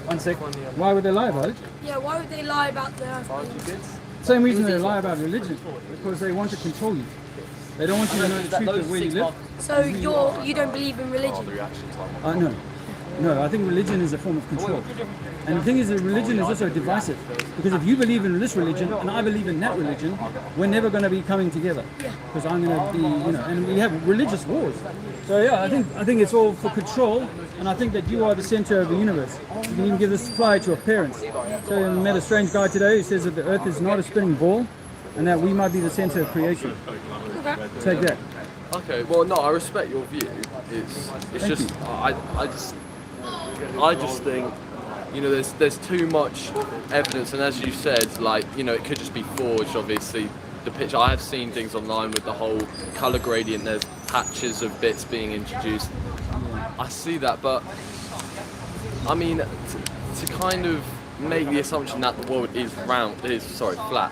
one sec. Why would they lie about it? Yeah, why would they lie about the Earth? Same reason they lie about religion, because they want to control you. They don't want you to know the truth of where you live. So you don't believe in religion? No, I think religion is a form of control. And the thing is that religion is also divisive. Because if you believe in this religion and I believe in that religion, we're never going to be coming together. Because I'm going to be, and we have religious wars. So yeah, I think it's all for control, and I think that you are the center of the universe. You can even give this fly to your parents. So I met a strange guy today who says that the earth is not a spinning ball, and that we might be the center of creation. Take that. Okay, well, no, I respect your view. It's just I just think you know, there's too much evidence, and as you said, like, you know, it could just be forged. Obviously, the picture, I have seen things online with the whole color gradient. There's patches of bits being introduced. I see that, but I mean, to kind of make the assumption that the world is flat.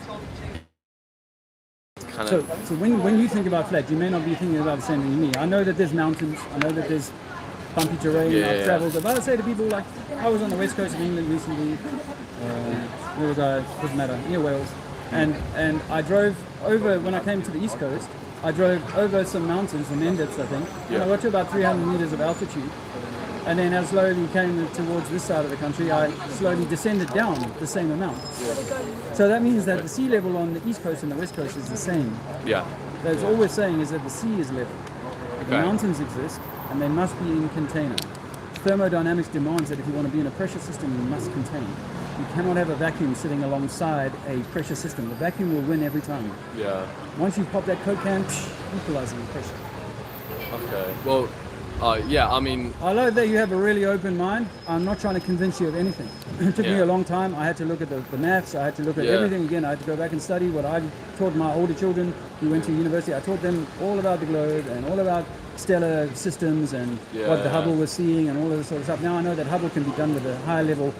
So when you think about flat, you may not be thinking about the same thing as me. I know that there's mountains. I know that there's bumpy terrain. I've travelled. But I say to people, like, I was on the west coast of England recently. Where was I? Doesn't matter. Near Wales. And I drove over, when I came to the east coast, I drove over some mountains, the Mendits, I think. And I got to about 300 meters of altitude. And then as slowly came towards this side of the country, I slowly descended down the same amount. So that means that the sea level on the east coast and the west coast is the same. Yeah. That's all we're saying is that the sea is level. The mountains exist, and they must be in container. Thermodynamics demands that if you want to be in a pressure system, you must contain. You cannot have a vacuum sitting alongside a pressure system. The vacuum will win every time. Yeah. Once you pop that Coke can, equalizing the pressure. Okay. Well, yeah, I mean... I know that you have a really open mind. I'm not trying to convince you of anything. It took me a long time. I had to look at the maths. I had to look at everything again. I had to go back and study what I taught my older children who went to university. I taught them all about the globe and all about stellar systems and what the Hubble was seeing and all of this sort of stuff. Now I know that Hubble can be done with a higher level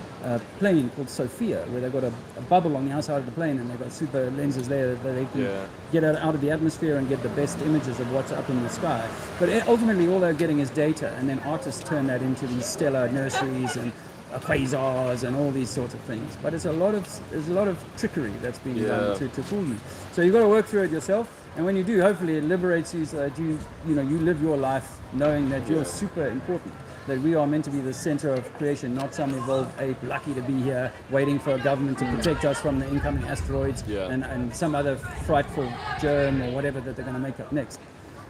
plane called Sophia, where they've got a bubble on the outside of the plane and they've got super lenses there that they can get out of the atmosphere and get the best images of what's up in the sky. But ultimately all they're getting is data, and then artists turn that into these stellar nurseries and quasars and all these sorts of things. But there's a lot of trickery that's being done to fool you. So you've got to work through it yourself. And when you do, hopefully it liberates you so that you live your life knowing that you're super important, that we are meant to be the center of creation, not some evolved ape lucky to be here waiting for a government to protect us from the incoming asteroids and some other frightful germ or whatever that they're going to make up next.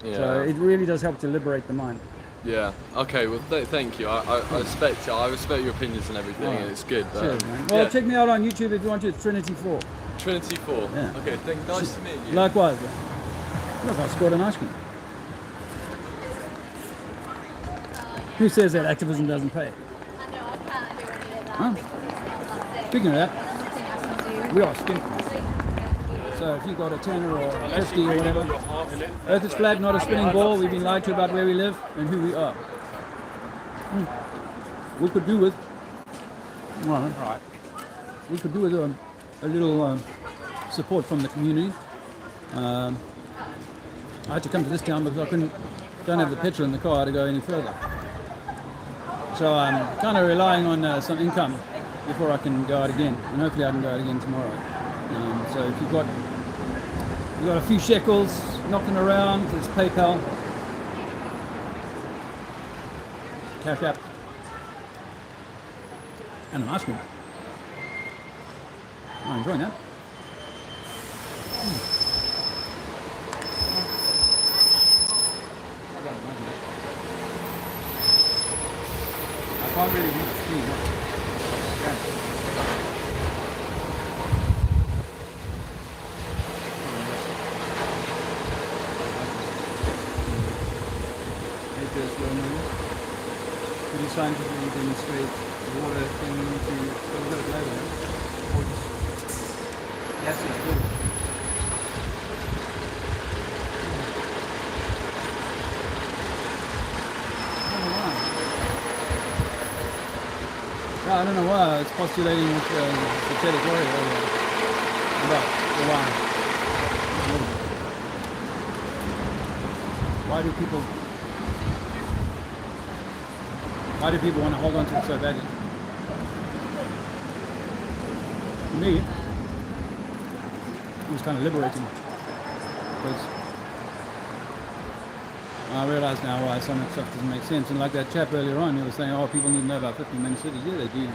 So it really does help to liberate the mind. Yeah. Okay. Well, thank you. I respect you. I respect your opinions and everything, and it's good. Cheers, man. Well, check me out on YouTube if you want to. It's Trinity 4. Trinity 4. Yeah. Okay. Nice to meet you. Likewise. Look, I scored an ice cream. Who says that activism doesn't pay? Huh? Speaking of that, we are skinny. So if you've got a 10 or a 50 or whatever, Earth is flat, not a spinning ball. We've been lied to about where we live and who we are. We could do with, we could do with a little support from the community. I had to come to this town because I don't have the petrol in the car to go any further. So I'm kind of relying on some income before I can go out again, and hopefully I can go out again tomorrow. So if you've got a few shekels knocking around, there's PayPal, Cash App, and an ice cream. I'm enjoying that. I can't really read the screen. Pretty scientifically demonstrate water thing to a little bit later. Yes, it's good. I don't know why it's postulating with the territory about why. Why do people want to hold on to it so badly? For me, it was kind of liberating because I realise now why some of the stuff doesn't make sense. And like that chap earlier on, he was saying, oh, people need to know about 15-minute cities. Yeah, they do.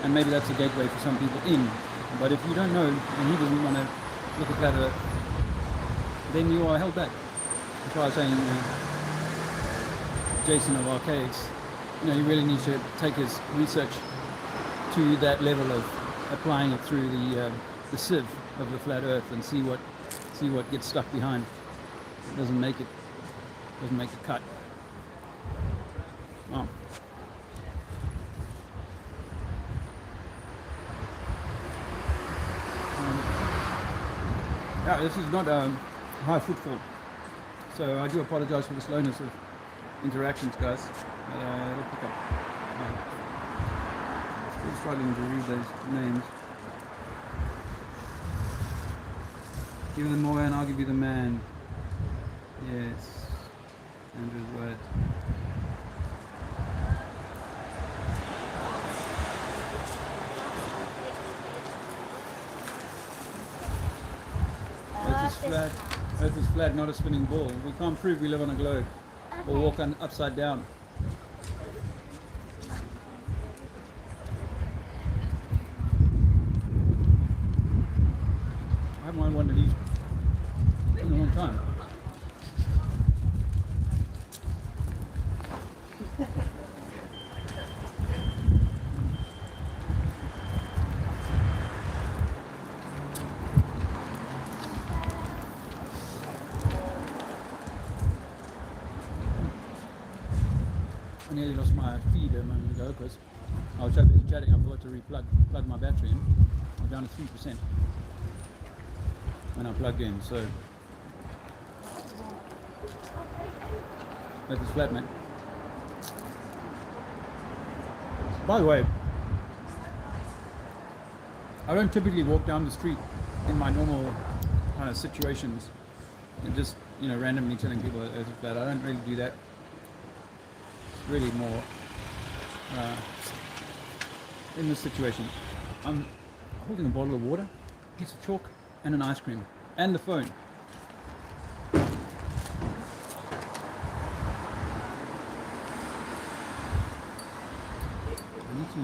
And maybe that's a gateway for some people in. But if you don't know, and he doesn't want to look at that, then you are held back. That's why I was saying, Jason of Archaics, he really needs to take his research to that level of applying it through the sieve of the flat Earth and see what gets stuck behind. It doesn't make the cut. Oh. Yeah, this is not high footfall. So I do apologize for the slowness of interactions, guys. It'll pick up. Still struggling to read those names. Give me the Moya and I'll give you the man. Yes. Andrew's word. Earth is flat, not a spinning ball. We can't prove we live on a globe or walk upside down. I haven't won one of these in a long time. I nearly lost my feed a moment ago because I was chatting. I forgot to plug my battery in. I'm down to 3% when I plugged in. So that is flat, man. By the way, I don't typically walk down the street in my normal kind of situations and just randomly telling people that it's flat. I don't really do that. Really more in this situation. I'm holding a bottle of water, a piece of chalk, and an ice cream, and the phone. I need to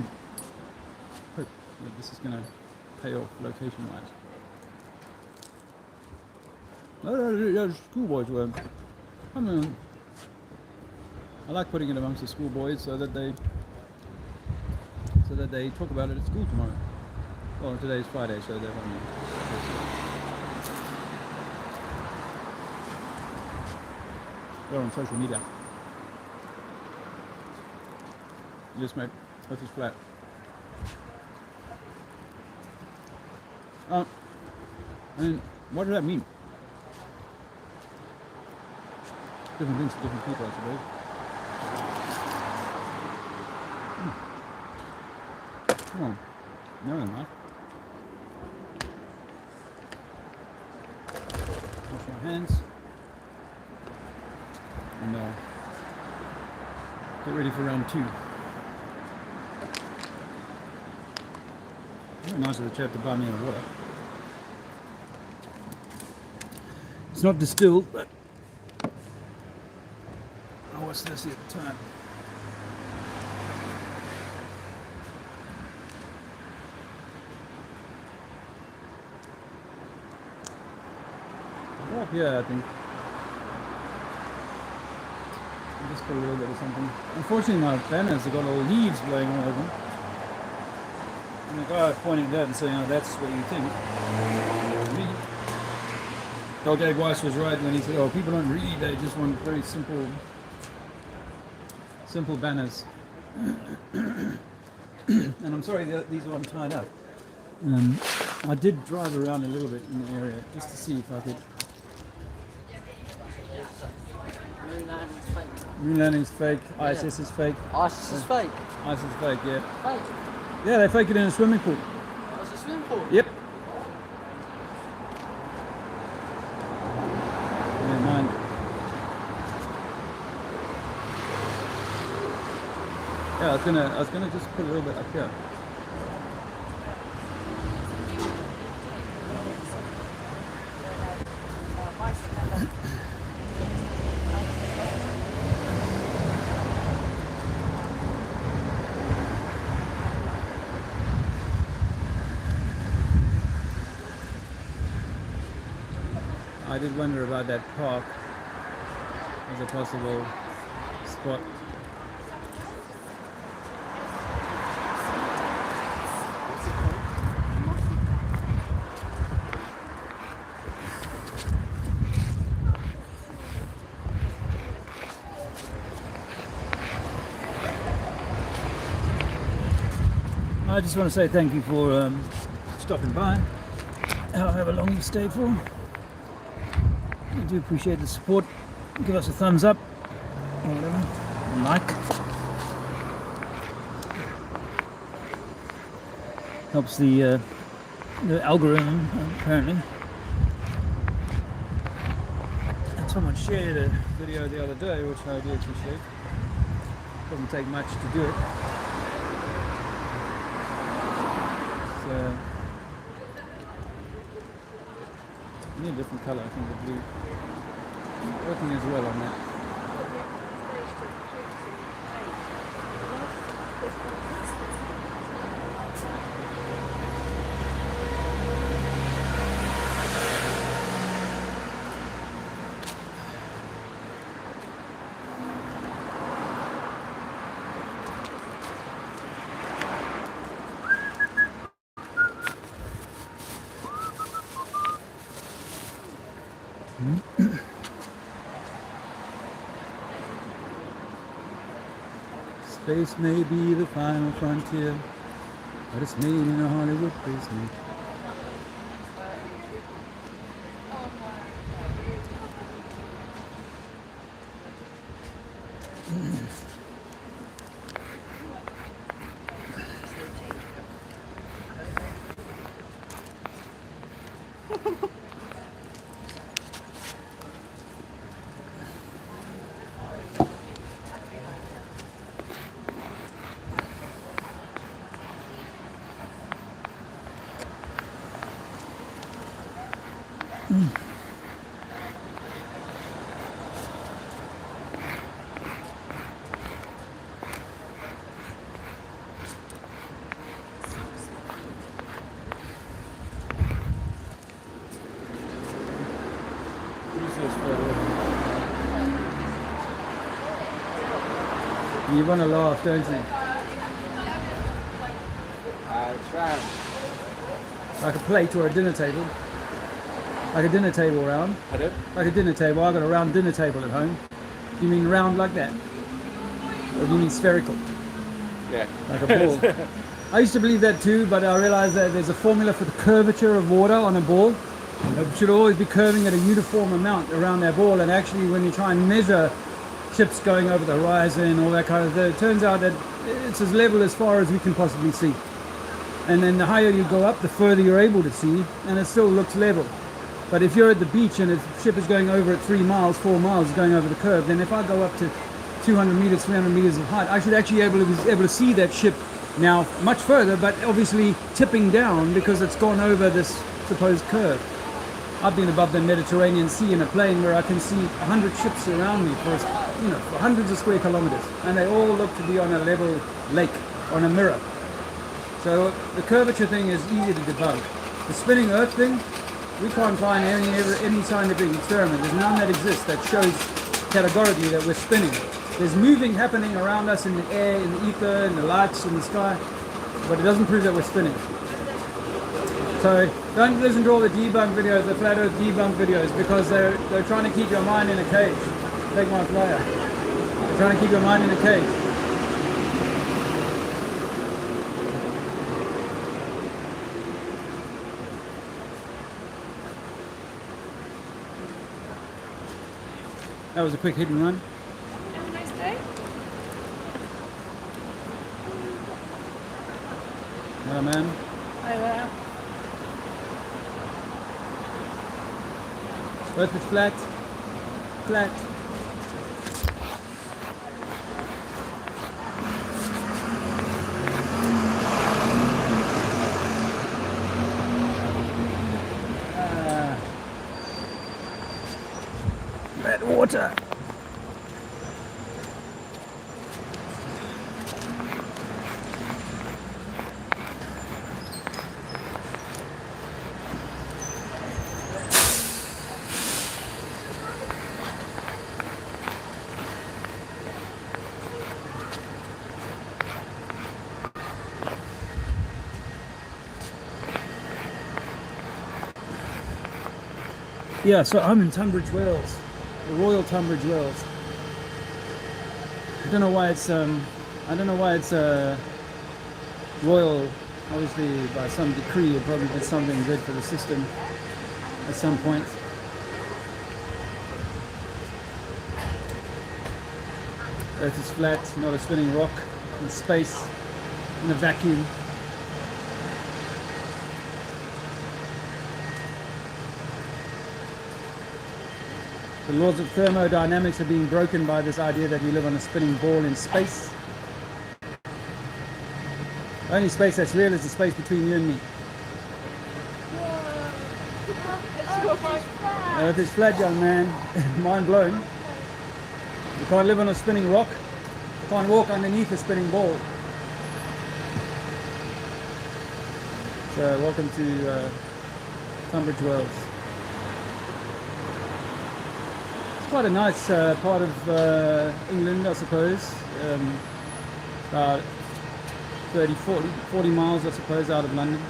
hope that this is going to pay off location-wise. No, schoolboys were. I like putting it amongst the schoolboys so that they talk about it at school tomorrow. Well, today's Friday, so they're on social media. Yes, mate. Earth is flat. I mean, what does that mean? Different things to different people, I suppose. Come on. No, enough. Wash my hands. And get ready for round 2. Very nice of the chap to buy me a water. It's not distilled, but what's this at the time? Up here, I think. I'll just put a little bit of something. Unfortunately, my banners have got all leaves blowing all over them. And the guy pointing that and saying, "Oh, that's what you think." Okay, Weiss was right when he said, "Oh, people don't read; they just want very simple banners." And I'm sorry, these are untied up. I did drive around a little bit in the area just to see if I could. Moon landing's fake. ISS is fake. ISIS is fake. ISIS is fake, yeah. Fake. Yeah, they fake it in a swimming pool. Oh, it's a swimming pool? Yep. Yeah, mine. Yeah, I was gonna just put a little bit up here. I did wonder about that park as a possible spot. I just want to say thank you for stopping by. However long you stayed for. do appreciate the support. Give us a thumbs up or whatever, like. Helps the algorithm apparently. And someone shared a video the other day, which I do appreciate. Doesn't take much to do it. So, I need a different colour, I think the blue. Working as well on that. Space may be the final frontier, but it's made in a Hollywood basement. You want to laugh, don't you? It's round. Like a plate or a dinner table. Like a dinner table round. Pardon? Like a dinner table. I've got a round dinner table at home. Do you mean round like that? Or do you mean spherical? Yeah. Like a ball. I used to believe that too, but I realized that there's a formula for the curvature of water on a ball. It should always be curving at a uniform amount around that ball, and actually when you try and measure chips going over the horizon, all that kind of thing, it turns out that it's as level as far as we can possibly see. And then the higher you go up, the further you're able to see, and it still looks level. But if you're at the beach and a ship is going over at 3 miles, 4 miles going over the curve, then if I go up to 200 meters, 300 meters of height, I should actually be able to see that ship now much further, but obviously tipping down because it's gone over this supposed curve. I've been above the Mediterranean Sea in a plane where I can see 100 ships around me for hundreds of square kilometers, and they all look to be on a level lake, on a mirror. So the curvature thing is easy to debunk. The spinning Earth thing, we can't find any scientific experiment. There's none that exists that shows categorically that we're spinning. There's moving happening around us in the air, in the ether, in the lights, in the sky, but it doesn't prove that we're spinning. So don't listen to all the debunk videos, the flat earth debunk videos, because they're trying to keep your mind in a cage. Take my flyer. They're trying to keep your mind in a cage. That was a quick hit and run. Have a nice day. Well, man. I will. Earth is flat. Flat. Bad water. Yeah, so I'm in Tunbridge Wells, the Royal Tunbridge Wells. I don't know why it's royal. Obviously, by some decree, it probably did something good for the system at some point. Earth is flat, not a spinning rock in space, in a vacuum. The laws of thermodynamics are being broken by this idea that we live on a spinning ball in space. The only space that's real is the space between you and me. Earth is flat, young man. Mind blown. You can't live on a spinning rock. You can't walk underneath a spinning ball. So welcome to Tunbridge Wells. It's quite a nice part of England, I suppose. About 40 miles, I suppose, out of London.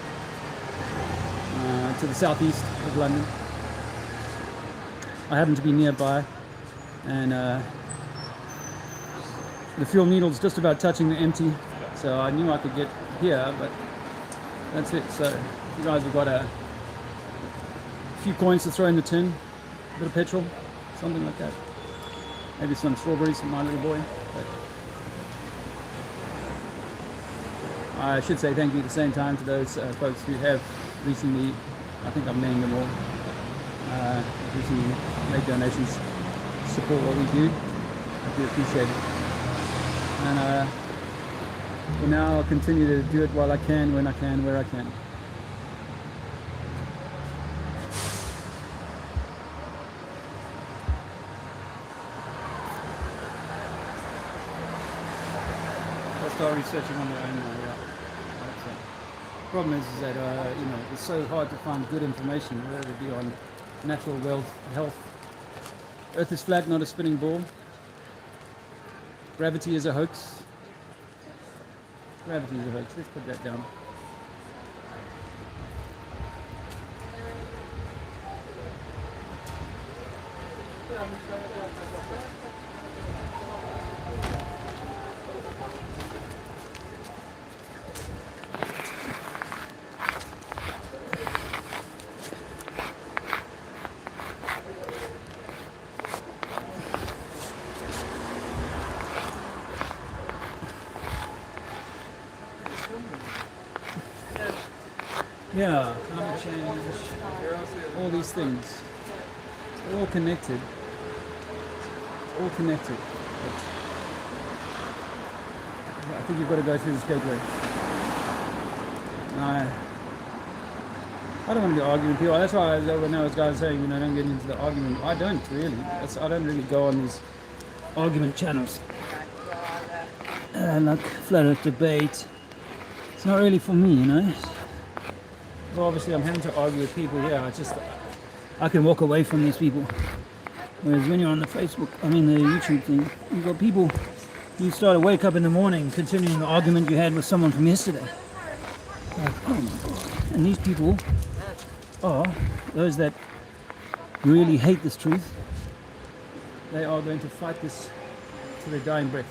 To the southeast of London. I happen to be nearby, and the fuel needle's just about touching the empty, so I knew I could get here, but that's it. So you guys have got a few coins to throw in the tin, a bit of petrol, something like that. Maybe some strawberries for my little boy. But I should say thank you at the same time to those folks who have recently, I think I'm naming them all, recently made donations to support what we do. I do appreciate it. And for now, I'll continue to do it while I can, when I can, where I can. I'll start researching on their own now, yeah. The problem is that it's so hard to find good information, whether it be on natural wealth, health. Earth is flat, not a spinning ball. Gravity is a hoax. Gravity is a hoax. Let's put that down. Yeah, climate change, all these things, they're all connected. All connected. But I think you've got to go through this gateway. I don't want to be arguing with people. That's why when those guys saying, don't get into the argument. I don't really. I don't really go on these argument channels. Like flat earth debate. It's not really for me, Well, obviously I'm having to argue with people here. I can walk away from these people. Whereas when you're on the the YouTube thing, you've got people, you start to wake up in the morning continuing the argument you had with someone from yesterday. Like, oh my God. And these people are those that really hate this truth. They are going to fight this to their dying breath.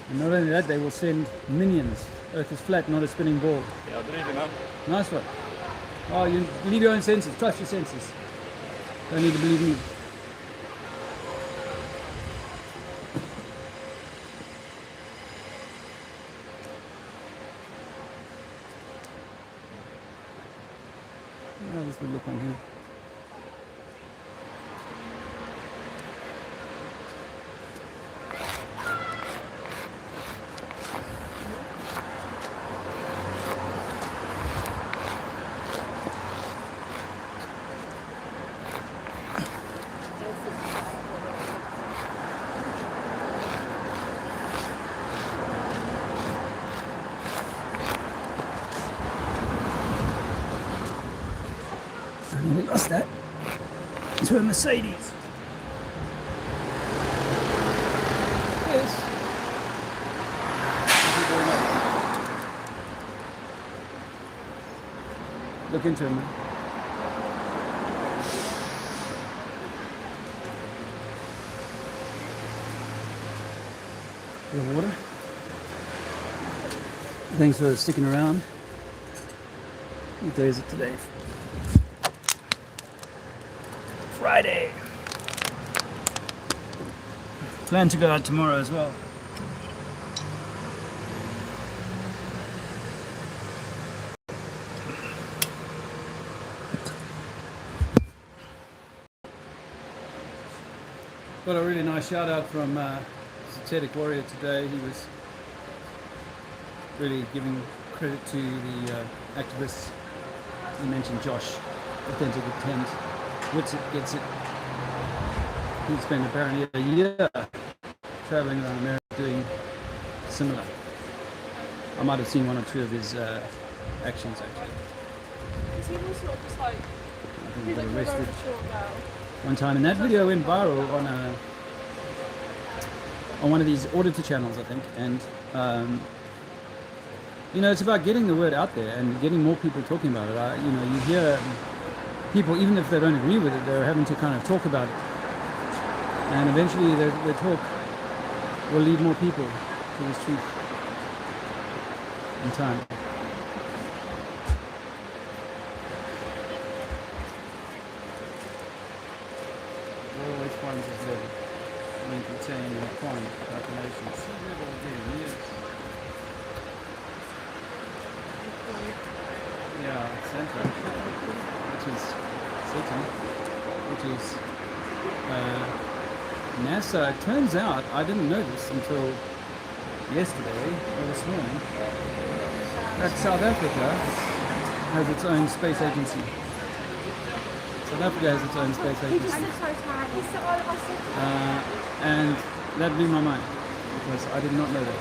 And not only that, they will send minions. Earth is flat, not a spinning ball. Yeah, I believe in that. Nice one. Oh, you believe your own senses. Trust your senses. Don't need to believe me. How does this look on here? We lost that to a Mercedes. Yes. Look into him. Bit of water. Thanks for sticking around. What day is it today? Friday. Plan to go out tomorrow as well. Got a really nice shout out from Synthetic Warrior today. He was really giving credit to the activists. He mentioned Josh, Authentic Intent, Witsit Gets It. He spent apparently a year traveling around America doing similar. I might have seen one or two of his actions actually. Is he all sort of just like, I think he he's got like a arrested very short girl? one time, and that video went viral on one of these auditor channels, I think. And you know, it's about getting the word out there and getting more people talking about it. You know, you hear people, even if they don't agree with it, they're having to kind of talk about it, and eventually the talk will lead more people to this truth in time. Always finds his level when contained in a point calculations. Yeah, Santa, which is Satan, which is NASA. It turns out, I didn't know this until yesterday or this morning, that South Africa has its own space agency. South Africa has its own space agency. And that blew my mind because I did not know that.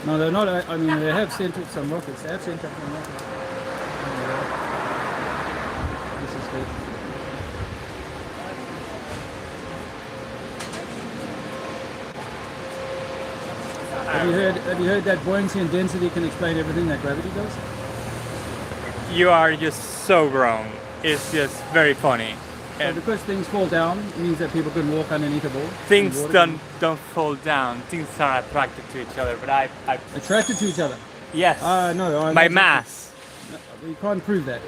No, they're not. I mean, they have sent up some rockets. They have sent up some rockets. This is good. Have you heard that buoyancy and density can explain everything that gravity does? You are just so wrong. It's just very funny. So because things fall down, it means that people can walk underneath a ball. Things don't fall down. Things are attracted to each other. But I attracted to each other. Yes. No. By mass. You can't prove that.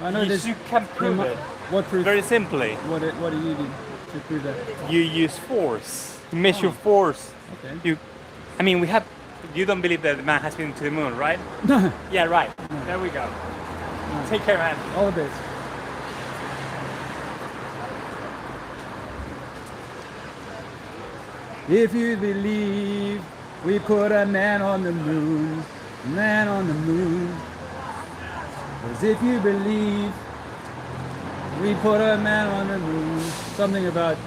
I know You can prove it. What proof? Very simply. What do you do to prove that? You use force. You measure force. Okay. I mean, you don't believe that man has been to the moon, right? No. Yeah, right. No. There we go. No. Take care, man. All the best. If you believe we put a man on the moon, man on the moon. As if you believe we put a man on the moon. Something about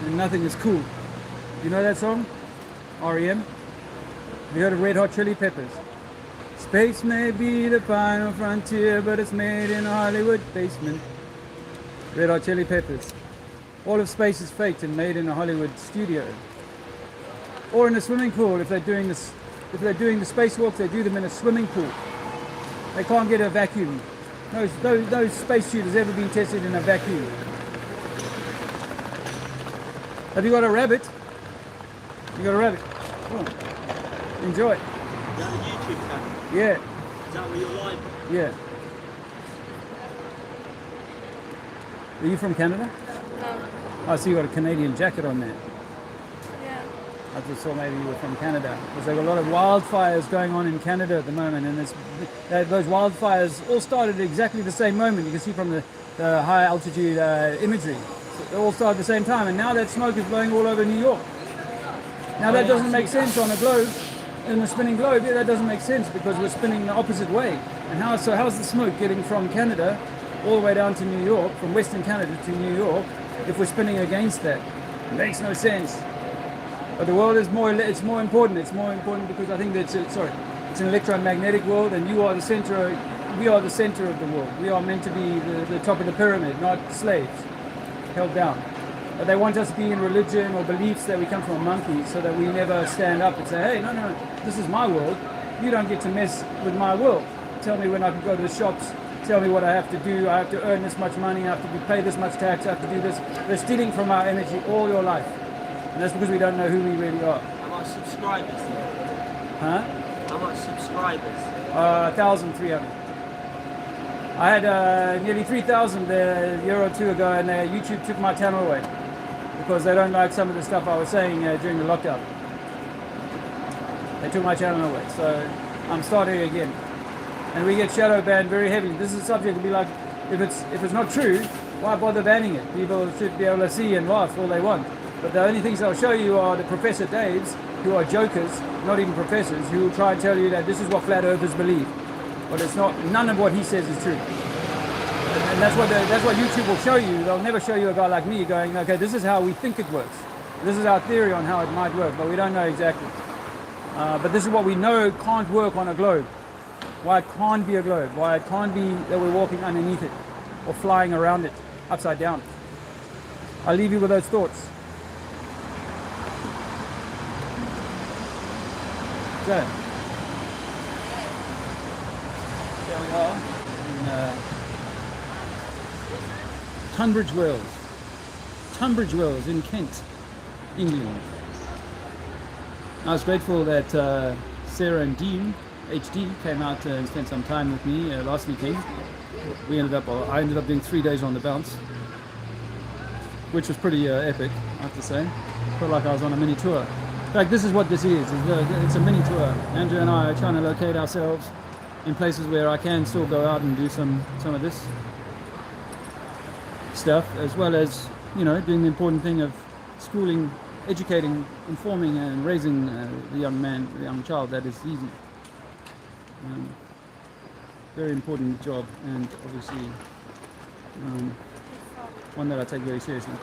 nothing is cool. You know that song? R.E.M.? Have you heard of Red Hot Chili Peppers? Space may be the final frontier, but it's made in a Hollywood basement. Red Hot Chili Peppers. All of space is faked and made in a Hollywood studio. Or in a swimming pool. If they're doing the spacewalks, they do them in a swimming pool. They can't get a vacuum. No spacesuit has ever been tested in a vacuum. Have you got a rabbit? You got a rabbit? Oh. Enjoy. Is that a YouTube channel? Yeah. Is that where you're live? Yeah. Are you from Canada? No. I see you got a Canadian jacket on there. Yeah. I just thought maybe you were from Canada. Because there are a lot of wildfires going on in Canada at the moment, and those wildfires all started at exactly the same moment. You can see from the high altitude imagery. So they all started at the same time, and now that smoke is blowing all over New York. Now that doesn't make sense on a globe, in a spinning globe. Yeah, that doesn't make sense because we're spinning the opposite way. And how's the smoke getting from Canada all the way down to New York, from Western Canada to New York, if we're spinning against that? It makes no sense. But the world is more important. It's more important because I think that it's an electromagnetic world, and we are the center of the world. We are meant to be the top of the pyramid, not slaves, held down. But they want us to be in religion or beliefs that we come from a monkey, so that we never stand up and say, hey, no, this is my world. You don't get to mess with my world. Tell me when I can go to the shops. Tell me what I have to do. I have to earn this much money. I have to pay this much tax. I have to do this. They're stealing from our energy all your life. And that's because we don't know who we really are. How much subscribers? Huh? How much subscribers? 1,300. I had nearly 3,000 a year or two ago, and YouTube took my channel away because they don't like some of the stuff I was saying during the lockdown. They took my channel away, so I'm starting again. And we get shadow banned very heavily. This is a subject to be like, if it's not true, why bother banning it? People should be able to see and laugh all they want. But the only things I'll show you are the Professor Daves, who are jokers, not even professors, who will try and tell you that this is what flat earthers believe. But it's not, none of what he says is true. And that's what YouTube will show you. They'll never show you a guy like me going, okay, this is how we think it works. This is our theory on how it might work, but we don't know exactly. But this is what we know can't work on a globe. Why it can't be a globe. Why it can't be that we're walking underneath it or flying around it, upside down. I'll leave you with those thoughts. So, there we are in Tunbridge Wells. Tunbridge Wells in Kent, England. I was grateful that Sarah and Dean, HD, came out and spent some time with me last weekend. I ended up doing 3 days on the bounce, which was pretty epic, I have to say. Felt like I was on a mini tour. In fact, this is what this is. It's a mini tour. Andrew and I are trying to locate ourselves in places where I can still go out and do some of this stuff, as well as, you know, doing the important thing of schooling, educating, informing and raising the young child. That is easy. Very important job, and obviously one that I take very seriously.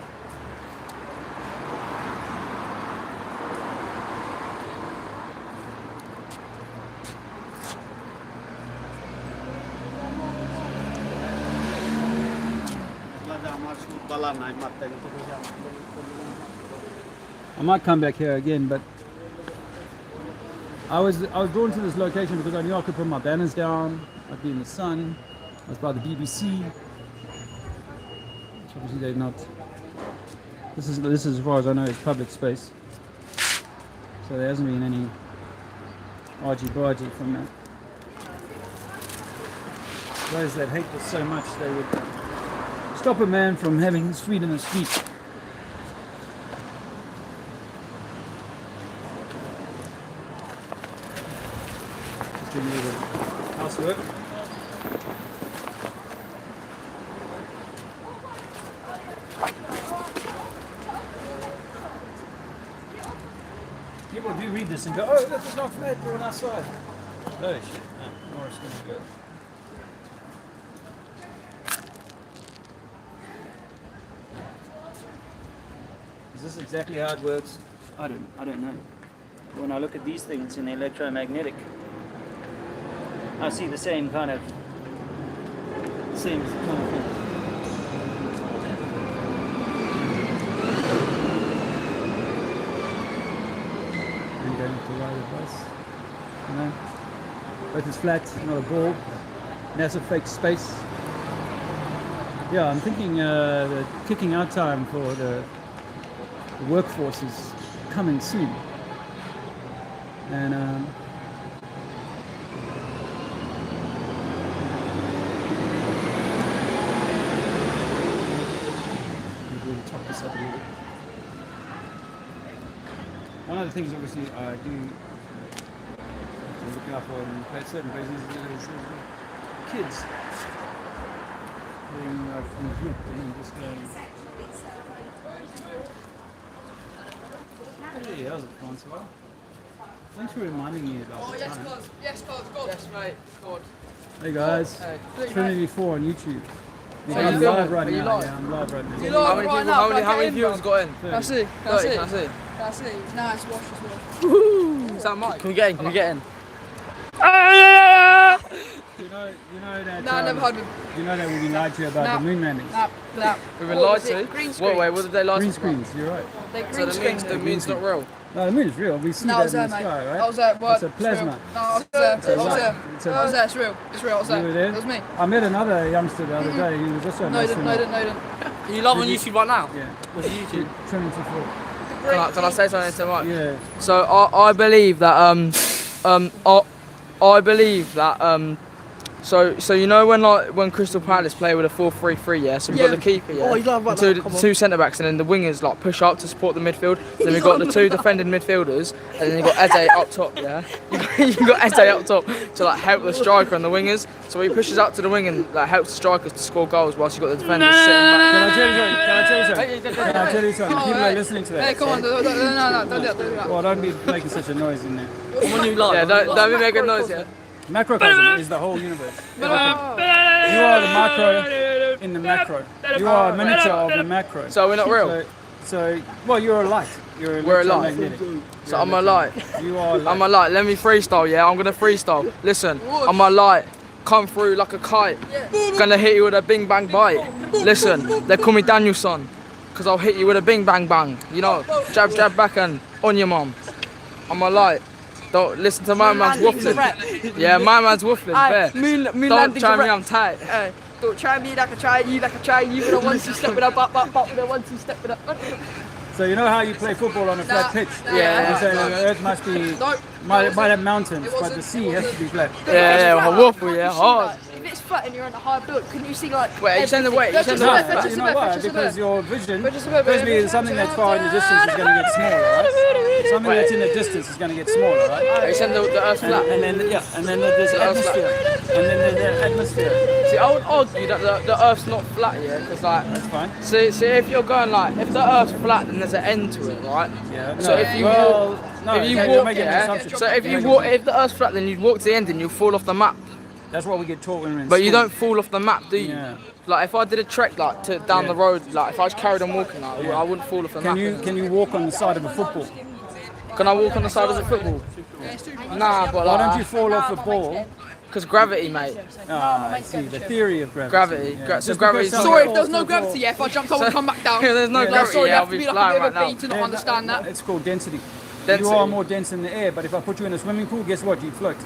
I might come back here again, but I was drawn to this location because I knew I could put my banners down. I'd be in the sun. I was by the BBC. Which obviously they're not. This is as far as I know, it's public space. So there hasn't been any argy-bargy from that. Those that hate this so much, they would stop a man from having his freedom of speech. Just doing a little housework. People do read this and go, oh, look, it's not flat, we're on our side. Oh shit, no, Morris going to go. Is this exactly how it works? I don't know. When I look at these things in the electromagnetic, I see the same kind of thing. I'm going to ride a bus. You know? But it's flat, not a ball. Massive fake space. Yeah, I'm thinking the kicking out time for the workforce is coming soon, and we'll top this up a little bit. One of the things, obviously, I do have to look out for in certain places is kids being in a group and just going. Hey, how's it, Francois? Thanks for reminding me about the time. Yes, God. Yes, mate. God. Hey guys, Trinity 4 on YouTube. So I'm you're live right filming? now. Are you live? Yeah, I'm live right now. You live right now? How many viewers got in? Can I see? Can I see? That's it. Now it's washed as well. Is that Mike? Can we get in? Can we get in? You know that. No, I never heard of him. You know that we've been lied to about the moon landings. No. We've been lied to? Green screens. What did they lie to Green us about? screens, you're right. They So green screens. the moon's not real? No, the moon is real. We see No, I that was in there, the mate. sky, right? I was there. What? It's a plasma. No, I was there. It's a light. I was there. It's real. It's real. I was You were there. there? It was me. I met another youngster the other day. He was also No, a he didn't. Are you live on YouTube right now? Yeah. What's YouTube? Trinity 4. Can I say something to Mike? Yeah. So I believe that So you know when Crystal Palace play with a 4-3-3, yeah. So we've got the keeper, yeah. Oh, you love about that. Two centre backs, and then the wingers like push up to support the midfield. Then we've got the 2 defending midfielders, and then you've got Eze up top, yeah. You've got Eze up top to like help the striker and the wingers. So he pushes up to the wing and like helps the strikers to score goals, whilst you've got the defenders sitting back. Can I tell you something? People are listening to that. Hey, come on, no, don't do that. Well, don't be making such a noise in there. Yeah, don't be making noise, yeah. Macrocosm is the whole universe. You are the macro in the macro. You are a miniature of the macro. So we're not real? So well, you're a light. We're a light. So I'm a light. You are a light. I'm a light. Let me freestyle, yeah? I'm going to freestyle. Listen, I'm a light. Come through like a kite. Gonna hit you with a bing bang bite. Listen, they call me Danielson, because I'll hit you with a bing bang bang. You know, jab, jab, back and on your mum. I'm a light. Don't listen to my man's waffling. Yeah, my man's waffling. Fair. Don't try me, I'm tight. Don't try me like I try you, like I try you. With a 1-2 step with a bop, bop, bop, with a 1-2 step with a. So you know how you play football on a flat pitch? Yeah. You say the earth must be, might have mountains, but the sea has to be flat. Yeah, a waffle, yeah, hard. If it's flat and you're on a high build, can you see like? Wait, you send the weight. You know why? Because your vision, firstly, something that's far in the distance is going to get smaller, right? Something that's in the distance is going to get smaller, right? You send the earth flat. And then there's atmosphere. And then there's the atmosphere. See, I would argue that the earth's not flat, yeah, because like. That's fine. See, if you're going like, if the earth's flat, then there's an end to it, right? Yeah. So if you walk, yeah. So if the earth's flat, then you'd walk to the end and you'll fall off the map. That's what we get taught when we're in But school. you don't fall off the map, do you? Yeah. Like if I did a trek like down the road, like if I just carried on walking, like, I wouldn't fall off the map. Can you walk on the side of a football? Can I walk on the side of the football? Nah, but why don't you fall off a ball? Because gravity, mate. Ah, I see. The theory of gravity. Gravity. So gravity. Sorry, if there was no gravity, yeah, if I jumped, I would come back down. There's no gravity. Sorry, you I'll have to be be like flying a right bit of a now. bee to not understand that. It's called density. Density. You are more dense in the air, but if I put you in a swimming pool, guess what? You'd float.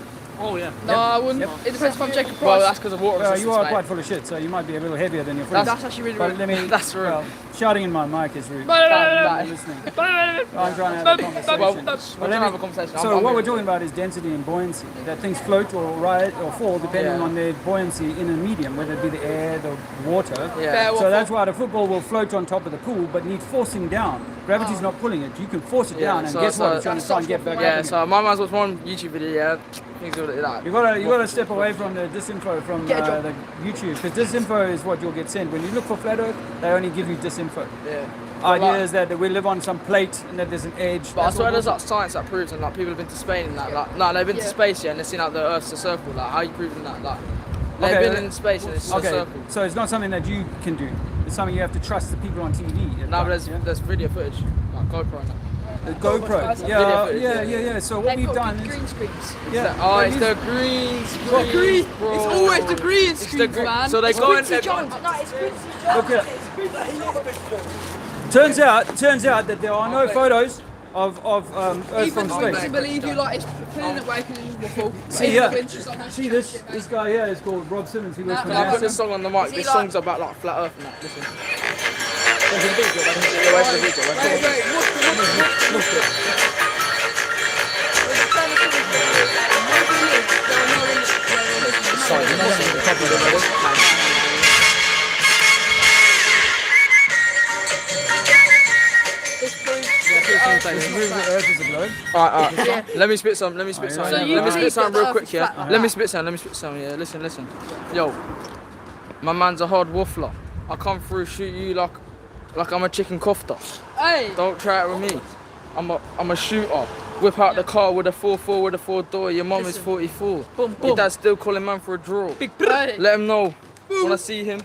Oh yeah. No, I wouldn't. It depends if I'm Jacob Price. Well, that's because of water resistance, you are mate. quite full of shit, so you might be a little heavier than your friends. That's actually really But rude. let me, That's rude. Well, shouting in my mic is rude. I'm listening. I'm trying to have a conversation. We're trying to have a conversation. So what we're talking about is density and buoyancy. That things float or rise or fall depending on their buoyancy in a medium, whether it be the air, the water. Yeah. So that's why the football will float on top of the pool, but need forcing down. Gravity's not pulling it. You can force it down, and guess what? It's trying to try and get back up. Yeah. So my man's watched one YouTube video. Yeah. Things like You gotta step away from the disinfo from the YouTube, because disinfo is what you'll get sent. When you look for flat Earth, they only give you disinfo. Yeah. Idea is that we live on some plate and that there's an edge. But I swear there's like science that proves, and like people have been to Spain and that. Like, no, they've been to space, yeah, and they've seen like the Earth's a circle. Like, how are you proving that? Like, they've been in space and it's a circle. So it's not something that you can do. It's something you have to trust the people on TV. No, but there's video footage, like GoPro and that. The GoPro. Yeah. So what we've done is green screens. Yeah. Oh, it's the green screen. What green? Bro. It's always the green screens, man. So they go in. Okay. Turns out that there are no photos of Earth from I space. believe you like it's planet waking in waffle. See this guy here is called Rob Simmons. He works for I'll put NASA. this song on the mic. This song's about like flat Earth and that. Listen. Where's the video? Alright. Let me spit some. Let me spit some real quick here. Let me spit some. Yeah, listen. Yo, my man's a hard waffler. I come through, shoot you like I'm a chicken kofta. Hey. Don't try it with me. I'm a shooter. Whip out the car with a 4-4 with a 4-door. Your mum is 44. Your dad's still calling man for a draw. Let him know when I see him.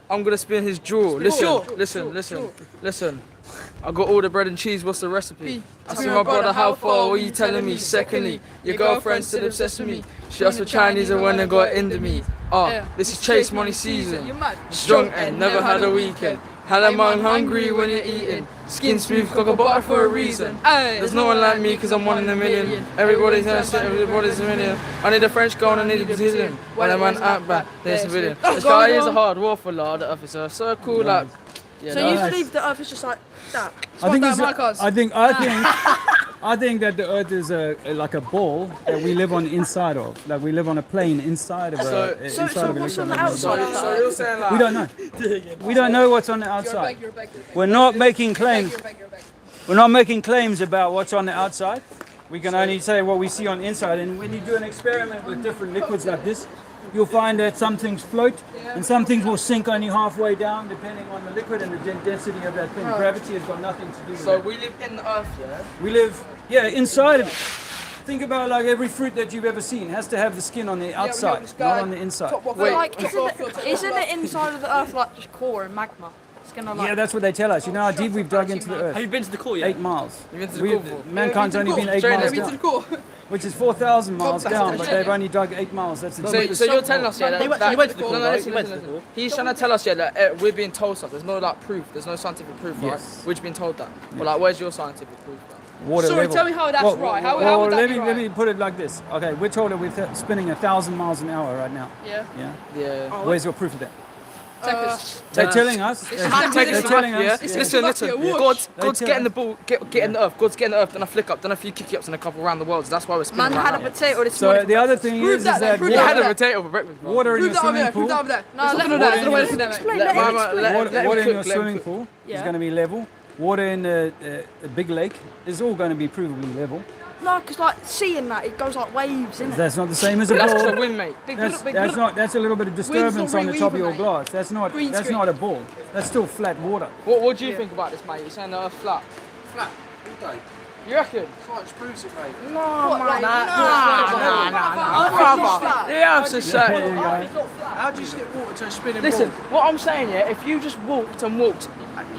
I'm gonna spin his jaw. Listen. I got all the bread and cheese, what's the recipe? I see my brother, how far, what you telling me? Secondly, your girlfriend still obsessed with me. She asked for Chinese and when they got into me. This is chase money season. Strong and never had a weekend. Had a man hungry when you're eating. Skin smooth, cock a butter for a reason. There's no one like me cause I'm one in a million. Everybody's gonna say everybody's a million. I need a French girl and I need a Brazilian. When a man act back, there's a civilian. This guy is a hard war for law, the officer. So cool, like. So you believe the Earth is just like that? I think I think that the Earth is like a ball that we live on inside of. Like we live on a plane inside of a inside of what's on the electromagnetic. outside? So you're saying like... We don't know. We don't know what's on the outside. We're not making claims. We're not making claims about what's on the outside. We can only say what we see on the inside. And when you do an experiment with different liquids like this, you'll find that some things float and some things will sink only halfway down depending on the liquid and the density of that thing. Gravity has got nothing to do with So that. we live in the Earth, yeah? We live, inside of it. Think about like every fruit that you've ever seen has to have the skin on the outside, not on the inside. Wait, like, isn't the inside of the Earth like just core and magma? It's gonna like... Yeah, that's what they tell us. You know how deep we've dug into the Earth? Have you been to the core yet? 8 miles. You've been to the core before? Mankind's only been 8 miles down. Which is 4,000 miles down, but they've only dug 8 miles. That's So you're telling us, yeah, that he's trying to tell us, yeah, that we're being told stuff. There's no like proof. There's no scientific proof, right? We're just being told that. But like, where's your scientific proof? Water Sorry, level. tell me how that's right. How would that be right? Let me put it like this. Okay, we're told that we're spinning 1,000 miles an hour right now. Yeah. Yeah. Where's your proof of that? Seconds. They're telling us. They're telling us. Listen. God's getting the ball, getting the Earth. God's getting the Earth. Then a flick up. Then a few kick ups and a couple around the world. So that's why we're spinning. Man had a potato this So morning. the other thing is that he had a potato for breakfast. Water in your swimming pool. No, let me know. Water in your swimming pool is going to be level. Water in a big lake is all going to be provably level. No, because like seeing that, it goes like waves, isn't it? That's not the same as a ball. That's a wind, mate. That's a little bit of disturbance on the top of your glass. That's not a ball. That's still flat water. What do you think about this, mate? You're saying the Earth's flat? Flat, all day. You reckon? Science proves it, mate. No. Yeah, I'm just saying. How do you skip water to a spinning Listen, ball? what I'm saying, yeah, if you just walked and walked,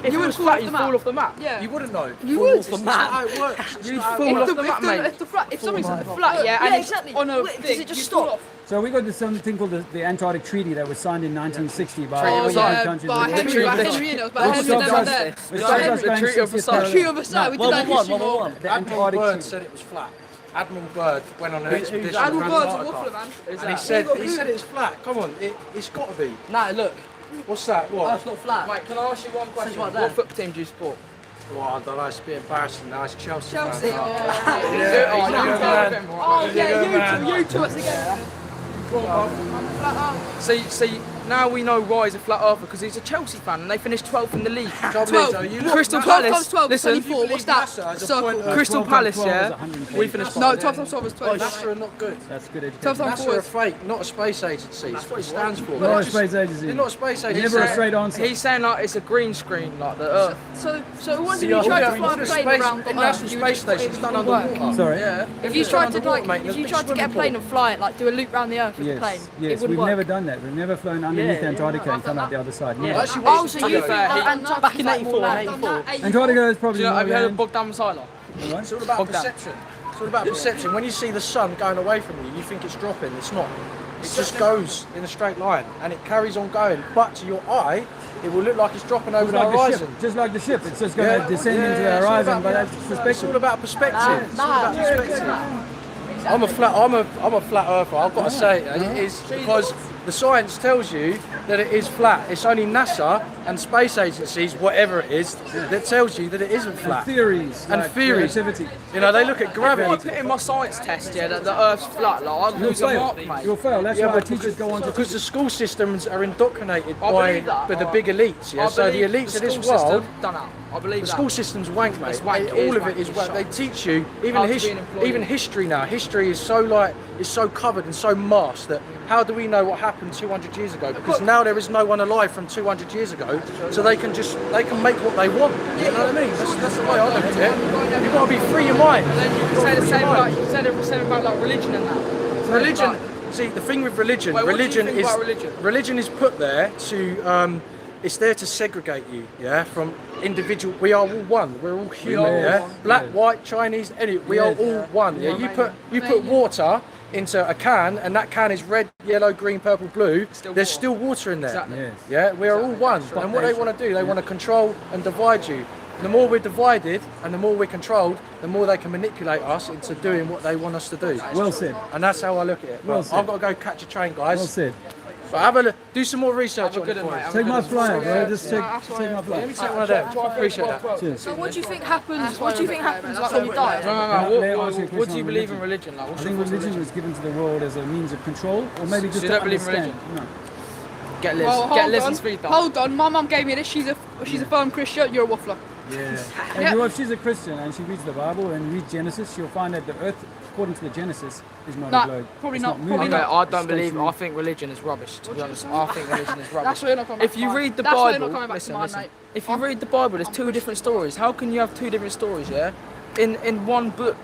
if you was flat, you'd fall off the map. Yeah. You wouldn't know. You would. Off the map. That's not how it works. You'd fall off the map, mate. If something's flat, yeah, and exactly. On a thing, does it just stop? So we got this something called the Antarctic Treaty that was signed in 1960 by Oh, all the yeah, countries. by Henry, The Treaty of Versailles. Tree of Versailles. We did that history. The Admiral Antarctic Byrd Treaty. said it was flat. Admiral Byrd went on an expedition. Admiral around Byrd's a Antarctica. waffler, man. And he said it's flat. Come on, it's got to be. Nah, look. What's that? What? That's not flat. Mate, can I ask you one question? right What there. football team do you support? Oh, I don't know, it's a bit embarrassing now. It's Chelsea. Chelsea. Oh, Yeah, you two us again. See, now we know why he's a flat earther, because he's a Chelsea fan and they finished 12th in the league. 12. Crystal 12 Palace. times 12 is Listen, 24. What's that? Circle. Crystal Palace, yeah. We finished. No, 12 times 12 is 12. NASA are not good. That's good education. 12 times NASA 4 are is... fake, not a space agency. That's what it stands for. Not a space agency. They're not a space agency. Never a straight answer. He's saying like it's a green screen, like the Earth. So once you tried to fly a plane around the International Earth, Space Station's done underwater. Sorry? Yeah. if you tried to get a plane and fly it, like do a loop around the Earth with the plane, it Yes, wouldn't we've work. never done that. We've never flown underneath Antarctica and come out the other side. Yeah. Actually, Oh, so you think Back back in 84 and 84. Antarctica is probably Have you heard of more Bogdan Seiler? It's all about perception. It's all about perception. When you see the sun going away from you, you think it's dropping. It's not. It just goes in a straight line and it carries on going. But to your eye, it will look like it's dropping over the horizon. Just like the ship. It's just going to descend into the horizon, but that's perspective. It's all about perspective. It's all about perspective. I'm a flat earther. I've got to say it. It is because the science tells you that it is flat. It's only NASA and space agencies, whatever it is, that tells you that it isn't flat. And theories. Creativity. You know, they look at If I gravity. put in my science test, yeah, that the Earth's flat, like I'd lose a mark, mate. You'll fail. That's why teachers go on to because the school systems are indoctrinated I by believe that. the big elites. Yeah, so the elites of this world. Done out. I believe The that. school system's wank, mate. It's wank. All of it is wank. They teach you even history now. History is so covered and so masked that how do we know what happened 200 years ago? Because now there is no one alive from 200 years ago, so they can make what they want. You know what I mean? That's the way I look at it. You've got to be free your mind. And then you can say the same about like religion and that. Religion. See, the thing with religion, Wait, what do you think about religion is put there to. It's there to segregate you, yeah, from individual. We are all one. We're all human, yeah. Black, white, Chinese, we are all one. Yeah. You put water into a can, and that can is red, yellow, green, purple, blue. There's still water in there. Exactly. Yeah, we are all one. And what they want to do, they want to control and divide you. The more we're divided and the more we're controlled, the more they can manipulate us into doing what they want us to do. Well said. And that's how I look at it. Well But said. I've got to go catch a train, guys. Well said. But have a look, do some more research on it. Take my flyer, bro. Just take my Let flyer. me take one of them. Appreciate that. Cheers. So what do you think happens? What do you think happens like when you die? What do you believe in religion? Like, I think religion was given to the world as a means of control, or maybe just So you to don't believe in understand. religion? No. Get Liz. Well, Get Liz and speed hold on, my mum gave me this. She's a firm Christian. You're a waffler. Yeah. And if she's a Christian and she reads the Bible and reads Genesis, she'll find that the earth, according to the Genesis, is not a globe. Probably It's not. moving. Probably not. I don't believe. I think religion is rubbish. To be honest, I think religion is rubbish. That's why you're not coming back If to you mine. read the That's why you're not Bible, coming back to mine, mate. If you read the Bible, there's two different stories. How can you have two different stories? Yeah, in one book,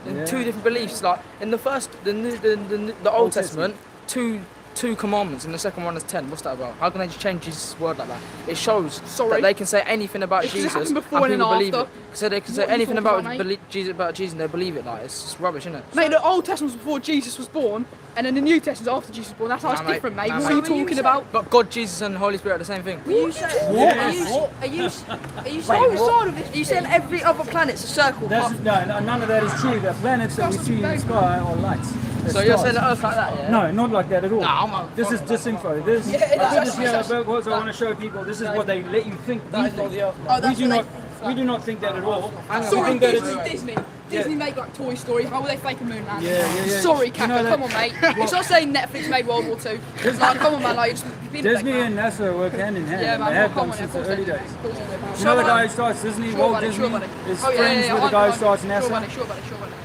in two different beliefs. Like in the first, the Old Testament, two commandments, and the second one is 10. What's that about? How can they just change Jesus' word like that? It shows that they can say anything about Jesus and people believe it. So they can say anything about Jesus, and they believe it. Like it's just rubbish, isn't it? Mate, the Old Testament was before Jesus was born, and then the New Testament was after Jesus was born. That's how it's different, mate. What are you talking about? But God, Jesus, and the Holy Spirit are the same thing. Are you saying every other planet's a circle? No, none of that is true. The planets that we see in the sky are lights. So you're saying the Earth like that, yeah? No, not like that at all. No, this is disinfo. This I put this here because I want to show people this is what they let you think. We do not think that at all. Sorry, Disney. Disney made like Toy Story. How will they fake a moon land? Yeah. Sorry, Kaka, come on, mate. It's not saying Netflix made World War II. It's like, come on, man. Like, Disney and NASA work hand in hand. Yeah, man, they have done since the early days. You know the guy who starts Disney, Walt Disney, is friends with the guy who starts NASA,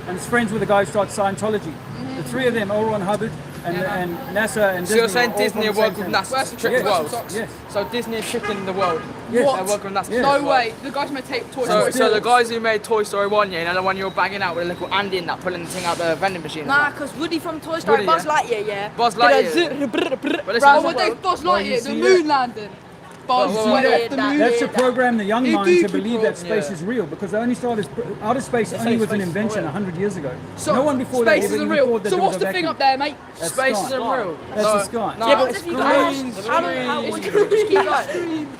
and is friends with the guy who starts Scientology. The three of them, L. Ron Hubbard and NASA and Disney. So you're saying Disney are working with NASA to trick the world? Yes. So Disney are tricking the world? Yes. What? They're working with NASA. No way. The guys made Toy Story. So the guys who made Toy Story 1, yeah, and the one you're banging out with a little Andy in that, pulling the thing out the vending machine. Nah, because Woody from Toy Story, Buzz Lightyear, yeah. Buzz Lightyear. Bro, what they Buzz Lightyear, the moon landing. That's to program the young mind to believe that space is real, because they only started outer space only was an invention 100 years ago. So no one before space that isn't real. So what's the thing up there, mate? Space isn't real. That's the sky. Yeah, but if you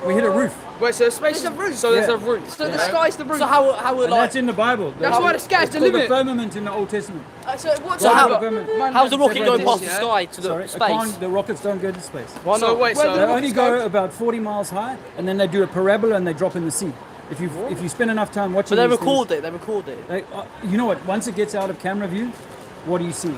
we hit a roof. Wait, so space is a roof. So there's a roof. So the sky's the roof. So how will That's in the Bible. That's why the sky's the limit. The firmament in the Old Testament. How's the rocket going past the sky to the space? The rockets don't go to space. Why not? They only go about 40 miles high, and then they do a parabola and they drop in the sea. If you spend enough time watching, But they record it. You know what? Once it gets out of camera view, what do you see?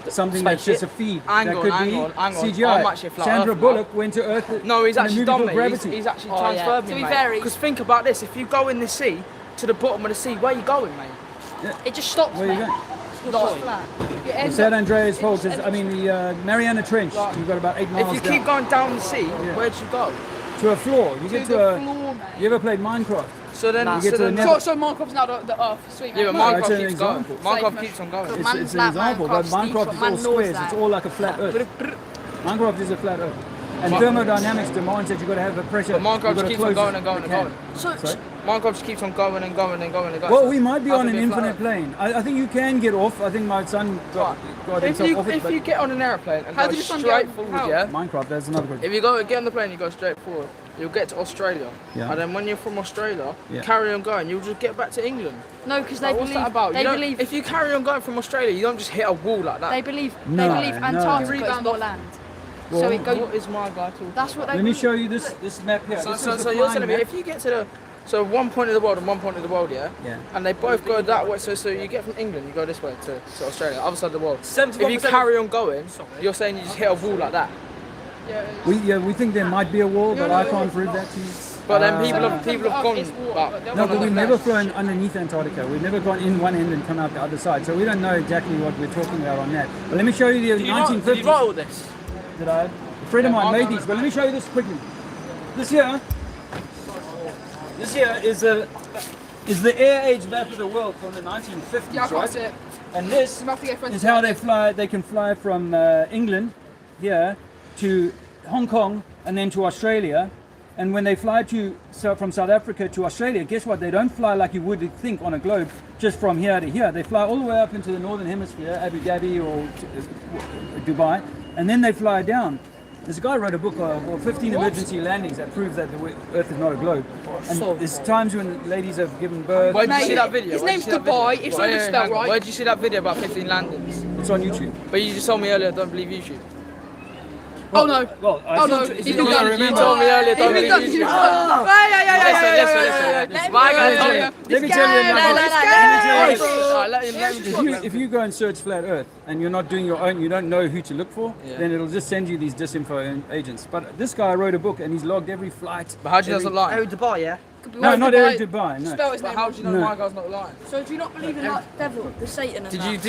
Something that's just a feed. Angle, that could be CGI. Sandra Bullock went to Earth. No, he's actually done me. Gravity. He's actually transferred me, To be mate. fair, Because think about this: if you go in the sea to the bottom of the sea, where are you going, mate? it just stops. Where are you mate. going? It's flat. The San Andreas Fault is, the Mariana Trench. You've got about 8 miles If you keep going down the sea, where'd you go? to a floor. You get to a. Floor, mate. You ever played Minecraft? So then, you get to a never. So Minecraft's now the Earth. Sweet. Yeah, but mate. Minecraft keeps going. Minecraft keeps on going. It's an example, but Minecraft is all squares. It's all like a flat Earth. Minecraft is a flat Earth. And thermodynamics demands that you've got to have a pressure. But Minecraft just keeps on going and going and going. So, Minecraft just keeps on going and going and going and going. Well, we might be on an infinite plane. I think you can get off. I think my son got himself off it. If you get on an aeroplane and How go did your son straight get- forward, how? yeah? Minecraft, that's another good. If you get on the plane, you go straight forward. You'll get to Australia, and then when you're from Australia, carry on going. You'll just get back to England. No, because they Like, believe. what's that about? They You don't- believe. If you carry on going from Australia, you don't just hit a wall like that. They believe. No, They believe no. Antarctica is more land. So it goes. What is my guy talking? That's what they. Let me believe. show you this map here. So This is the you're flying telling me map. if you get to one point of the world and one point of the world, yeah, and they both go that way. So you get from England, you go this way to Australia, other side of the world. If you carry on going, you're saying you just hit a wall like that. We think there might be a wall, but I can't prove that to you. But then people have gone. No, but we've never flown underneath Antarctica. We've never gone in one end and come out the other side. So we don't know exactly what we're talking about on that. But let me show you the 1950s. Did you write all this? Did I? A friend of mine made these, but let me show you this quickly. This here is the air age map of the world from the 1950s, Yeah, I can't right? see it. And this You have to get friends is to how do they it. fly. They can fly from England here to Hong Kong and then to Australia. And when they fly from South Africa to Australia, guess what? They don't fly like you would think on a globe, just from here to here. They fly all the way up into the northern hemisphere, Abu Dhabi or Dubai, and then they fly down. This guy wrote a book called 15 Emergency Landings that proves that the Earth is not a globe. And there's times when ladies have given birth. Where did you see that video? His name's Dubai. It's not spelled right. Where did you see that video about 15 landings? It's on YouTube. But you just told me earlier, I don't believe YouTube. Oh no. Well, Oh no. think He's you been done. remember. You told me earlier. Don't believe you. Let me tell you. If you go and search flat Earth and you're not doing your own, you don't know who to look for, then it'll just send you these disinfo agents. But this guy wrote a book and he's logged every flight. But how do you know it's not lying? Oh, Dubai, yeah? No, not Eric Dubai. No. Spell his But name. how do you know my guy's not lying? So do you not believe in like devil, the Satan, and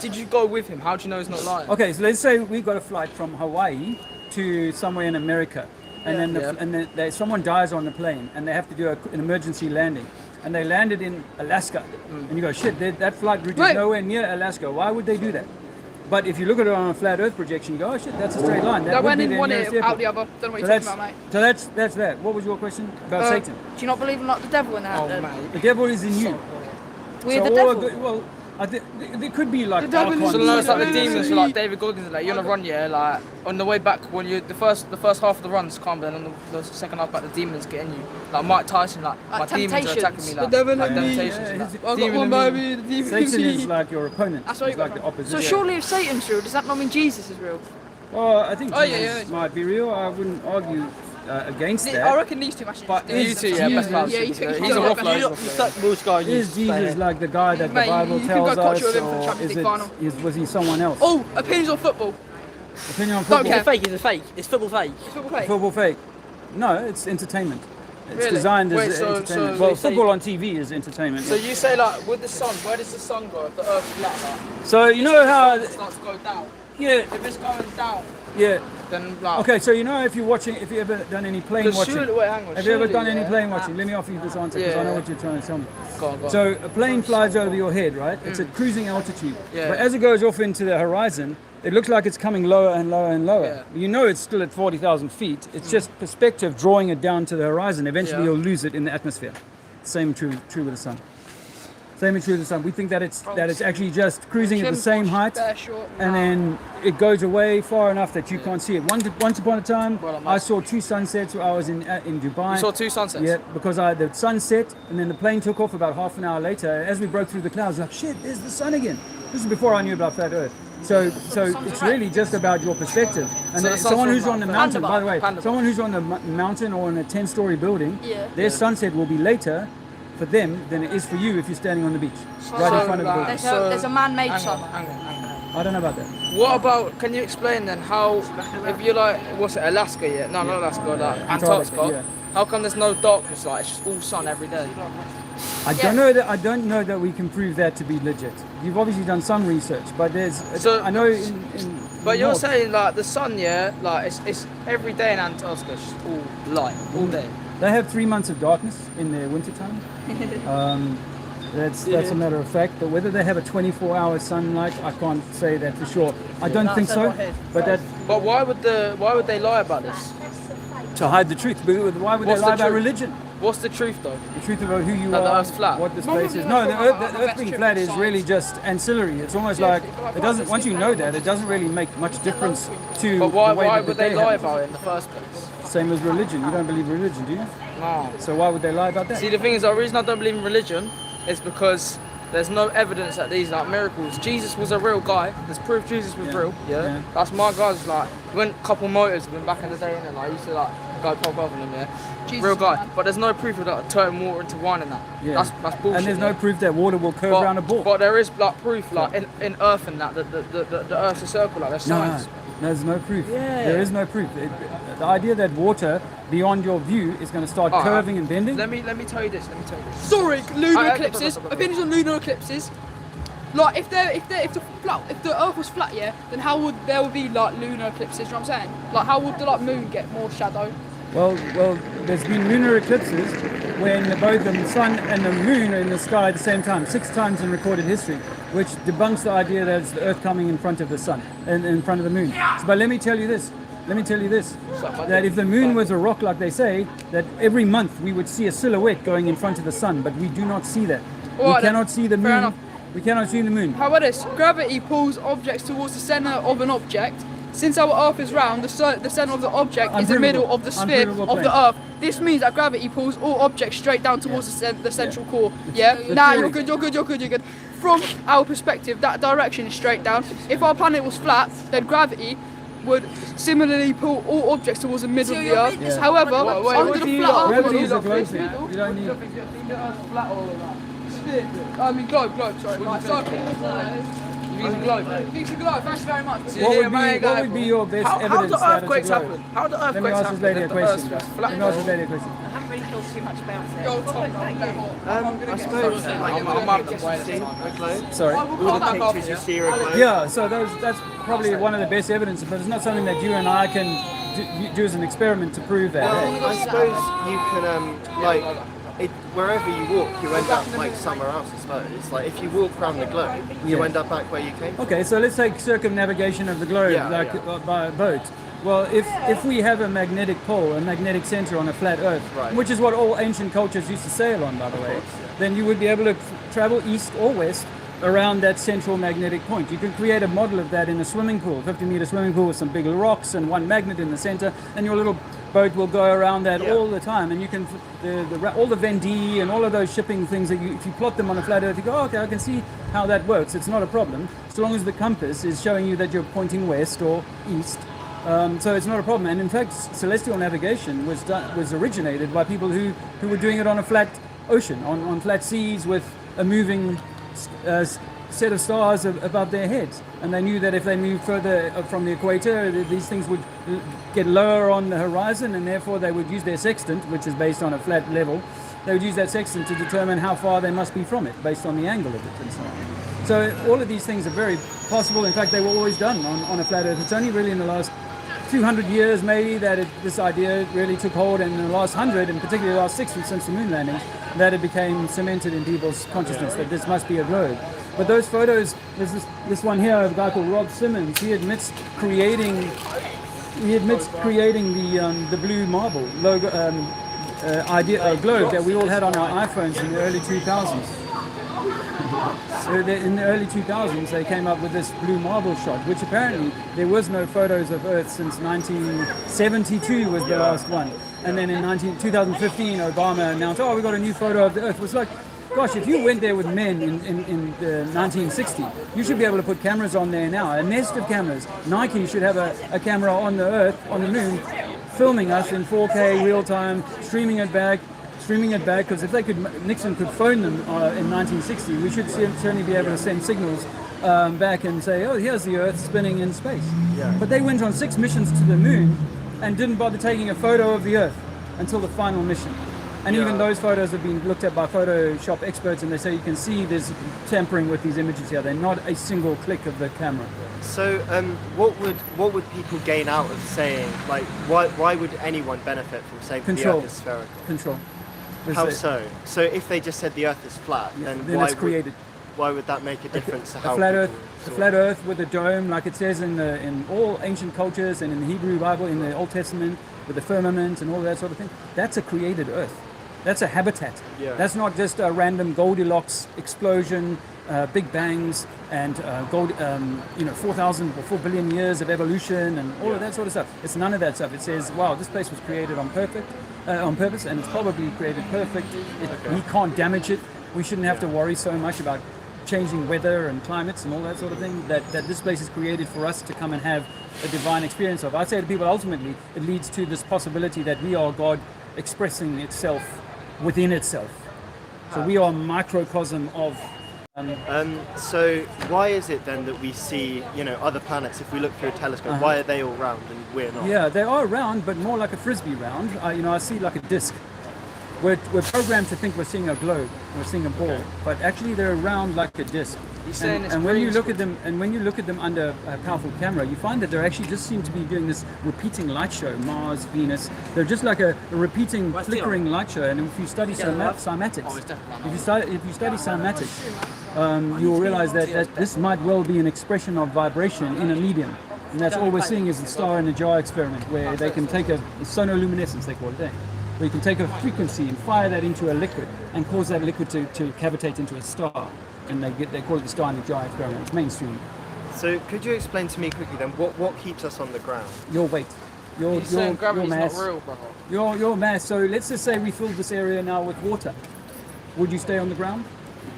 Did you go with him? How do you know he's not lying? Okay, so let's say we got a flight from Hawaii to somewhere in America, and then someone dies on the plane, and they have to do an emergency landing, and they landed in Alaska, and you go, shit, that flight route is nowhere near Alaska. Why would they do that? But if you look at it on a flat Earth projection, you go, oh shit, that's a straight line. That went in one ear, out the other. Don't know what you're talking about, mate. So that's that. What was your question about Satan? Do you not believe in like the devil and that? Oh, mate. The devil is in you. We're the devil. Well, there could be like The devil archons. So no, it's like the demons, so like David Goggins, like you're on a run, yeah, like on the way back when you the first half of the run's calm, but then on the second half, like the demons getting you, like Mike Tyson, like my demons are attacking me, like the devil temptations. I got one baby, the demon Satan is like your opponent. That's what It's like the opposition. So surely if Satan's real, does that not mean Jesus is real? Well, I think Jesus might be real. I wouldn't argue against that. I reckon these two matches. But You two, yeah, best pals. Yeah, He's you a think waffler. Is Jesus like the guy that the Mate, Bible you tells could go us, coach with him for the or Champions League final. was he someone else? Oh, opinions on football. Opinion on Don't football? care. It's fake, it's fake. It's football fake. Football fake. Football fake? No, it's entertainment. It's Really? designed Wait, as so- entertainment. so Well, they say- football on TV is entertainment. So you say like with the sun, where does the sun go if the Earth's flat? Like, So you know how? it starts to go down. Yeah, If it's going down, yeah. then like. Okay, so you know if you're watching, if you ever done any plane Because watching, surely- wait, hang on, have you ever surely, done any yeah. plane watching? Let me offer you this answer because I know what you're trying to tell me. Go on. So a plane flies over your head, right? It's at cruising altitude. Yeah. But as it goes off into the horizon, it looks like it's coming lower and lower and lower. Yeah. You know it's still at 40,000 feet. It's just perspective drawing it down to the horizon. Eventually you'll lose it in the atmosphere. Same true with the sun. Same is true with the sun. We think that it's actually just cruising at the same height, and then it goes away far enough that you can't see it. Once upon a time, I saw two sunsets while I was in Dubai. You saw two sunsets? Yeah, because the sun set, and then the plane took off about half an hour later. As we broke through the clouds, like shit, there's the sun again. This is before I knew about flat Earth. So it's really just about your perspective. And So someone who's on the mountain, Pandabar. by the way, Pandabar. someone who's on the mountain or in a 10-story building, their Yeah. sunset will be later for them than it is for you if you're standing on the beach, right in front of the building. There's a man-made sun. I don't know about that. What about? Can you explain then how, if you're like, what's it, Alaska? Yeah, no, not Alaska, like Antarctica. yeah. How come there's no darkness? Like it's just all sun every day. I don't know that we can prove that to be legit. You've obviously done some research, but I know in But you're North- saying like the sun, yeah, like it's every day in Antarctica, it's just all light, all day. They have 3 months of darkness in their wintertime. That's a matter of fact. But whether they have a 24-hour sunlight, I can't say that for sure. I don't think so. But why would they lie about this? To hide the truth. But why would What's they lie the about truth? religion? What's the truth though? The truth about who you That are, the Earth's flat. what the space is. No, the Earth being flat is really just ancillary. It's almost like it doesn't. Once you know that, it doesn't really make much difference to. But why the way that would the they day lie happens. about it in the first place? Same as religion. You don't believe religion, do you? No. So why would they lie about that? See, the thing is, the reason I don't believe in religion is because there's no evidence that these like miracles. Jesus was a real guy. There's proof Jesus was real. Yeah. That's my guys. Like, we went a couple motors when back in the day, and I used to like go pop up on them. Yeah. Jesus, real guy. man. But there's no proof of that turning water into wine and that. Yeah. That's bullshit. And there's no yeah. proof that water will curve around a ball. But there is like proof, like in Earth and that the Earth's a circle. Like there's science. No, there's no proof. Yeah. There is no proof. The idea that water beyond your view is going to start Alright. curving and bending. Let me tell you this. Sorry, lunar I- eclipses. Opinions on lunar eclipses. Like if the Earth was flat, yeah, then how would there would be like lunar eclipses? You know what I'm saying? Like how would the like moon get more shadow? Well, there's been lunar eclipses when both the sun and the moon are in the sky at the same time, 6 times in recorded history, which debunks the idea that it's the Earth coming in front of the sun and in front of the moon. So, but let me tell you this, that if the moon was a rock like they say, that every month we would see a silhouette going in front of the sun, but we do not see that. Alright We then, cannot see the fair moon. enough. We cannot see the moon. How about this? Gravity pulls objects towards the center of an object. Since our Earth is round, the center of the object is the middle of the sphere Unprovable of the claim. Earth. This means that gravity pulls all objects straight down towards the central core. Yeah? Nah, you're good. From our perspective, that direction is straight down. If our planet was flat, then gravity would similarly pull all objects towards the middle of the Earth. However, under the flat Earth, Gravity is a globe thing. You don't need. I mean globe, sorry. Right, so It's a globe. It's a globe, thanks very much. What would be your best evidence how do earthquakes happen? How do Let me earthquakes ask happen? this lady a if the question. Earth was Let flat? me ask this lady a question. I haven't really thought too much about it. Go Tom, I suppose Sorry. all the pictures you see are a globe. Yeah, so that's probably one of the best evidence, but it's not something that you and I can do as an experiment to prove that. Well, I suppose you can wherever you walk, you end up like somewhere else. I suppose. Like if you walk around the globe, you end up back where you came from. Okay, so let's take circumnavigation of the globe, by boat. Well, if we have a magnetic pole, a magnetic center on a flat Earth, which is what all ancient cultures used to sail on, by the way, then you would be able to travel east or west around that central magnetic point. You can create a model of that in a swimming pool, 50-meter swimming pool with some big rocks and one magnet in the center, and your little boat will go around that all the time. And you can, all the Vendee and all of those shipping things, that if you plot them on a flat Earth, you go, okay, I can see how that works. It's not a problem, so long as the compass is showing you that you're pointing west or east. So it's not a problem. And in fact, celestial navigation was originated by people who were doing it on a flat ocean, on flat seas with a moving set of stars above their heads. And they knew that if they moved further from the equator, these things would get lower on the horizon, and therefore they would use their sextant, which is based on a flat level. They would use that sextant to determine how far they must be from it, based on the angle of it and so on. So all of these things are very possible. In fact, they were always done on a flat Earth. It's only really in the last 200 years maybe that this idea really took hold, and in the last 100, and particularly the last 60 since the moon landing, that it became cemented in people's consciousness that this must be a globe. But those photos, there's this one here of a guy called Rob Simmons. He admits creating the blue marble logo globe that we all had on our iPhones in the early 2000s. So in the early 2000s, they came up with this blue marble shot, which apparently there was no photos of Earth since 1972 was the last one. And then in 2015, Obama announced, oh, we got a new photo of the Earth. It was like, gosh, if you went there with men in 1960, you should be able to put cameras on there now. A nest of cameras. Nike should have a camera on the Earth, on the moon, filming us in 4K real time, streaming it back, because if Nixon could phone them in 1960, we should certainly be able to send signals back and say, oh, here's the Earth spinning in space. Yeah. But they went on 6 missions to the moon and didn't bother taking a photo of the Earth until the final mission. And even those photos have been looked at by Photoshop experts, and they say you can see there's tampering with these images here. They're not a single click of the camera. So, what would people gain out of saying, like, why would anyone benefit from saying the Earth is spherical? Control. How so? So, if they just said the Earth is flat, then why would that make a difference to how a flat Earth with a dome, like it says in all ancient cultures and in the Hebrew Bible, in the Old Testament, with the firmament and all that sort of thing? That's a created Earth. That's a habitat. Yeah. That's not just a random Goldilocks explosion, big bangs, and 4,000 or 4 billion years of evolution and all of that sort of stuff. It's none of that stuff. It says, wow, this place was created on purpose, and it's probably created perfect. We can't damage it. We shouldn't have to worry so much about changing weather and climates and all that sort of thing. That this place is created for us to come and have a divine experience of. I say to people, ultimately, it leads to this possibility that we are God expressing itself within itself. So we are a microcosm of. So why is it then that we see, other planets if we look through a telescope? Why are they all round and we're not? Yeah, they are round, but more like a frisbee round. I see like a disc. We're programmed to think we're seeing a globe, we're seeing a ball, but actually they're round like a disc. And when you look at them, under a powerful camera, you find that they actually just seem to be doing this repeating light show. Mars, Venus, they're just like a repeating, flickering light show. And if you study cymatics, you will realize that this might well be an expression of vibration in a medium. And that's all we're seeing is the star in a jar experiment, where they can take a sonoluminescence, they call it, where you can take a frequency and fire that into a liquid and cause that liquid to cavitate into a star. And they call it the star in the jar experiment. It's mainstream. So could you explain to me quickly then what keeps us on the ground? Your weight. Your mass. Not real, brother. Your mass. So let's just say we filled this area now with water. Would you stay on the ground?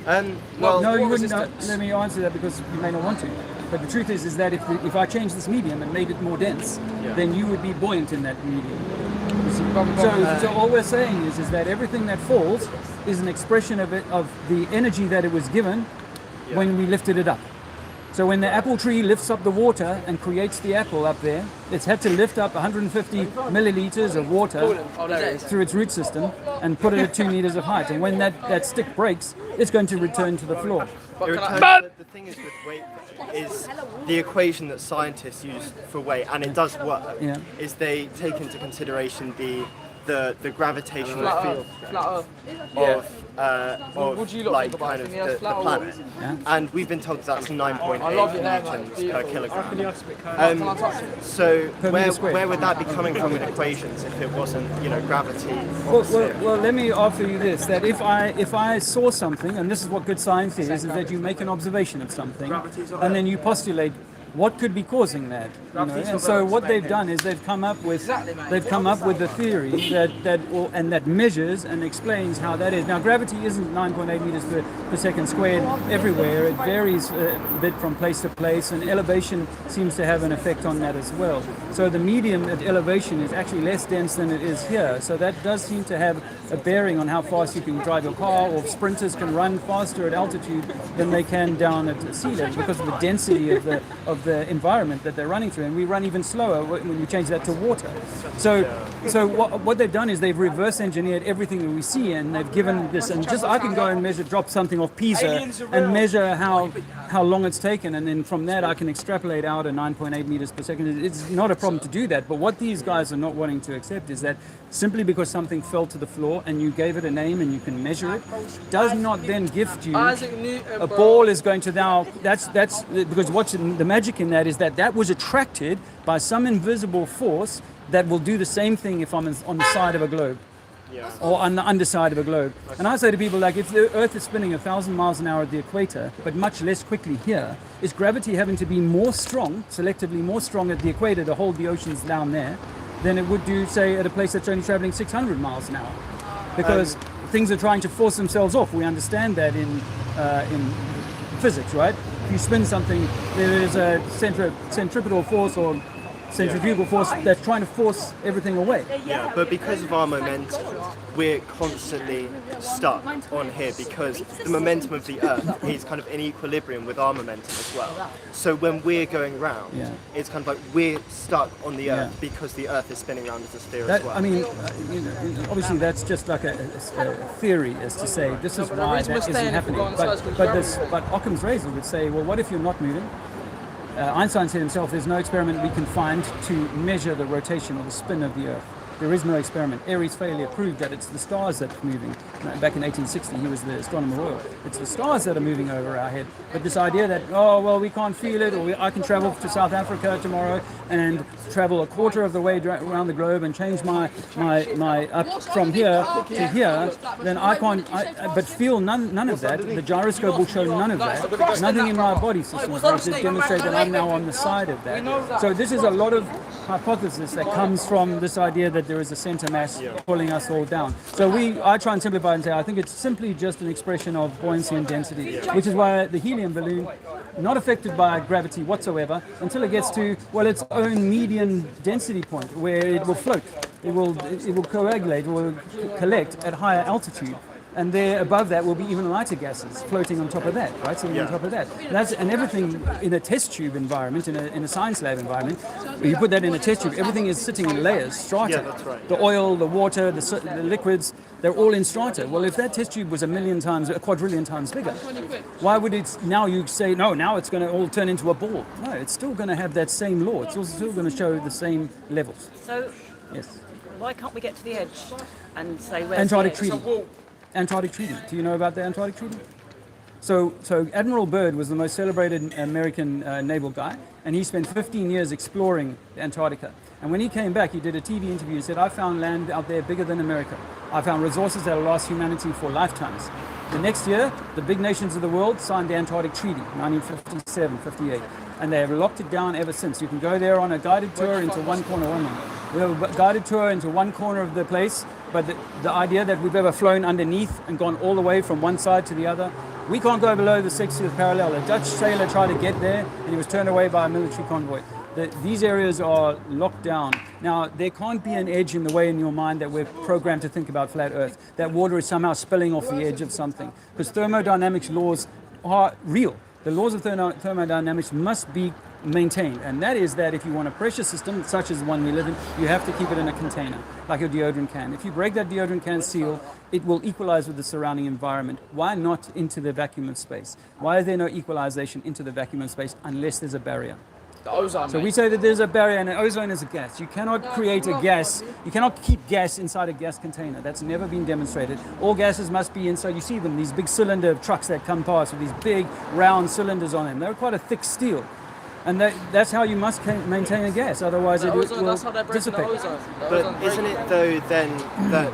Well, no, you wouldn't. Let me answer that, because you may not want to. But the truth is that if I changed this medium and made it more dense, then you would be buoyant in that medium. You see? So all we're saying is that everything that falls is an expression of the energy that it was given when we lifted it up. So when the apple tree lifts up the water and creates the apple up there, it's had to lift up 150 milliliters of water through its root system and put it at 2 meters of height. And when that stick breaks, it's going to return to the floor. The thing is with weight is the equation that scientists use for weight, and it does work, is they take into consideration the gravitational field of like kind of the planet, and we've been told that's 9.8 newtons per kilogram. So where would that be coming from in equations if it wasn't gravity? Well, let me offer you this: that if I saw something, and this is what good science is that you make an observation of something, and then you postulate what could be causing that, And so what they've done is they've come up with a theory that measures and explains how that is. Now, gravity isn't 9.8 meters per second squared everywhere. It varies a bit from place to place, and elevation seems to have an effect on that as well. So the medium at elevation is actually less dense than it is here. So that does seem to have a bearing on how fast you can drive your car, or sprinters can run faster at altitude than they can down at sea level because of the density of the environment that they're running through, and we run even slower when we change that to water. So what they've done is they've reverse engineered everything that we see, and they've given this, and just I can go and drop something off Pisa and measure how long it's taken, and then from that I can extrapolate out a 9.8 meters per second. It's not a problem to do that, but what these guys are not wanting to accept is that simply because something fell to the floor and you gave it a name and you can measure it, does not then gift you a ball is going to now, that's because what's the magic in that is that was attracted by some invisible force that will do the same thing if I'm on the side of a globe. Or on the underside of a globe. And I say to people, like, if the Earth is spinning 1,000 miles an hour at the equator, but much less quickly here, is gravity having to be more strong, selectively more strong at the equator to hold the oceans down there, than it would do, say, at a place that's only traveling 600 miles an hour? Because things are trying to force themselves off. We understand that in physics, right? If you spin something, there is a centripetal force or centrifugal force that's trying to force everything away. Yeah, but because of our momentum, we're constantly stuck on here because the momentum of the Earth is kind of in equilibrium with our momentum as well. So when we're going round, it's kind of like we're stuck on the Earth because the Earth is spinning around as a sphere as well. I mean, obviously that's just like a theory, as to say this is why that isn't happening. But Occam's razor would say, well, what if you're not moving? Einstein said himself, there's no experiment we can find to measure the rotation or the spin of the Earth. There is no experiment. Airy's failure proved that it's the stars that are moving. Back in 1860, he was the astronomer royal. It's the stars that are moving over our head. But this idea that, oh, well, we can't feel it, or I can travel to South Africa tomorrow and travel a quarter of the way around the globe and change my up from here to here, then I can't, but feel none of that. The gyroscope will show none of that. Nothing in my body system is going to demonstrate that I'm now on the side of that. So this is a lot of hypothesis that comes from this idea that there is a center mass pulling us all down. So I try and simplify and say I think it's simply just an expression of buoyancy and density, which is why the helium balloon, not affected by gravity whatsoever until it gets to, well, its own median density point where it will float. It will coagulate, it will collect at higher altitude. And there above that will be even lighter gases floating on top of that, right? Sitting on top of that. And everything in a test tube environment, in a science lab environment, you put that in a test tube, everything is sitting in layers, strata. Yeah, that's right. The oil, the water, the liquids, they're all in strata. Well, if that test tube was a quadrillion times bigger, why would it now you say, no, now it's going to all turn into a ball? No, it's still going to have that same law. It's also still going to show the same levels. So, yes. Why can't we get to the edge and say where's Antarctic the edge? Treaty. Antarctic Treaty. Do you know about the Antarctic Treaty? So Admiral Byrd was the most celebrated American naval guy, and he spent 15 years exploring Antarctica. And when he came back, he did a TV interview and said, I found land out there bigger than America. I found resources that will last humanity for lifetimes. The next year, the big nations of the world signed the Antarctic Treaty, 1957, 58. And they have locked it down ever since. You can go there on a guided tour into one corner. We have a guided tour into one corner of the place, but the idea that we've ever flown underneath and gone all the way from one side to the other, We can't go below the 60th parallel. A Dutch sailor tried to get there, and he was turned away by a military convoy. These areas are locked down. Now, there can't be an edge in the way in your mind that we're programmed to think about flat Earth, that water is somehow spilling off the edge of something. Because thermodynamics laws are real. The laws of thermodynamics must be maintained, and that is that if you want a pressure system such as the one we live in, you have to keep it in a container, like a deodorant can. If you break that deodorant can seal, it will equalize with the surrounding environment. Why not into the vacuum of space? Why is there no equalization into the vacuum of space unless there's a barrier? The ozone. So we say that there's a barrier, and ozone is a gas. You cannot create a gas. You cannot keep gas inside a gas container. That's never been demonstrated. All gases must be inside. You see them, these big cylinder trucks that come past with these big round cylinders on them. They're quite a thick steel. And that's how you must maintain a gas. Otherwise, it will dissipate. But isn't it though then that?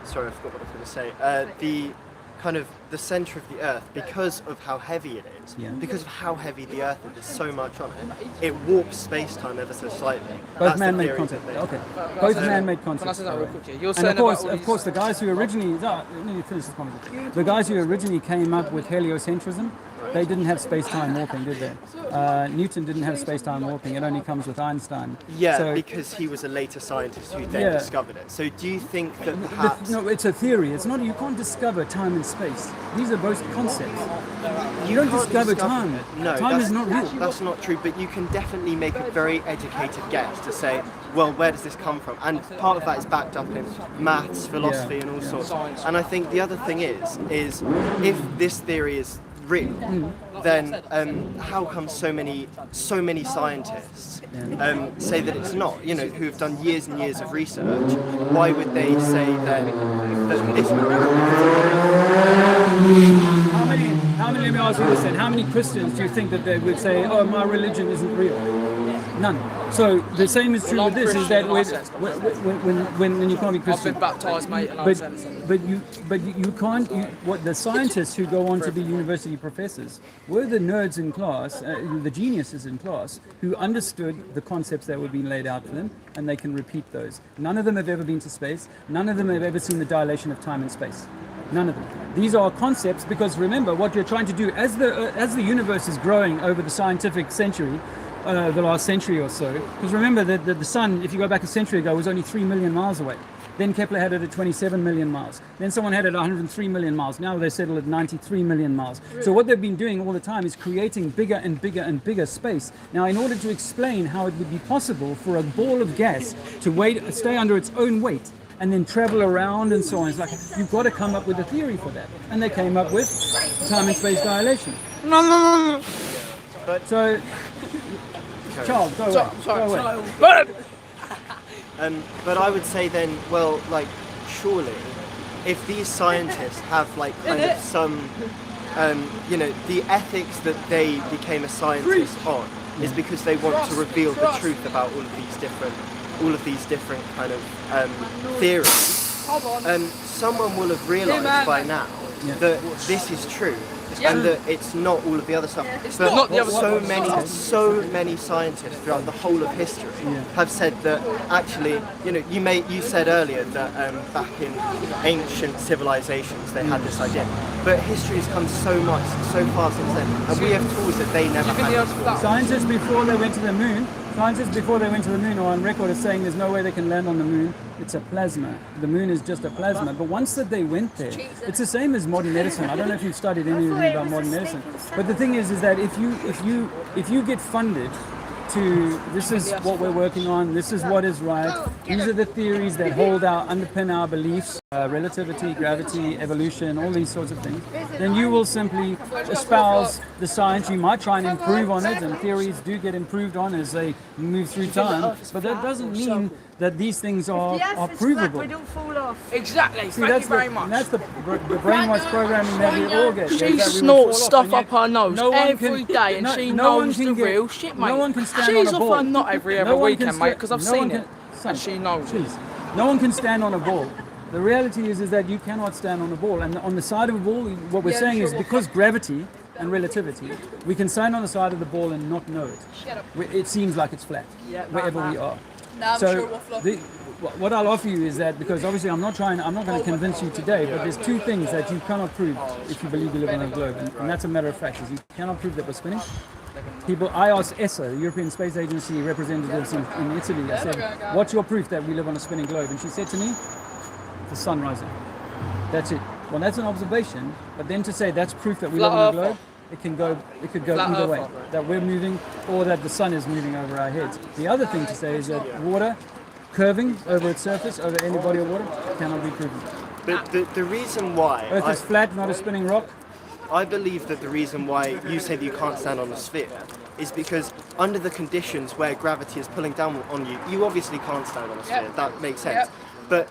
Sorry, I forgot what I was going to say. The kind of the center of the Earth, because of how heavy it is, because of how heavy the Earth is, there's so much on it, it warps space-time ever so slightly. Both man-made concepts. Okay. Both man-made concepts. Can I say that real quickly? You're And saying of course, the guys who originally, let me finish this comment. The guys who originally came up with heliocentrism, they didn't have space-time warping, did they? Newton didn't have space-time warping. It only comes with Einstein. Yeah, so, because he was a later scientist who then discovered it. So do you think that perhaps... No, it's a theory. It's not. You can't discover time and space. These are both concepts. You don't discover time. No, time is not real. That's not true, but you can definitely make a very educated guess to say, well, where does this come from? And part of that is backed up in maths, philosophy, and all sorts. And I think the other thing is if this theory is real, then how come so many scientists say that it's not? You know, who have done years and years of research. Why would they say then that this would How many? Let me ask you this then. How many Christians do you think that they would say, "Oh, my religion isn't real"? None. So the same is true with this: is that when you can't be Christian. I've been baptised, mate, and but you can't. What the scientists who go on to be university professors were the nerds in class, the geniuses in class, who understood the concepts that were being laid out to them, and they can repeat those. None of them have ever been to space. None of them have ever seen the dilation of time and space. None of them. These are concepts because remember what you're trying to do as the universe is growing over the scientific century. The last century or so, because remember that the sun, if you go back a century ago, was only 3 million miles away. Then Kepler had it at 27 million miles. Then someone had it at 103 million miles. Now they settle at 93 million miles. So what they've been doing all the time is creating bigger and bigger and bigger space. Now, in order to explain how it would be possible for a ball of gas to stay under its own weight and then travel around and so on, it's like you've got to come up with a theory for that. And they came up with time and space dilation. So. Charles, go away. Sorry. But I would say then, well, like, surely, if these scientists have like kind of some, the ethics that they became a scientist on is because they want to reveal the truth about all of these different kind of theories. Someone will have realised by now that this is true. And that it's not all of the other stuff. But so many scientists throughout the whole of history have said that actually, you said earlier that back in ancient civilizations they had this idea. But history has come so far since then, and we have tools that they never had. Scientists before they went to the moon are on record as saying there's no way they can land on the moon. It's a plasma. The moon is just a plasma. But once that they went there, it's the same as modern medicine. I don't know if you've studied anything about modern medicine. But the thing is that if you get funded to, this is what we're working on, this is what is right, these are the theories that underpin our beliefs, relativity, gravity, evolution, all these sorts of things, then you will simply espouse the science. You might try and improve on it, and theories do get improved on as they move through time, but that doesn't mean that these things are provable. We don't fall off. Exactly. See, that's very much. That's the brainwash programming that we all get. She snorts stuff up her nose every day, and she knows the real shit, mate. No one can stand She's on a ball. off her nut every weekend, mate, because I've seen it, and she knows it. No one can stand on a ball. The reality is that you cannot stand on a ball, and on the side of a ball, what we're saying is because gravity and relativity, we can stand on the side of the ball and not know it. It seems like it's flat wherever we are. Nah, I'm sure we'll flop. what I'll offer you is that, because obviously I'm not going to convince you today, but there's two things that you cannot prove if you believe you live on a globe, and that's a matter of fact. Is you cannot prove that we're spinning. I asked ESA, the European Space Agency representatives in Italy, I said, what's your proof that we live on a spinning globe? And she said to me, the sun rising. That's it. Well, that's an observation, but then to say that's proof that we live on a globe, it could go either way, that we're moving or that the sun is moving over our heads. The other thing to say is that water curving over its surface, over any body of water, cannot be proven. But the reason why... Earth is flat, not a spinning rock. I believe that the reason why you say that you can't stand on a sphere is because under the conditions where gravity is pulling down on you, you obviously can't stand on a sphere. That makes sense. But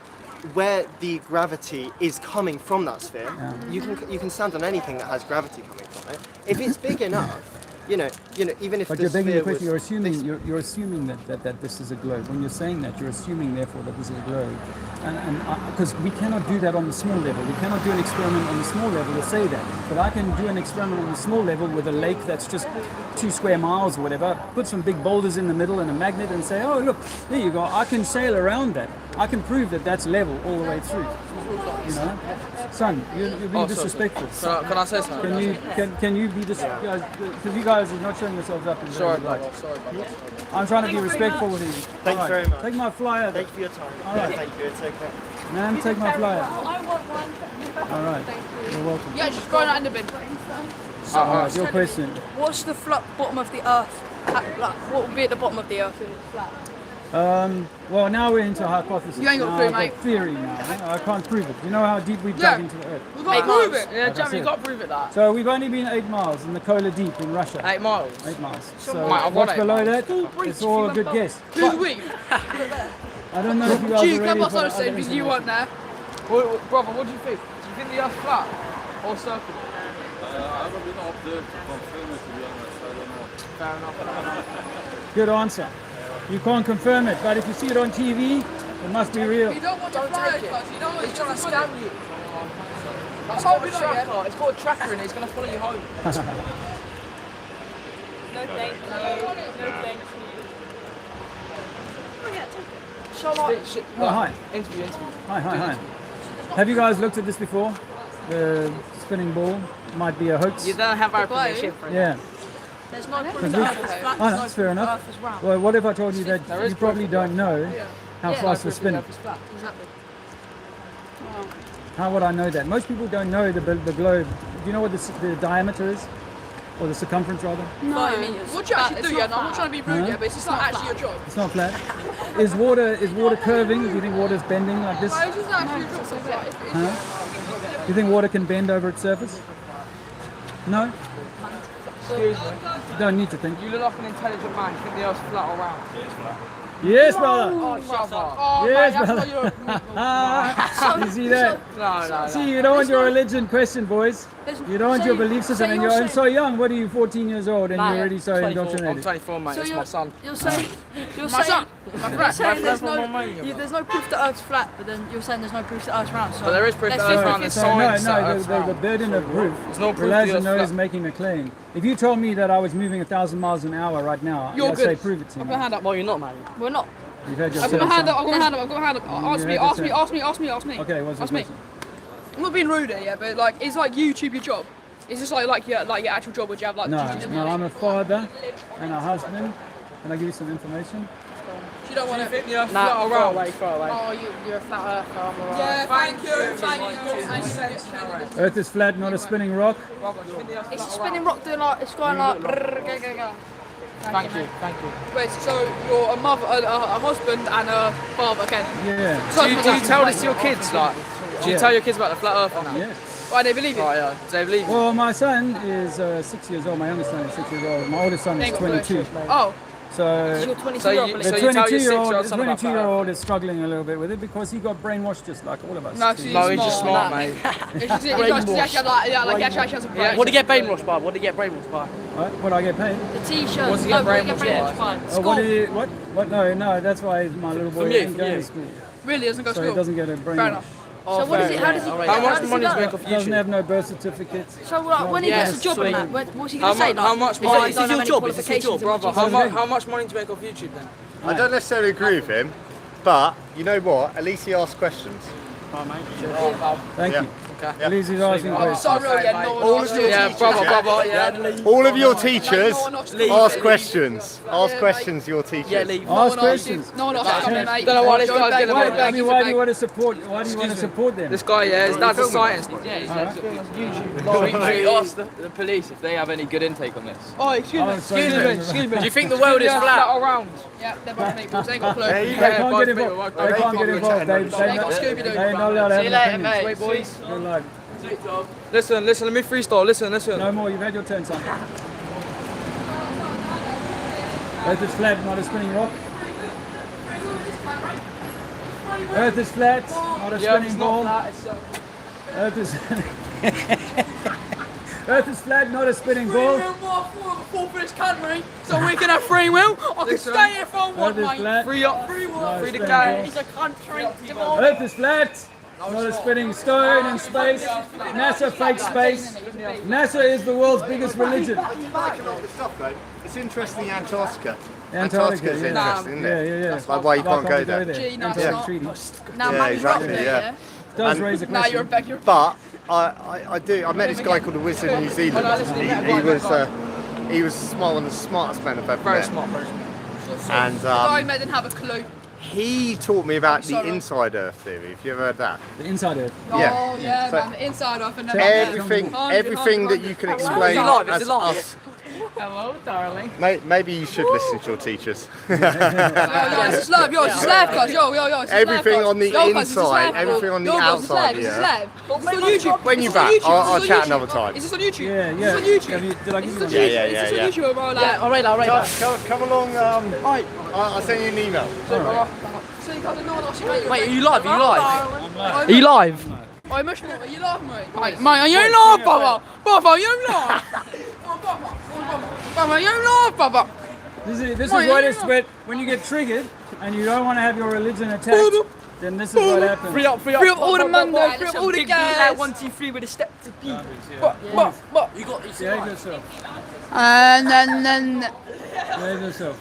where the gravity is coming from that sphere, you can stand on anything that has gravity coming from it. If it's big enough, you know, even if but the you're begging the sphere question, was you're assuming that this is a globe. When you're saying that, you're assuming therefore that this is a globe, and because we cannot do that on the small level. We cannot do an experiment on the small level to say that. But I can do an experiment on the small level with a lake that's just 2 square miles or whatever. Put some big boulders in the middle and a magnet, and say, oh look, there you go. I can sail around that. I can prove that that's level all the way through. You know, son, you're being disrespectful. Can I say something? Can you be disrespectful? Because you guys are not showing yourselves up. Sorry about that. I'm trying to be respectful with you. Thank you very much. Take my flyer. Thank you for your time. All right. Thank you. It's okay. Ma'am, take my flyer. I want one. All right. You're welcome. Yeah, just going out in the bin. All right, your question. What's the flat bottom of the Earth? Like, what would be at the bottom of the Earth if it's flat? Well, now we're into hypothesis. You ain't got now proof, I've got mate. theory now. I can't prove it. You know how deep we dug into the Earth? We've got to prove it. Yeah, Like I Jamie, you said. got to prove it that. So we've only been 8 miles in the Kola Deep in Russia. 8 miles? 8 miles. So So mate, I've what's got 8 below miles. that? It's all a good guess. Who's we? I don't know if you guys Gee, are come ready on, for the same because you weren't there. Brother, what do you think? Do you think the Earth's flat or circular? I haven't been observed to confirm it, to be honest. I don't know. Fair enough. Good answer. You can't confirm it, but if you see it on TV, it must be real. You don't want to fly it, cuz. You don't want He's trying to scam you. That's how we know, It's got a tracker in it, it's going to follow you home. No thank you. No thank you. Oh, hi. Interview. Hi. Have you guys looked at this before? The spinning ball might be a hoax. You don't have our permission for Yeah. There's no proof Because that we- Earth is flat. Oh, that's fair enough. Earth is round. Well, what if I told you that you probably don't know how Yeah, fast we're spinning? Exactly. How would I know that? Most people don't know the globe. Do you know what the diameter is? Or the circumference, rather? No. What do you actually do, yeah? No, I'm not trying to be rude, yeah, but it's just not actually your job. It's not flat. Is water curving? Do you think water's bending like this? No, it's just not actually your job. So it's like, Huh? Do you think water can bend over its surface? No? Excuse me. You don't need to think. You look like an intelligent man. You think the Earth's flat or round? Yes, brother! Oh, shut up. Oh, Yes, man, brother. that's what You see that? No. See, you don't want your religion questioned, boys. You don't want your belief system, and you're so young. What are you, 14 years old, and you're already so 24. indoctrinated? I'm 24, mate. It's my son. You're saying there's no proof that Earth's flat, but then you're saying there's no proof that Earth's round. So But there is proof that Earth's round. There's science that Earth's the round. burden of proof no proof relies the on Earth's those flat. making a claim. If you told me that I was moving 1,000 miles an hour right now, You're I'd good. say prove it to I'm me. gonna hand up. Well, you're not, man. We're not. You've had your I'm gonna turn, hand son. up. I'm gonna hand up. Ask me. Okay, what's the Ask me. question? I'm not being rude here, yeah, but like, is like YouTube your job? Is this like your actual job? Would you have like? No, YouTube? no, I'm a father and a husband. Can I give you some information? You don't want to. Nah, far away. Oh, you're a flat earther. I'm alright. Yeah, thank you. Earth is flat, not a spinning rock. It's a spinning rock doing like it's going like. Go. Thank you. Wait, so you're a mother, a husband, and a father, Ken? Yeah. So Do you tell this to your kids, like? Do you tell your kids about the flat Earth now? Yes. Why they believe it? Right, yeah. Do they believe it? Well, my son is 6 years old. My youngest son is 6 years old. My oldest son is 22. Oh. So You're 22-year-old. the you tell your 6-year-old son about 22-year-old is struggling a little bit with it because he got brainwashed just like all of us. No, he's just smart, mate. What do you get brainwashed by? What do I get paid? The t-shirt. What's he get brainwashed by? Oh, what? No, that's why my little boy isn't going to school. Really doesn't go to So school? he doesn't get a brainwash. Fair enough. So what is it? How does he? How much money does he make off He doesn't YouTube? have no birth certificate. So when he gets a job and that, what's he gonna say? How much money? This is your job, brother. How much money do you make off YouTube then? I don't necessarily agree with him. But you know what? At least he asked questions. Thank you. Okay. At least he's asking questions. All of your teachers ask questions. Ask questions, your teachers. Ask questions. No one else is coming, mate. Don't know why this guy's getting Why, a bit I mean, why do you want to support? Why do you want to support them? This guy, his dad's a scientist. Should we ask the police if they have any good intake on this? Oh, excuse me. Excuse me. Do you think the world is flat? Around. Yeah, they're both people. They ain't got a clue. They can't get involved. They can't get involved. They're not allowed to have an opinion. Wait, boys. Good luck. Listen, let me freestyle. Listen. No more. You've had your turn, son. Earth is flat, not a spinning rock. Earth is flat, not a spinning ball. Earth is Earth is flat, not a spinning ball. Full for this country, so we can have free will. I can stay here for one, mate. Free up, free the guy. It's a country. Earth is flat, not a spinning stone in space. NASA fake space. NASA is the world's biggest religion. It's interesting, Antarctica. Antarctica is yeah. interesting, isn't it? Yeah. That's like why you can't go there. Antarctic Treaty. Yeah, exactly. Yeah. Does raise a question. Now you're back here. But I met this guy called the Wizard in New Zealand. He was one of the smartest men I've ever met. Very smart person. And I didn't have a clue. he taught me about the inside Earth theory. Have you ever heard that? The inside Earth. Yeah. Oh yeah, So man. The inside of and everything that you can explain as us. Hello, darling. Maybe you should listen to your teachers. Yo, it's a slab, it's a slab, cuz. Yo, it's a Everything slab, on the cuz. inside, everything on the outside. It's a Yeah. slab. It's on YouTube. When you're back, I'll chat another time. Is this on YouTube? Yeah. Is this on YouTube? Did I give you one? Yeah. Is this on YouTube, bro? Like, alright. Come along. I'll send you an email. Wait, are you live? Are you live? Are you live, mate? Mate, are you live, brother? Brother, are you live? Brother, are you live, brother? This is what it's when you get triggered and you don't want to have your religion attacked, then this is what happens. Free up all the Monday, free up all the guys. 1, 2, 3 with a step to P. But. You got this. Behave yourself. And then. Behave yourself.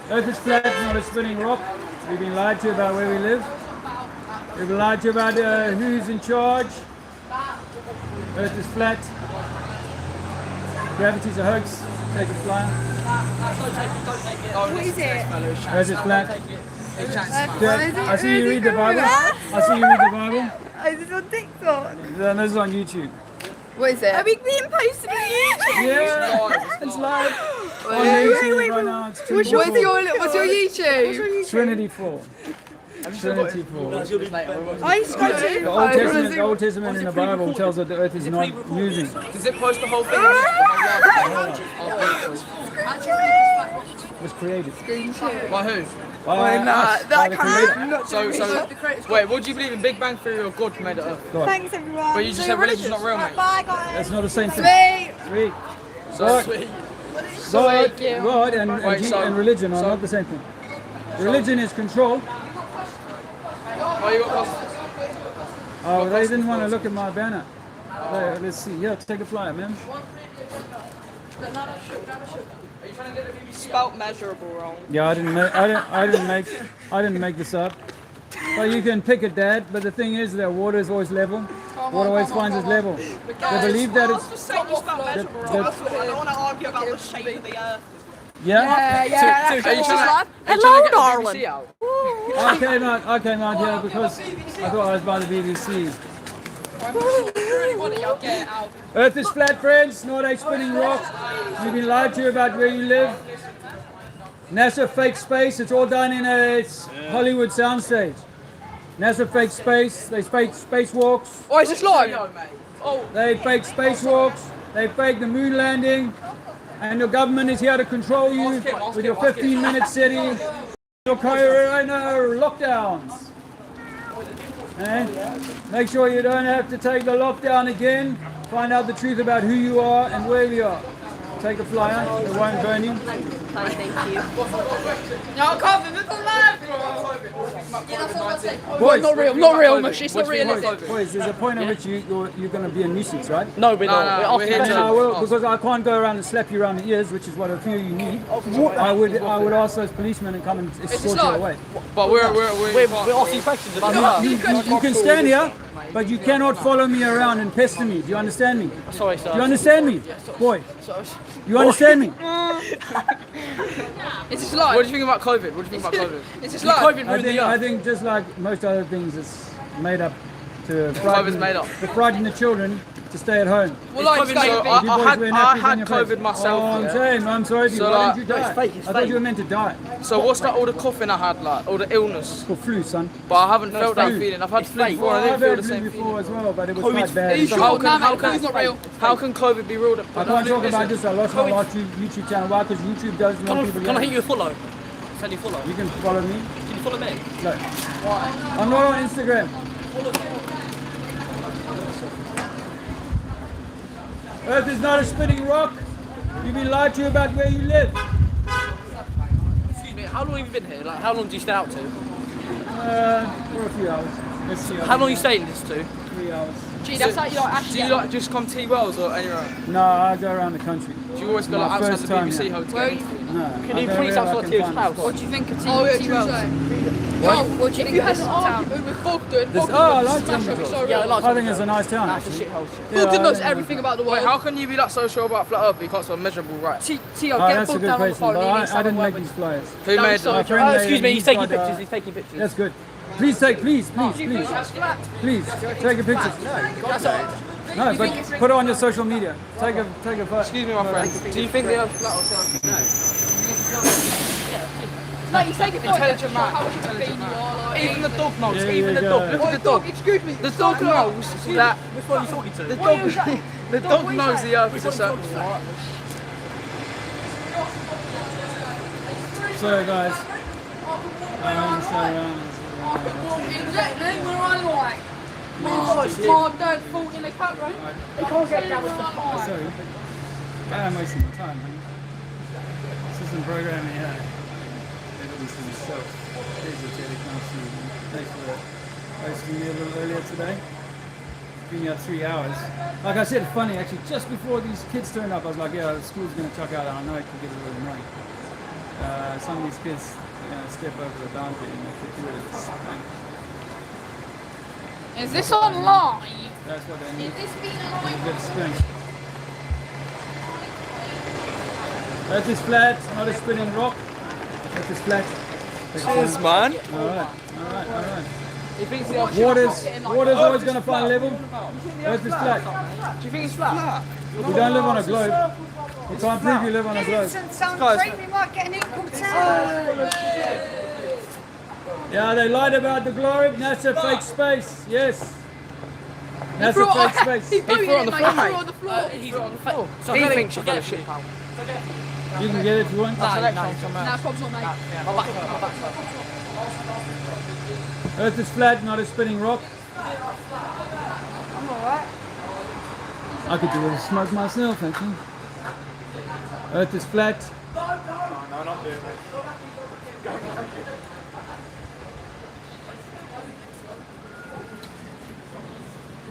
Earth is flat, not a spinning rock. We've been lied to about where we live. We've been lied to about who's in charge. Earth is flat. Gravity's a hoax. Take a fly. What is it? Earth is flat. I see you read the Bible. Is this on TikTok? Then this is on YouTube. What is it? Are we being posted on YouTube? Yeah, it's live. On YouTube right now. It's What's your YouTube? Trinity 4. Trinity 4. I used to go to The Old Testament in the Bible tells that the earth is not moving. Does it post the whole thing? It was created. By who? By the creator. So, wait, what do you believe in? Big Bang Theory or God created Earth? God. Thanks everyone. But you just said religion's not real, mate. Bye guys. That's not the same thing. Sweet. Sweet. God and religion are not the same thing. Religion is control. Oh, they didn't want to look at my banner. Let's see. Yeah, take a flyer, man. Spelt measurable wrong. Yeah, I didn't make this up. But you can pick a dad. But the thing is that water is always level. Water always finds its level. They believe that it's. I don't want to argue about the shape of the earth. Yeah. Hello, darling. I came out here because I thought I was by the BBC. Earth is flat, friends, not a spinning rock. You've been lied to about where you live. NASA fake space. It's all done in a Hollywood soundstage. NASA fake space. They fake spacewalks. Oh, is this live? They fake spacewalks. They fake the moon landing. And your government is here to control you with your 15-minute city, your corona lockdowns. And make sure you don't have to take the lockdown again. Find out the truth about who you are and where you are. Take a flyer, it won't burn you. Thank you. No, cousin, it's alive, bro. about COVID-19. Boys, not real, Mush. It's not realistic. Boys, there's a point at which you're going to be a nuisance, right? No, we're not. We're here to because I can't go around and slap you around the ears, which is what a few of you need. I would ask those policemen and come and escort you away. But we're asking questions about you can stand here, but you cannot follow me around and pester me. Do you understand me? Sorry, sir. Do you understand me, boy? You understand me? It's just life. What do you think about COVID? What do you think about COVID? It's just life. I think just like most other things, it's made up to frighten the children to stay at home. Well, like, so I had COVID myself. Oh, I'm sorry. So Why didn't you die? it's fake, I thought you were meant to die. So what's that? All the coughing I had, like all the illness. It's called flu, son. But I haven't felt that feeling. I've had flu before. I didn't feel the same before as well, but it was COVID. quite bad. Are you sure? How can COVID be real? I can't talk about this. I lost my last YouTube channel. Why? Because YouTube doesn't want people. Can I hit you a follow? Send you follow. You can follow me. Can you follow me? No. Why? I'm not on Instagram. Earth is not a spinning rock. You've been lied to about where you live. Excuse me, how long have you been here? Like, how long do you stay out to? For a few hours. Let's see. How long are you staying this to? 3 hours. Gee, that's like you're actually. Do you like just come Tunbridge Wells or anywhere? No, I go around the country. Do you always go like outside the BBC hotel? No. Can you please outside Tio's house? What do you think of Oh, yeah, Tunbridge Wells? What do you think of this town? I like Tunbridge. I think it's a nice town, actually. Fulton knows everything about the world. Wait, how can you be that so sure about flat Earth but you can't spell measurable right? Tio, That's a good question, but I didn't make these flyers. Who made them? Excuse me, he's taking pictures. He's taking pictures. That's good. Please take a picture. No, but put it on your social media. Take a photo. Excuse me, my friend. Do you think the Earth's flat or something? No, he's taking pictures. Intelligent man. Even the dog knows. Yeah, Even the dog. Look at the dog. Excuse me. The dog knows that. Which one are you talking to? The dog knows the Earth is a circle. So, guys. Mom, Dad, fault in the cat, right? He can't get down with the fire. Sorry. I am wasting my time, man. This isn't programming, yeah. Evidence to myself. Here's a telecouncil. Thanks for hosting me a little earlier today. Been here 3 hours. Like I said, funny actually, just before these kids turned up, I was like, yeah, the school's going to chuck out, and I know it can get a little annoying. Some of these kids, step over the boundary and they could do it. Is this on live? That's what they need. Is this being live? Good strength. That is flat, not a spinning rock. That is flat. Cheers, man. Alright. Water's always going to find level. That is flat. Do you think it's flat? We don't live on a globe. We can't prove you live on a globe. Yeah, they lied about the globe. NASA fake space. Yes. NASA fake space. He threw it on the floor, mate. He's on the floor. So He thinks you're full of shit, pal. You can get it if you want. Nah, prob's not, mate. Earth is flat, not a spinning rock. I'm alright. I could do a smoke myself, actually. Earth is flat. No, not doing it.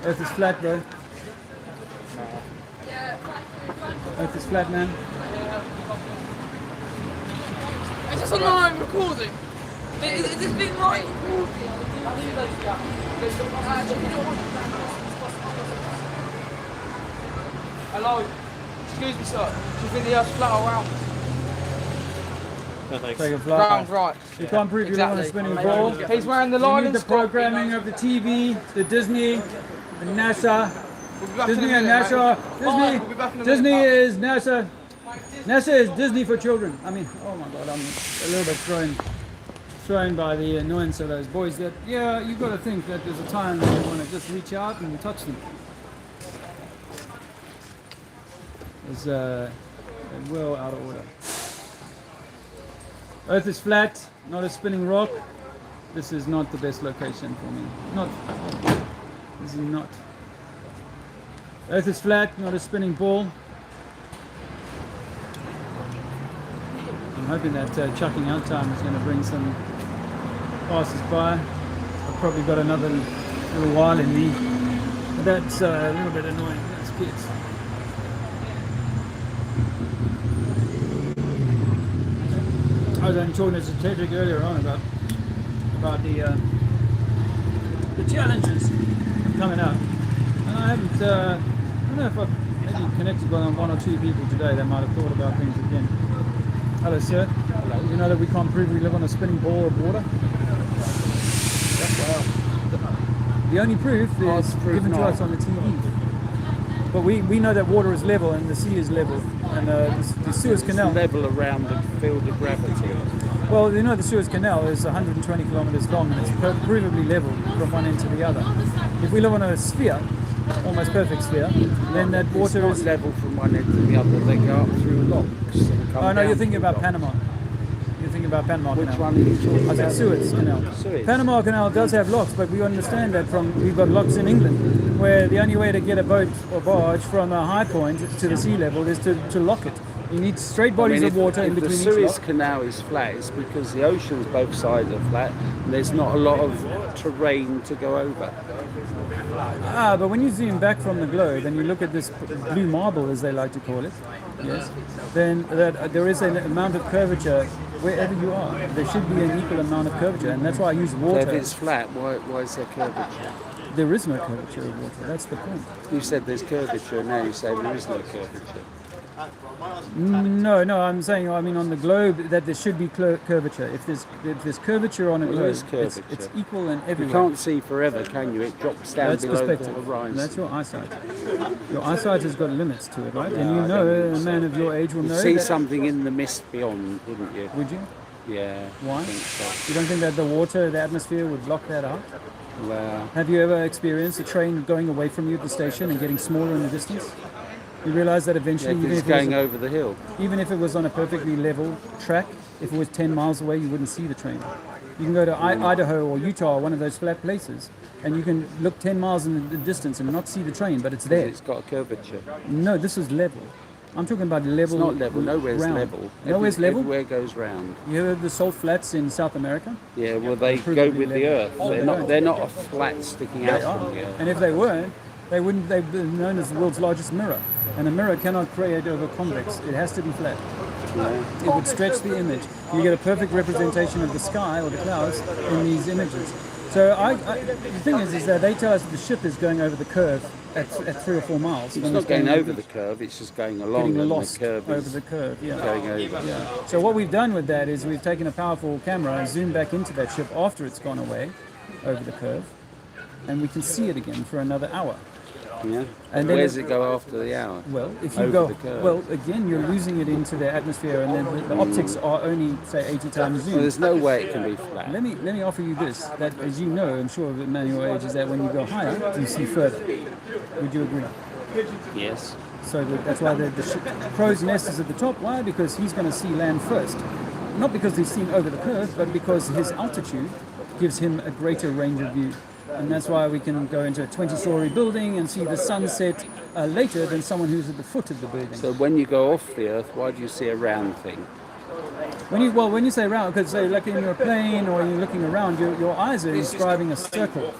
Earth is flat, bro. Earth is flat, man. Is this a live recording? Is this being live Hello. Excuse me, sir. Do you think the Earth's flat or round? No, thanks. Take a fly. Round, right. You can't prove you live on a spinning ball. He's wearing the You line need the programming of the TV, the Disney, the NASA. Disney and NASA. Disney is NASA. NASA is Disney for children. I mean, oh my God, I'm a little bit thrown by the annoyance of those boys. That you've got to think that there's a time when you want to just reach out and touch them. It's well out of order. Earth is flat, not a spinning rock. This is not the best location for me. This is not. Earth is flat, not a spinning ball. I'm hoping that chucking out time is going to bring some passes by. I've probably got another little while in me. But that's a little bit annoying. That's kids. I was talking to Cedric earlier on about the challenges coming up. And I haven't, I don't know if I've maybe connected with one or two people today that might have thought about things again. Hello, sir. Hello. You know that we can't prove we live on a spinning ball of water? The only proof is given to us on the TV. But we know that water is level and the sea is level. And the Suez Canal... level around the field of gravity. Well, you know the Suez Canal is 120 kilometers long and it's provably level from one end to the other. If we live on a sphere, almost perfect sphere, then that water is level from one end to the other. They go up through locks and come Oh no, down you're thinking about locks. Panama. You're thinking about Panama Which Canal. one are you talking I said about? Suez Canal. Suez. Panama Canal does have locks, but we understand that we've got locks in England, where the only way to get a boat or barge from a high point to the sea level is to lock it. You need straight bodies of water in between the each Suez lock. Canal is flat, it's because the oceans both sides are flat and there's not a lot of terrain to go over. But when you zoom back from the globe and you look at this blue marble, as they like to call it, yes, then there is an amount of curvature wherever you are. There should be an equal amount of curvature, and that's why I use water. So if it's flat, why is there curvature? There is no curvature of water, that's the point. You said there's curvature, now you say there is no curvature. No, I'm saying, on the globe that there should be curvature. If there's curvature on a globe, it's equal and everywhere. You can't see forever, can you? It drops down That's below the perspective. horizon. That's your eyesight. Your eyesight has got limits to it, right? And you know, a man of your age will know You'd see that. something in the mist beyond, wouldn't you? Would you? Yeah. Why? I think so. You don't think that the water, the atmosphere would block that out? Well, Have you ever experienced a train going away from you at the station and getting smaller in the distance? You realise that eventually, yeah, 'cause it's going over the hill. Even if it was on a perfectly level track, if it was 10 miles away, you wouldn't see the train. You can go to Idaho or Utah, one of those flat places, and you can look 10 miles in the distance and not see the train, but it's there. It's got a curvature. No, this is level. I'm talking about level. It's not level. Nowhere's round. level. Nowhere's level? Everywhere goes round. You heard the salt flats in South America? Yeah, well, they Provably go with the level. earth. Oh, They're not a flat sticking out They are. from the earth. And if they weren't, they'd be known as the world's largest mirror. And a mirror cannot create over convex. It has to be flat. It would stretch the image. You get a perfect representation of the sky or the clouds in these images. So the thing is that they tell us that the ship is going over the curve at 3 or 4 miles. It's not going over the curve, it's just going along Getting and lost the curve over is the curve, yeah. going over. Yeah. So what we've done with that is we've taken a powerful camera and zoomed back into that ship after it's gone away over the curve, and we can see it again for another hour. Yeah. And then where does it go after the hour? Well, if you Over go, the curve. well, again, you're losing it into the atmosphere, and then the optics are only, say, 80 times zoom. Well, there's no way it can be flat. Let me offer you this, that as you know, I'm sure of manual age, is that when you go higher, you see further. Would you agree? Yes. So that's why the crow's nest is at the top. Why? Because he's going to see land first. Not because he's seen over the curve, but because his altitude gives him a greater range of view. And that's why we can go into a 20-story building and see the sunset later than someone who's at the foot of the building. So when you go off the Earth, why do you see a round thing? When you say round, because say like in your plane or you're looking around, your eyes are describing a circle.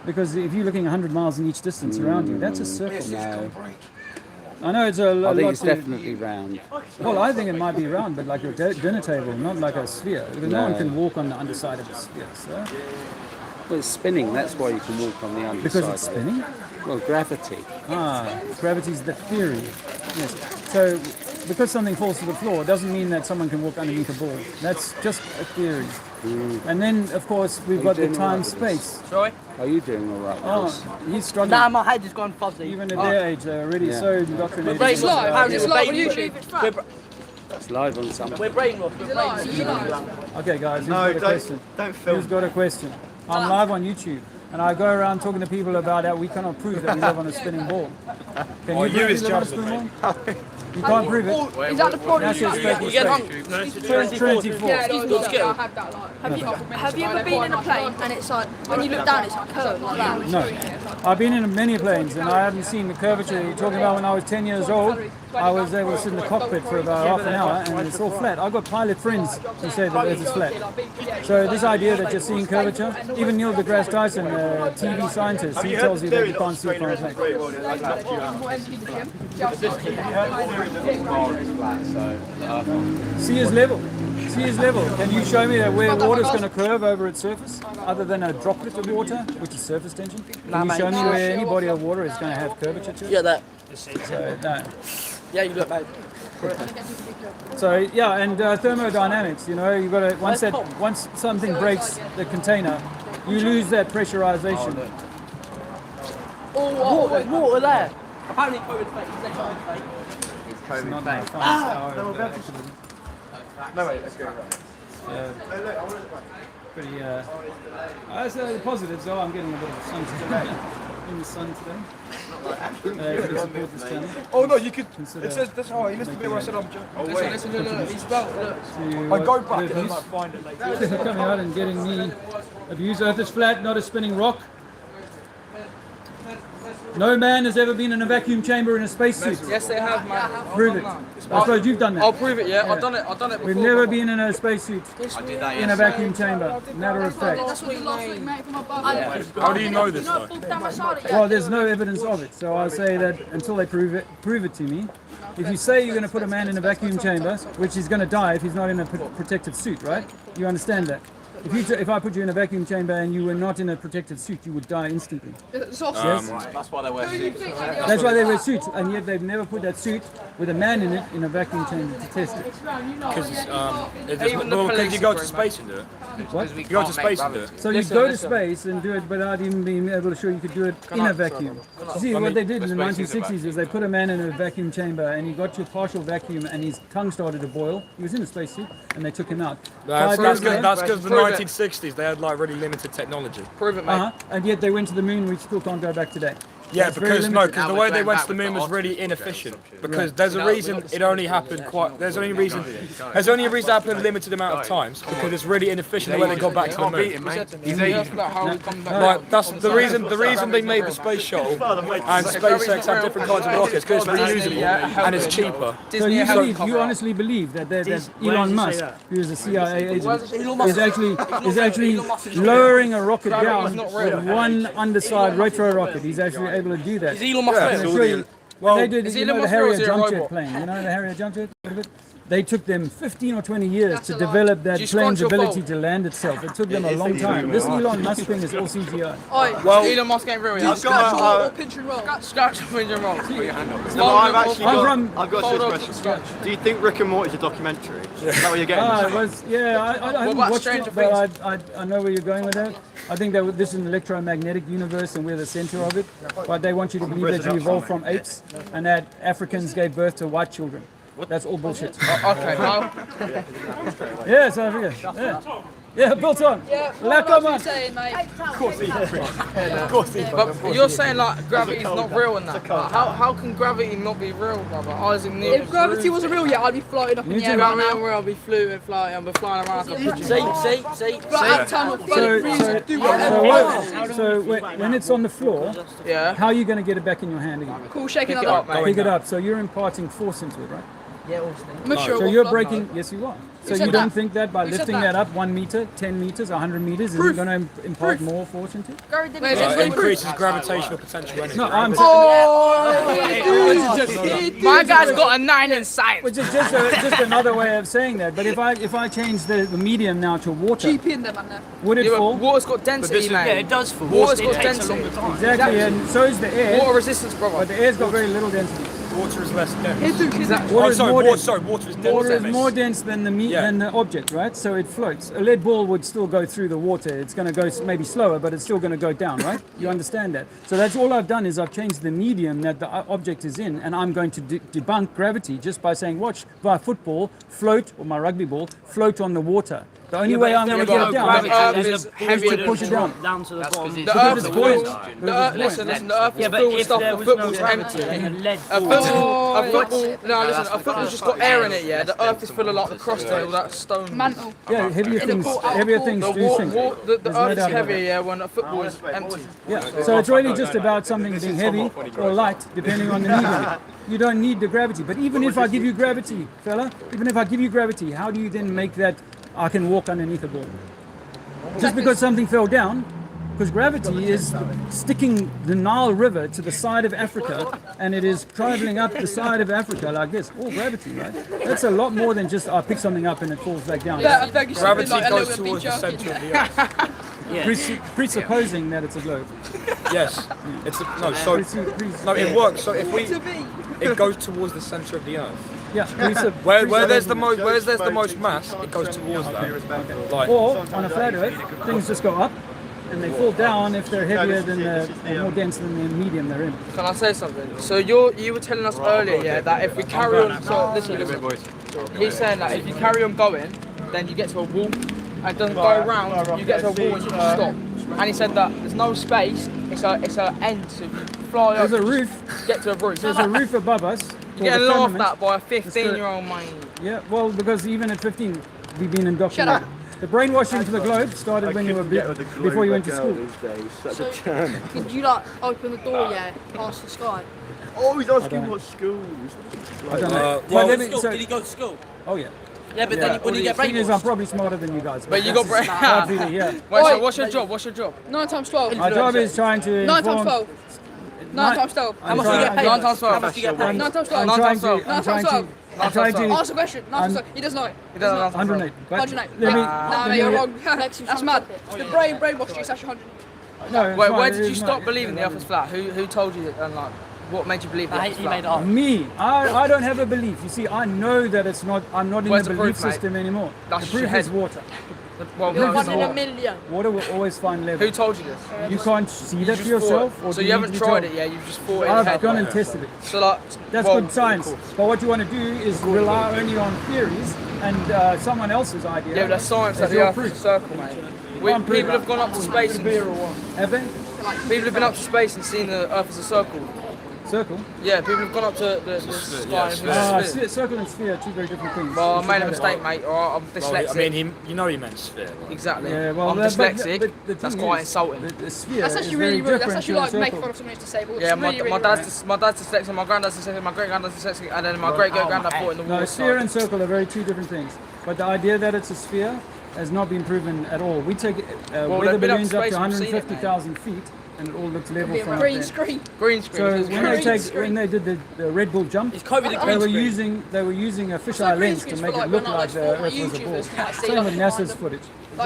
Because if you're looking 100 miles in each distance around you, that's a circle. No. I know it's a lot. I think it's definitely round. Well, I think it might be round, but like your dinner table, not like a sphere. Because no one can walk on the underside of a sphere, so. Well, it's spinning, that's why you can walk on the underside. Because it's spinning? Well, gravity. Gravity's the theory. Yes. So, because something falls to the floor doesn't mean that someone can walk underneath a ball. That's just a theory. And then, of course, we've got the time-space. Sorry? Are you doing all right? Oh, he's struggling. Nah, my head has gone fuzzy. Even at their age, they're already so indoctrinated. It's live. It's live on YouTube. It's live on something. We're brainwashed. Is it live? Is it live? Okay, guys, who's got a question? Don't film. Who's got a question? I'm live on YouTube, and I go around talking to people about that we cannot prove that we live on a spinning ball. Can you prove we live on a spinning ball? You can't prove it. Is that the problem? That's it, You get hungry. 24. Yeah, I had that. Like, Have you ever been in a plane and it's like, when you look down, it's like curved like that? No. I've been in many planes and I haven't seen the curvature you're talking about. When I was 10 years old, I was able to sit in the cockpit for about half an hour and it's all flat. I've got pilot friends who say that Earth is flat. So this idea that you're seeing curvature, even Neil deGrasse Tyson, a TV scientist, he tells you that you can't see from a plane. Sea is level. Sea is level. Can you show me that where water is going to curve over its surface, other than a droplet of water, which is surface tension? Can you show me where any body of water is going to have curvature to it? Yeah, that. So, no. Yeah, you look, mate. So yeah, and thermodynamics. You know, you got to once something breaks the container, you lose that pressurization. Oh, water there. Apparently COVID fake. Is that fake? It's COVID fake. No, wait, let's go. Pretty. That's the positives though. I'm getting a bit of sun today. In the sun today. Support this channel. Oh no, you could. Consider It says that's how you listen to me where I said I'm joking. Oh wait. Listen, look. He's about. To, I go back and I find it later. coming out and getting me abused. Earth is flat, not a spinning rock. No man has ever been in a vacuum chamber in a spacesuit. Yes, they have, man. Prove it. I suppose you've done that. I'll prove it. Yeah, I've done it. I've done it before. We've never been in a spacesuit that in a vacuum chamber. Matter of fact. That's what the last week, mate, for my birthday. How do you know this though? Well, there's no evidence of it, so I'll say that until they prove it to me. If you say you're going to put a man in a vacuum chamber, which is going to die if he's not in a protective suit, right? You understand that? If I put you in a vacuum chamber and you were not in a protective suit, you would die instantly. Yes? That's why they wear suits. That's why they wear suits, and yet they've never put that suit with a man in it in a vacuum chamber to test it. Because you go to space and do it. What? You go to space and do it. So you go to space and do it without even being able to show you could do it in a vacuum. See, what they did in the 1960s is they put a man in a vacuum chamber and he got to a partial vacuum and his tongue started to boil. He was in a spacesuit and they took him out. That's because the 1960s they had like really limited technology. Prove it, mate. And yet they went to the moon, we still can't go back today. Yeah, That's very because limited. the way they went to the moon was really inefficient. Because there's a reason it only happened there's only a reason it happened a limited amount of times because it's really inefficient the way they got back to the moon. Like that's the reason they made the space shuttle and SpaceX have different kinds of rockets because it's reusable and it's cheaper. So you honestly believe that Elon Musk, who is a CIA agent, is actually lowering a rocket down with one underside retro rocket. He's actually able to do that. Is Elon Musk real? Well, they did, is you know, the Harrier jump jet plane. You know the Harrier jump jet? They took them 15 or 20 years to develop that plane's ability to land itself. It took them a long time. This Elon Musk thing is all CGI. Well, Elon Musk ain't real. Scratch or pinch and roll. Scratch or pinch and roll. No, I've got a serious question. Do you think Rick and Morty's a documentary? Is that what you're getting? I haven't watched it, but I know where you're going with that. I think that this is an electromagnetic universe and we're the center of it. But they want you to believe that you evolved from apes and that Africans gave birth to white children. That's all bullshit. Okay, now. Yeah, South Africa. Yeah, built on. Yeah, Lekker man. Saying, mate. Of course he is. But you're saying like gravity's not real and that. How can gravity not be real, brother? Isaac Newton. If gravity wasn't real, I'd be floating up in the air right now. I'll be flying, I'll be flying around. So when it's on the floor, how are you going to get it back in your hand again? Cool, shaking it up. Pick it up. So you're imparting force into it, right? Yeah, No, so you're breaking. Yes, you are. So you don't think that by lifting that up 1 meter, 10 meters, 100 meters, is it going to impart more force into it? It increases gravitational potential energy. No, I'm my guy's got a 9 in science. Which is just another way of saying that. But if I change the medium now to water, would it fall? Water's got density, man. Yeah, it does fall. Water's got density. Exactly, and so is the air. Water resistance, brother. But the air's got very little density. Water is less dense. Water is more dense. dense than the object, right? So it floats. A lead ball would still go through the water. It's going to go maybe slower, but it's still going to go down, right? You understand that? So that's all I've done is I've changed the medium that the object is in, and I'm going to debunk gravity just by saying, watch my football float, or my rugby ball, float on the water. The only way I'm going to get it down is to push it down. Down to the bottom. The Earth is buoyant. Listen, the Earth is filled with stuff, the football's empty. A football's just got air in it, yeah? The Earth is full of like the crust and all that stone. Mantle. Yeah, heavier things do sink. The Earth is heavier, yeah, when a football is empty. Yeah, so it's really just about something being heavy or light, depending on the medium. You don't need the gravity. But even if I give you gravity, fella, even if I give you gravity, how do you then make that I can walk underneath a ball? Just because something fell down, because gravity is sticking the Nile River to the side of Africa, and it is traveling up the side of Africa like this. All gravity, right? That's a lot more than just I pick something up and it falls back down. Yeah, I beg you Gravity like goes towards the centre of the Earth. Presupposing that it's a globe. Yes. It's a, no. So no, it works. So if it goes towards the centre of the Earth. Yeah. Where there's the most mass, it goes towards that. Like, or on a flat Earth, things just go up and they fall down if they're heavier than or more dense than the medium they're in. Can I say something? So you were telling us earlier, yeah, that if we carry on, so listen. He's saying that if you carry on going, then you get to a wall, and it doesn't go around. You get to a wall and you just stop. And he said that there's no space. It's a end. So if you fly up, there's a roof. Get to a roof. There's a roof above us. You get laughed at by a 15-year-old man. Yeah, well, because even at 15, we've been indoctrinated. The brainwashing to the globe started when you were before you went to school. So, could you like open the door, yeah, past the sky? Oh, he's asking what schools. I don't know. Did he go to school? Oh yeah. Yeah, but then when you get brainwashed, I'm probably smarter than you guys. But you got brainwashed. Yeah. What's your job? What's your job? 9 times 12. My job is trying to 9 times 12. 9 times 12. How much do you get paid? 9 times 12. How much do you get paid? 9 times 12. 9 times 12. 9 times 12. I'm trying to Ask a question. 9 times 12. He doesn't know it. He doesn't know. 108. 108. Let No, you're wrong. That's mad. The brainwashed you. It's actually 100. No. Wait, where did you stop believing the Earth was flat? Who told you that? And like, what made you believe that? He made it up. Me. I don't have a belief. You see, I know that it's not. I'm not in the belief system anymore. The proof is water. Well, You're 1 in a million. Water will always find level. Who told you this? You can't see that for yourself. So you haven't tried it yet. You've just thought it. I've gone and tested it. So like, that's good science. But what you want to do is rely only on theories and someone else's idea. Yeah, but that's science. That's the Earth is a circle, mate. People have gone up to space. Have they? People have been up to space and seen the Earth as a circle. Circle? Yeah, people have gone up to the sky. Circle and sphere are two very different things. Well, I made a mistake, mate. Or I'm dyslexic. I mean, you know he meant sphere. Exactly. Yeah, well, I'm dyslexic. That's quite insulting. The sphere That's actually really rude. That's actually like making fun of someone who's disabled. Yeah, my dad's dyslexic, my granddad's dyslexic, my great granddad's dyslexic, and then my great granddad fought in the war. No, sphere and circle are very two different things. But the idea that it's a sphere has not been proven at all. We take weather balloons up to 150,000 feet. And it all looks level from green screen. Green screen. So when they did the Red Bull jump, they were using a fisheye lens to make it look like the Earth was a ball. Same with NASA's footage.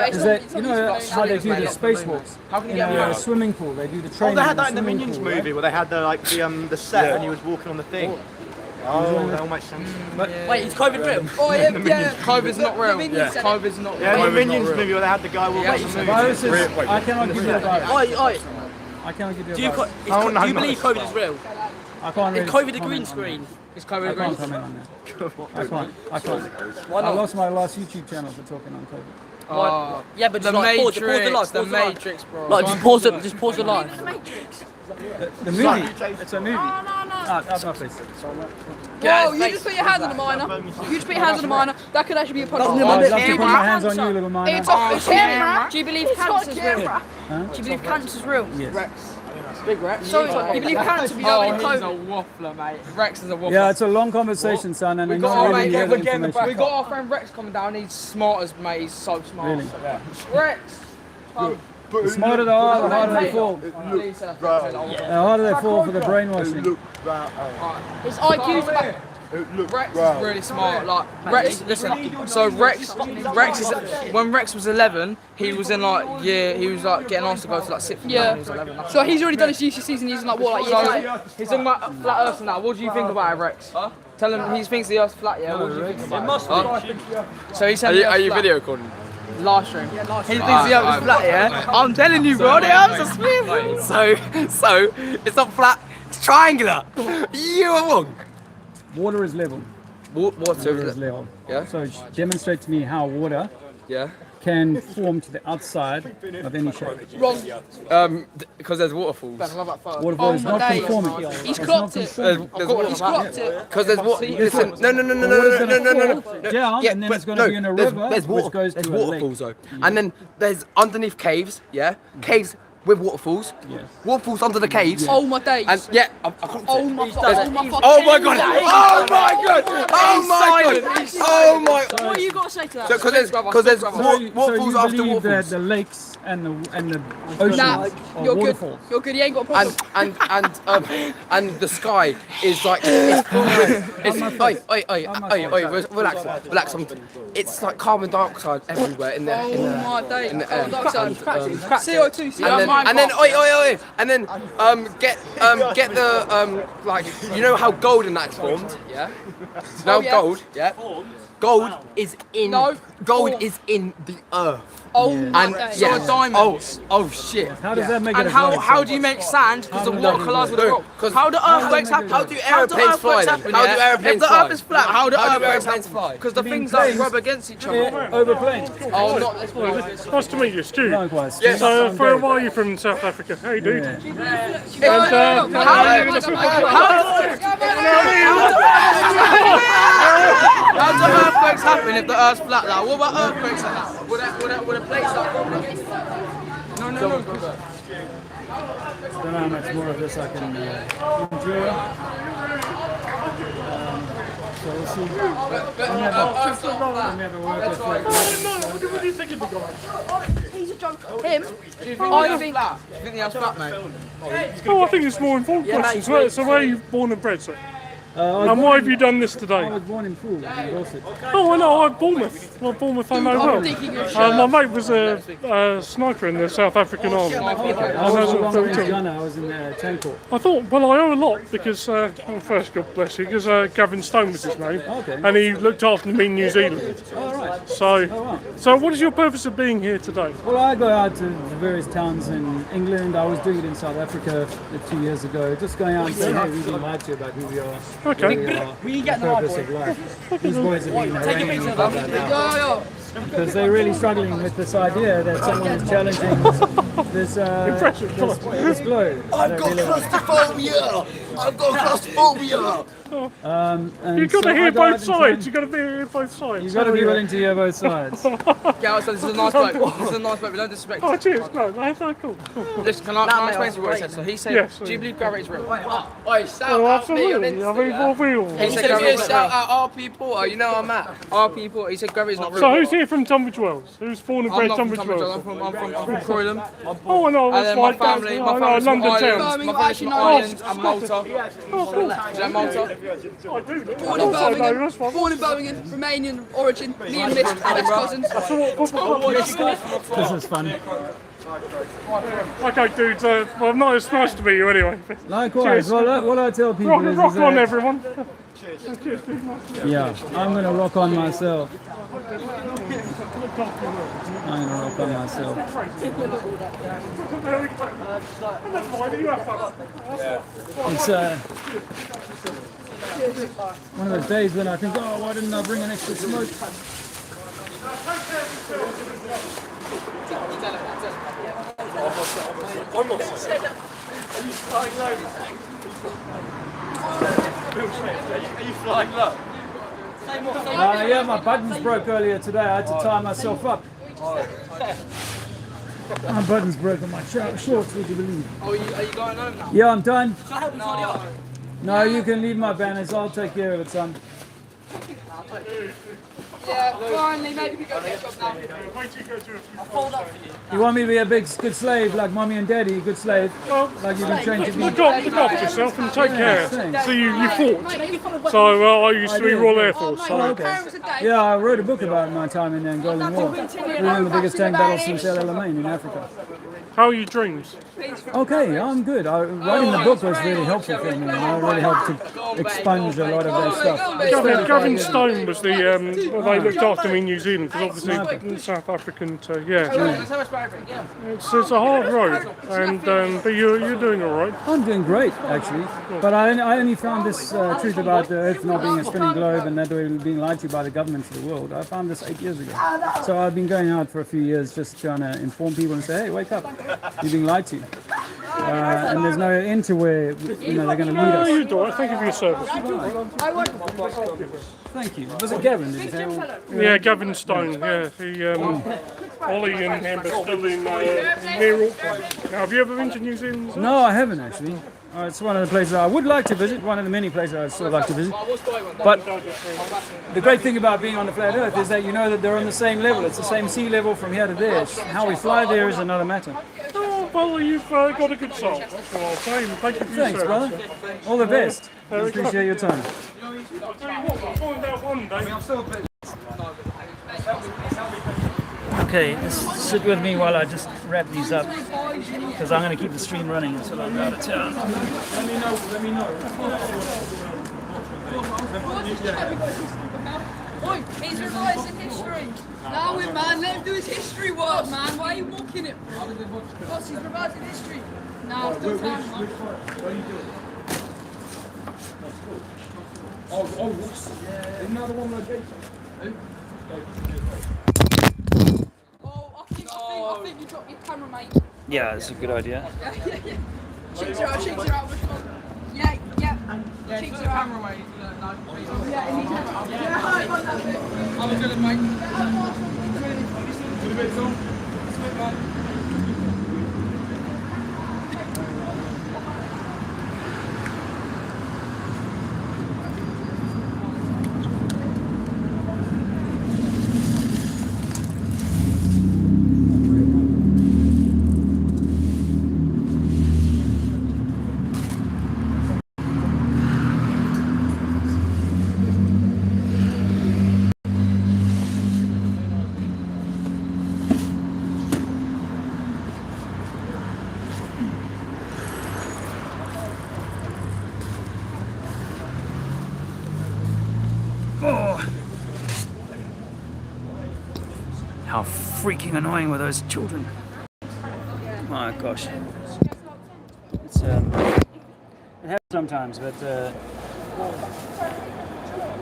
Is that you know how they do the spacewalks in a swimming pool? They do the training. Oh, they had that in the Minions movie where they had the set and he was walking on the thing. Oh, that all makes sense. Wait, is COVID real? Oh yeah. COVID's not real. COVID's not real. Yeah, the Minions movie where they had the guy walking on the movie. Viruses, I cannot give you a virus. I can't give you a Do you believe COVID is real? I can't Is COVID a green screen? Is COVID I green can't comment on that. I can't. I lost my last YouTube channel for talking on COVID. Yeah, but the like, pause the live. The Matrix, bro. Like, just pause the live. The movie. It's a movie. No. Please. Whoa, you just put your hands on the minor. You just put your hands on the minor. That could actually be a podcast. I'd love to put my hands on you, little minor. It's camera. Do you believe cancer's real? Do you believe cancer's real? Yes. Big Rex. So you believe cancer, but you don't believe he's a COVID? waffler, mate. Rex is a waffler. Yeah, it's a long conversation, son, and we got our friend Rex coming down. He's smart as mate. He's so smart. Really? Yeah. Rex. The smarter they are, the harder they fall. The harder they fall for the brainwashing. His IQ's about... Rex is really smart. Like Rex, listen. So Rex is when Rex was 11, he was in like he was like getting asked to go to like 6th. Yeah. When he was 11. So he's already done his GCSEs and he's in like what, like year 10? He's talking about flat Earth now. What do you think about it, Rex? Tell him he thinks the Earth's flat. Yeah. What do you think about it? So he said. Are you video calling? Live stream. He thinks the Earth is flat. Yeah. I'm telling you, bro. The Earth's a sphere. So it's not flat. It's triangular. You are wrong. Water is level. Water is level. Yeah. So demonstrate to me how water can form to the outside of any shape. Because there's waterfalls. Waterfall is not conforming. He's clocked it. He's clocked it. Because there's water. Listen, no. Down, and then it's going to be in a river, There's which goes there's to a lake. waterfalls though, and then there's underneath caves. Yeah, caves with waterfalls. Yes. Waterfalls under the caves. Oh my days. And yeah, I Oh my god. oh my god! Oh my god! Oh my god! Oh my! What you got to say to that? Because there's waterfalls you after believe that waterfalls. the lakes and the oceans Nah, are you're good. waterfalls. You're good. You ain't got a problem. And the sky is like relax. It's like carbon dioxide everywhere in the Oh my days. in the air. Carbon dioxide. And, CO2. and then get the like you know how gold in that's formed, yeah? Now yeah. gold, yeah. Gold is in gold is in the earth. Oh my And days. yeah, diamonds. oh shit. How does that make it And a how gold do you make sand? Because the No, water collides with no, the rock. 'cause How do earthquakes happen? How do aeroplanes fly then? happen? How do yeah? aeroplanes If the fly? earth is flat, how do earthquakes aeroplanes happen? fly? Because the mean things planes? rub against each other. Over planes. Oh, not Nice to meet you, Stu. Likewise. Yes. So, for a while you're from South Africa. Hey, dude. Yeah. How do earthquakes happen if the earth's flat? Like, what about earthquakes like that? Would a place like I don't know how much more of this I can endure. So we'll see. Let me have a word with What do you think of the guy? He's a joker. Him? Do you think the earth's flat, mate? Oh, I think it's more important questions. So where are you born and bred, sir? And why have you done this today? I was born in Poole, in Dorset. Oh, I know, I'm Bournemouth. Well, Bournemouth I know well. My mate was a sniper in the South African Army. I was a long-range gunner. I was in the tank corps. I thought, well, I owe a lot because, well, first, God bless you, because Gavin Stone was his name, Okay. and he looked after me in New Zealand. Oh, right. So what is your purpose of being here today? Well, I go out to the various towns in England. I was doing it in South Africa 2 years ago. Just going out and saying, hey, we didn't lie to you about who we are. Okay. We get the purpose of life. These boys have been haranguing me about that now. Because they're really struggling with this idea that someone is challenging this globe. I've got claustrophobia! I've got claustrophobia! You've got to hear both sides. You've got to hear both sides. You've got to be willing to hear both sides. Yeah, so this is a nice bloke. This is a nice bloke. We don't disrespect. Oh, cheers. No, that's cool. Listen, can I explain to you what he said? So he said, Yes. do you believe gravity's real? Shout Oh, absolutely. I mean, what we all. He said gravity's real. Shout out our people. You know I'm at. Our people. He said gravity's not real. So who's here from Tunbridge Wells? Who's born and I'm bred not from Tunbridge Tunbridge Wells? Wells. I'm from Croydon. Oh, no, And that's then my fine. family, Oh, no, from London Ireland. town. My family's from Ireland and Malta. Oh, cool. Do you know Malta? I do. Born in Birmingham. Born in Birmingham. Romanian origin. Me and Miss best cousins. This is fun. Okay, dudes. Well, nice to meet you anyway. Likewise. Cheers. Well, what I tell people is rock on, that, everyone. yeah, I'm going to rock on myself. I'm going to rock on myself. It's one of those days when I think, oh, why didn't I bring an extra smoke? Are you flying low? Yeah, my buttons broke earlier today. I had to tie myself up. My buttons broke on my shorts, would you believe? Oh, are you going home now? Yeah, I'm done. No. No, you can leave my banners. I'll take care of it, son. Yeah, finally, maybe we go get a job now. I'll fold up for you. You want me to be a big, good slave, like mommy and daddy, good slave? Like you've been trained to be? Look after yourself and take care. So you fought. So I used to be Royal Air Force. So. Okay. Yeah, I wrote a book about my time in Golden War. We were in the biggest tank battle since El Alamein in Africa. How are your dreams? Okay, I'm good. Writing the book was really helpful for me. It really helped to expunge a lot of that stuff. Gavin Stone was the they looked after me in New Zealand because obviously South African. It's a hard road, and but you're doing all right. I'm doing great actually, but I only found this truth about the Earth not being a spinning globe and that we're being lied to by the governments of the world. I found this 8 years ago. So I've been going out for a few years just trying to inform people and say, hey, wake up, you're being lied to. And there's no end to where they're going to lead us. You do it. Thank you for your service. Thank you. Was it Gavin? Did you say? Yeah, Gavin Stone. Yeah, Ollie and him are still in near Auckland. Now, have you ever been to New Zealand? No, I haven't actually. It's one of the places I would like to visit, one of the many places I'd still like to visit. But the great thing about being on the flat Earth is that you know that they're on the same level. It's the same sea level from here to there. How we fly there is another matter. Oh, well, you've got a good soul. That's what I'll say. Thank you for your Thanks, service. brother. All the best. I appreciate your time. Okay, just sit with me while I just wrap these up, because I'm going to keep the stream running until I'm out of town. Let me know. Oi, he's revising history. Now we man, let him do his history work, man. Why are you mocking him? Boss, he's revising history. Now, still time, man. What are you doing? Oh, whoops. Isn't that the one location? I think you dropped your camera, mate. Yeah, that's a good idea. Cheeks are out. Yeah. Cheeks are out. I'm a good mate. How freaking annoying were those children? My gosh. It's it happens sometimes, but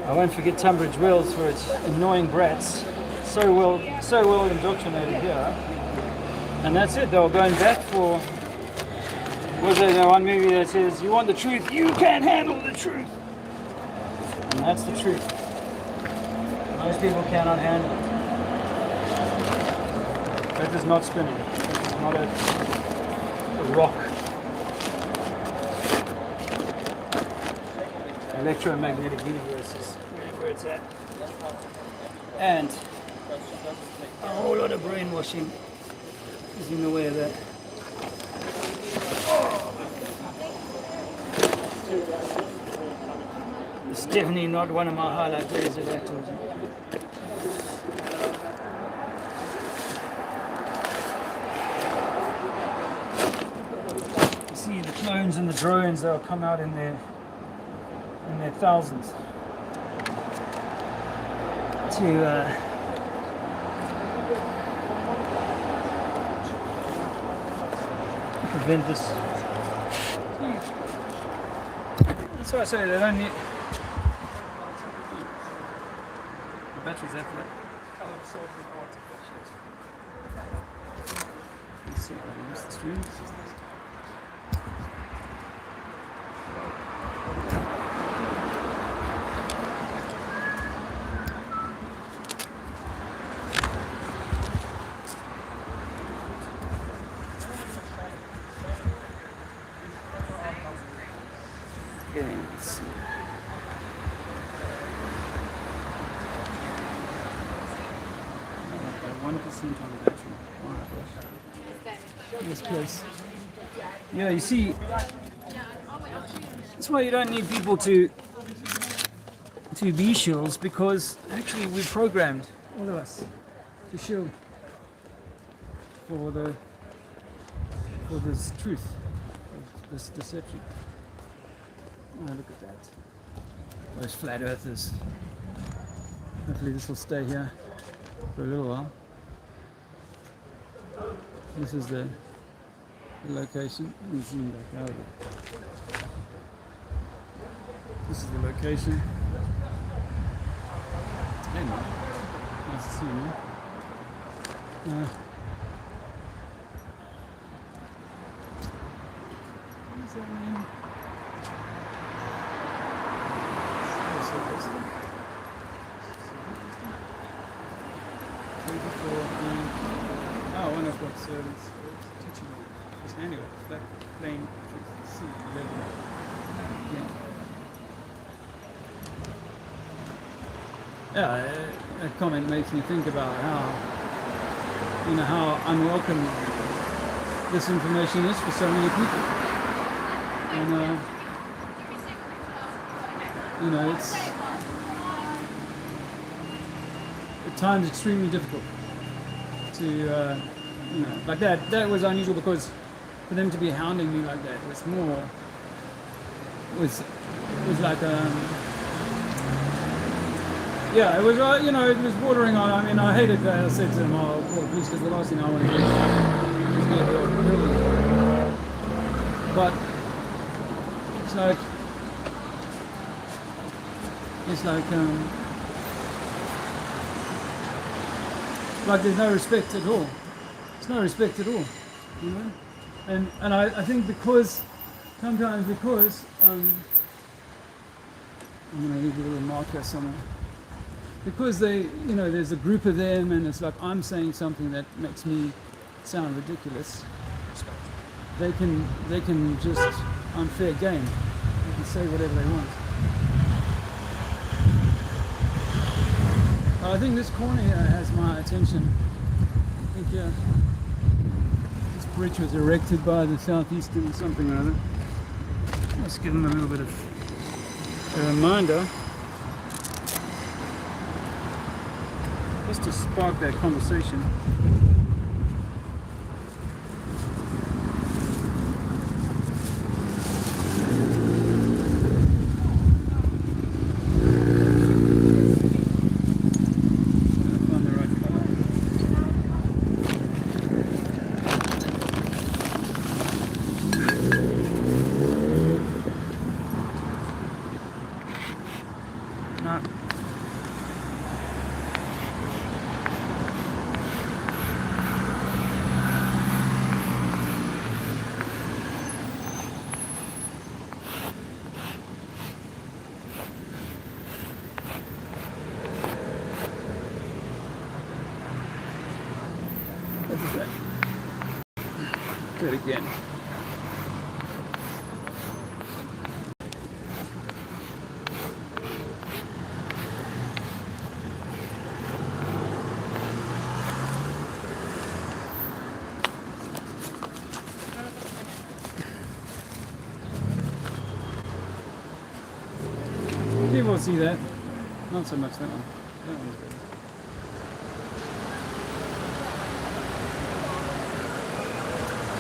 I won't forget Tunbridge Wells for its annoying brats. So well indoctrinated here. And that's it, they were going back for, was there that one movie that says, you want the truth, you can't handle the truth. And that's the truth. Most people cannot handle it. That is not spinning. That is not a rock. Electromagnetic universe is where it's at. And a whole lot of brainwashing is in the way of that. It's definitely not one of my highlight days of activism. You see the clones and the drones, they'll come out in their thousands to prevent this. That's why I say they don't need. The battery's there for that. Let's see if I can use the stream. Okay, let's see. About 1% on the battery. This place. Yeah, you see, that's why you don't need people to be shills, because actually we're programmed, all of us, to shill for for this truth, this deception. Oh, look at that. Those flat earthers. Hopefully this will stay here for a little while. This is the location. Let me zoom back out of it. This is the location. Hey man, nice to see you, man. What is that name? Oh, one of what's teaching me. It's anyway, that plane C11. Yeah, that comment makes me think about how unwelcome this information is for so many people. And it's at times extremely difficult to like that was unusual, because for them to be hounding me like that was like yeah, it was it was bordering on. I mean, I hated that. I said to them, "I'll call the police," because the last thing I want to do is get killed. But it's like there's no respect at all. There's no respect at all, you know. And I think sometimes because I'm gonna leave a little marker somewhere. Because there's a group of them, and it's like I'm saying something that makes me sound ridiculous. They can just unfair game. They can say whatever they want. I think this corner here has my attention. I think this bridge was erected by the Southeastern something or other. Let's give them a little bit of a reminder. Just to spark that conversation. Do it again. People see that. Not so much that one. That one's good.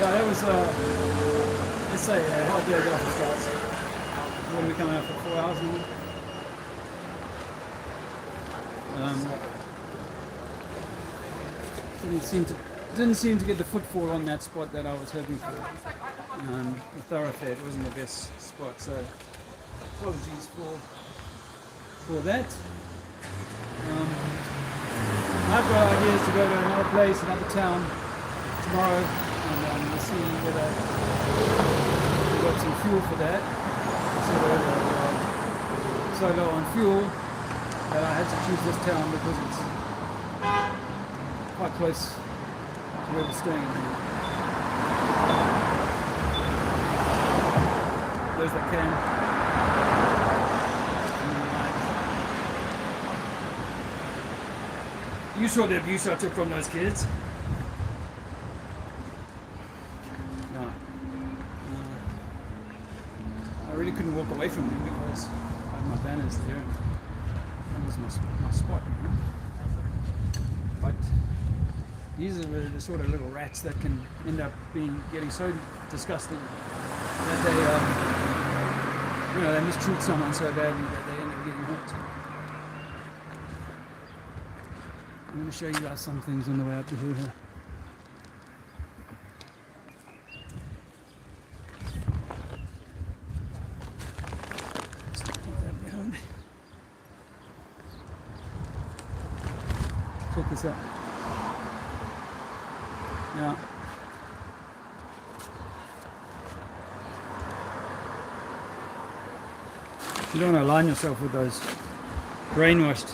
Yeah, that was, let's say, a hard day off the starts. When we come out for 4 hours now. Didn't seem to get the footfall on that spot that I was hoping for. The thoroughfare, it wasn't the best spot, so apologies for that. I've got ideas to go to another place, another town tomorrow. And we'll see whether we got some fuel for that. So low on fuel that I had to choose this town because it's quite close to where we're staying. Those that can. You saw the abuse I took from those kids. I really couldn't walk away from them because I had my banners there. That was my spot, you know? But These are the sort of little rats that can end up getting so disgusting that they mistreat someone so badly that they end up getting hurt. I'm going to show you guys some things on the way up to here. Check this out. Yeah. You don't want to align yourself with those brainwashed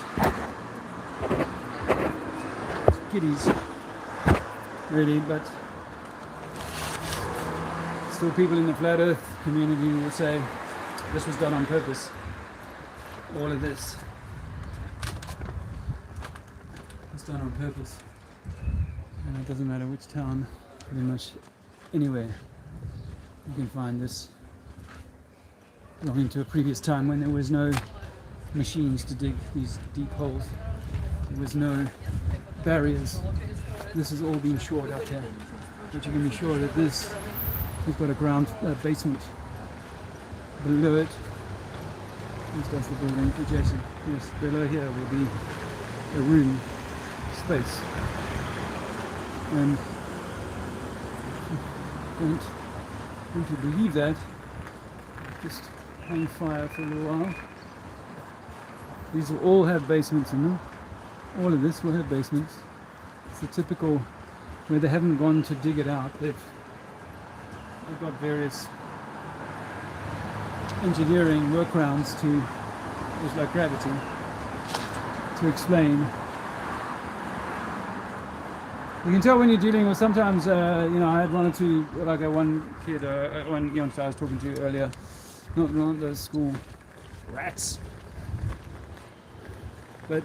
kiddies, really, but still people in the flat earth community will say this was done on purpose. All of this was done on purpose. And it doesn't matter which town, pretty much anywhere you can find this belonging to a previous time when there was no machines to dig these deep holes. There was no barriers. This has all been shored up here. But you can be sure that this has got a basement below it. This does the building adjacent. Yes, below here will be a room space. And don't want to believe that, just hang fire for a little while. These will all have basements in them. All of this will have basements. It's the typical, where they haven't gone to dig it out, they've got various engineering workarounds to, just like gravity, to explain. You can tell when you're dealing with, sometimes, I had one or two, like one kid, one youngster I was talking to earlier, not those school rats, but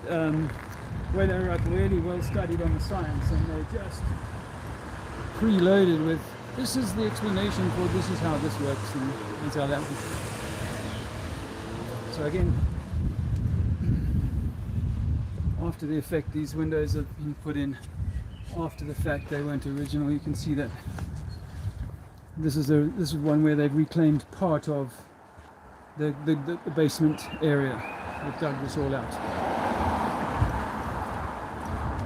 where they're like really well studied on the science and they're just preloaded with, this is the explanation for this is how this works and that's how that works. So again, after the effect, these windows have been put in after the fact. They weren't original. You can see that this is one where they've reclaimed part of the basement area. They've dug this all out.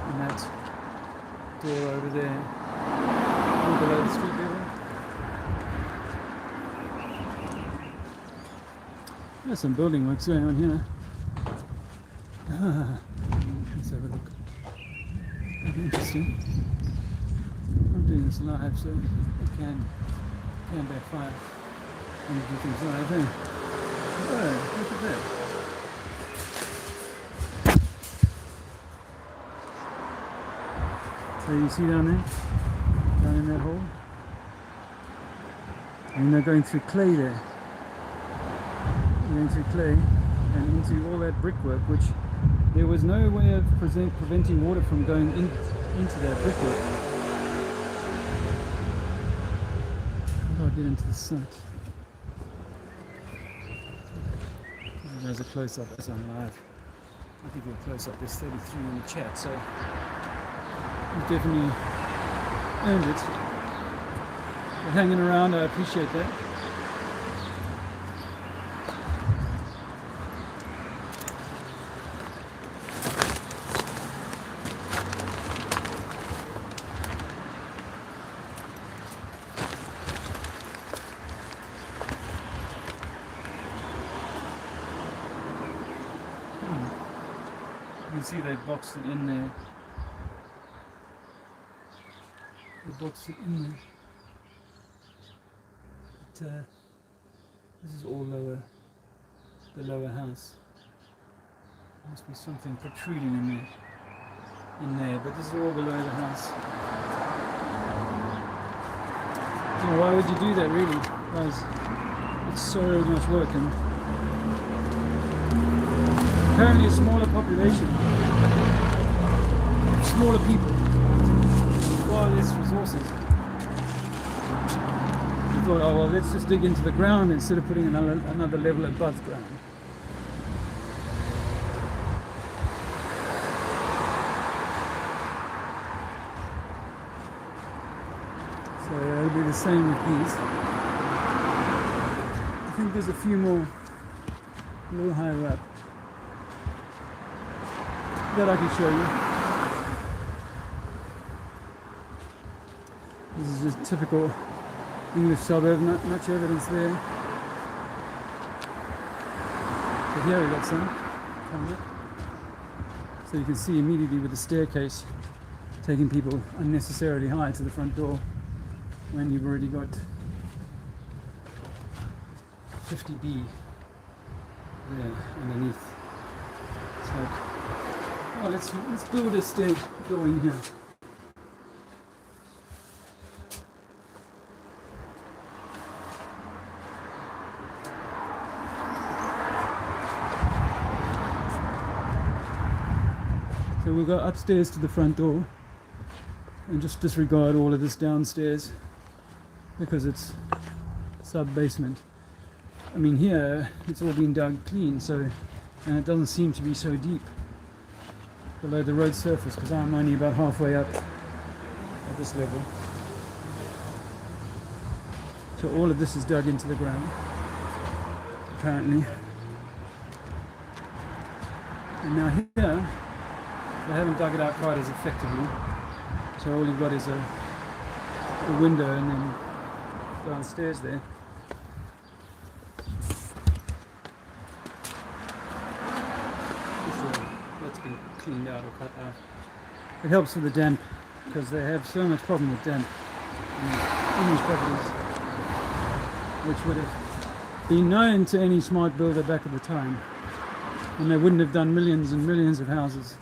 And that door over there, all below the street level. There's some building works going on here. Let's have a look. Interesting. I'm doing this live, so it can backfire when you do things live. Eh? Oh, look at that. So you see down there, down in that hole, and they're going through clay there. Going through clay and into all that brickwork, which there was no way of preventing water from going into that brickwork. How do I get into the site? There's a close-up as I'm live. I'll give you a close-up. There's 33 in the chat, so you've definitely earned it. You're hanging around, I appreciate that. See, they've boxed it in there. They boxed it in there. But, this is all lower, the lower house. There must be something protruding in there, but this is all below the house. You know, why would you do that, really? Guys, it's so much work, and apparently a smaller population, smaller people, far less resources. You thought, oh well, let's just dig into the ground instead of putting another level above ground. So it'll be the same with these. I think there's a few more a little higher up that I can show you. This is just typical English suburb, not much evidence there. But here we got some coming up. So you can see immediately with the staircase taking people unnecessarily high to the front door when you've already got 50B there underneath. So, oh, let's build a stair going here. So we'll go upstairs to the front door and just disregard all of this downstairs because it's sub-basement. I mean, here it's all been dug clean, so, and it doesn't seem to be so deep below the road surface because I'm only about halfway up at this level. So all of this is dug into the ground apparently. And now here they haven't dug it out quite as effectively, so all you've got is a window and then downstairs there. That's been cleaned out or cut out. It helps with the damp because they have so much problem with damp in these properties, which would have been known to any smart builder back at the time, and they wouldn't have done millions and millions of houses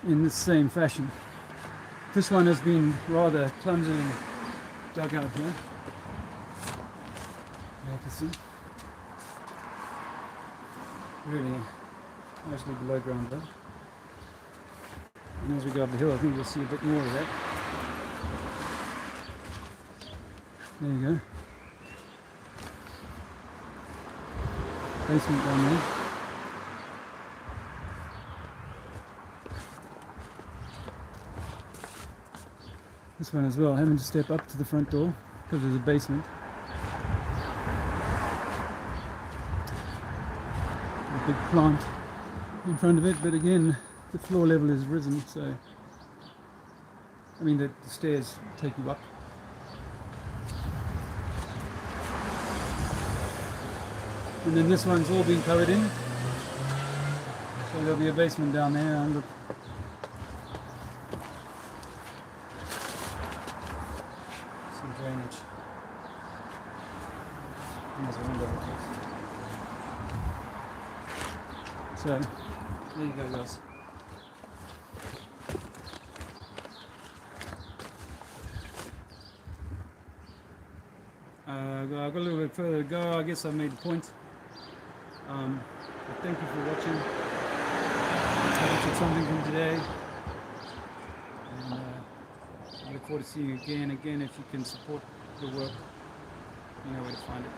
in the same fashion. This one has been rather clumsily dug out here. You can see. Really mostly below ground level. And as we go up the hill, I think we'll see a bit more of that. There you go. Basement down there. This one as well, having to step up to the front door because there's a basement. A big plant in front of it, but again, the floor level is risen, so I mean the stairs take you up. And then this one's all been covered in, so there'll be a basement down there. And look, some drainage. And there's a window. So there you go, guys. I've got a little bit further to go. I guess I've made the point. But thank you for watching. I hope you took something from today. And I look forward to seeing you again. Again, if you can support the work, you know where to find it.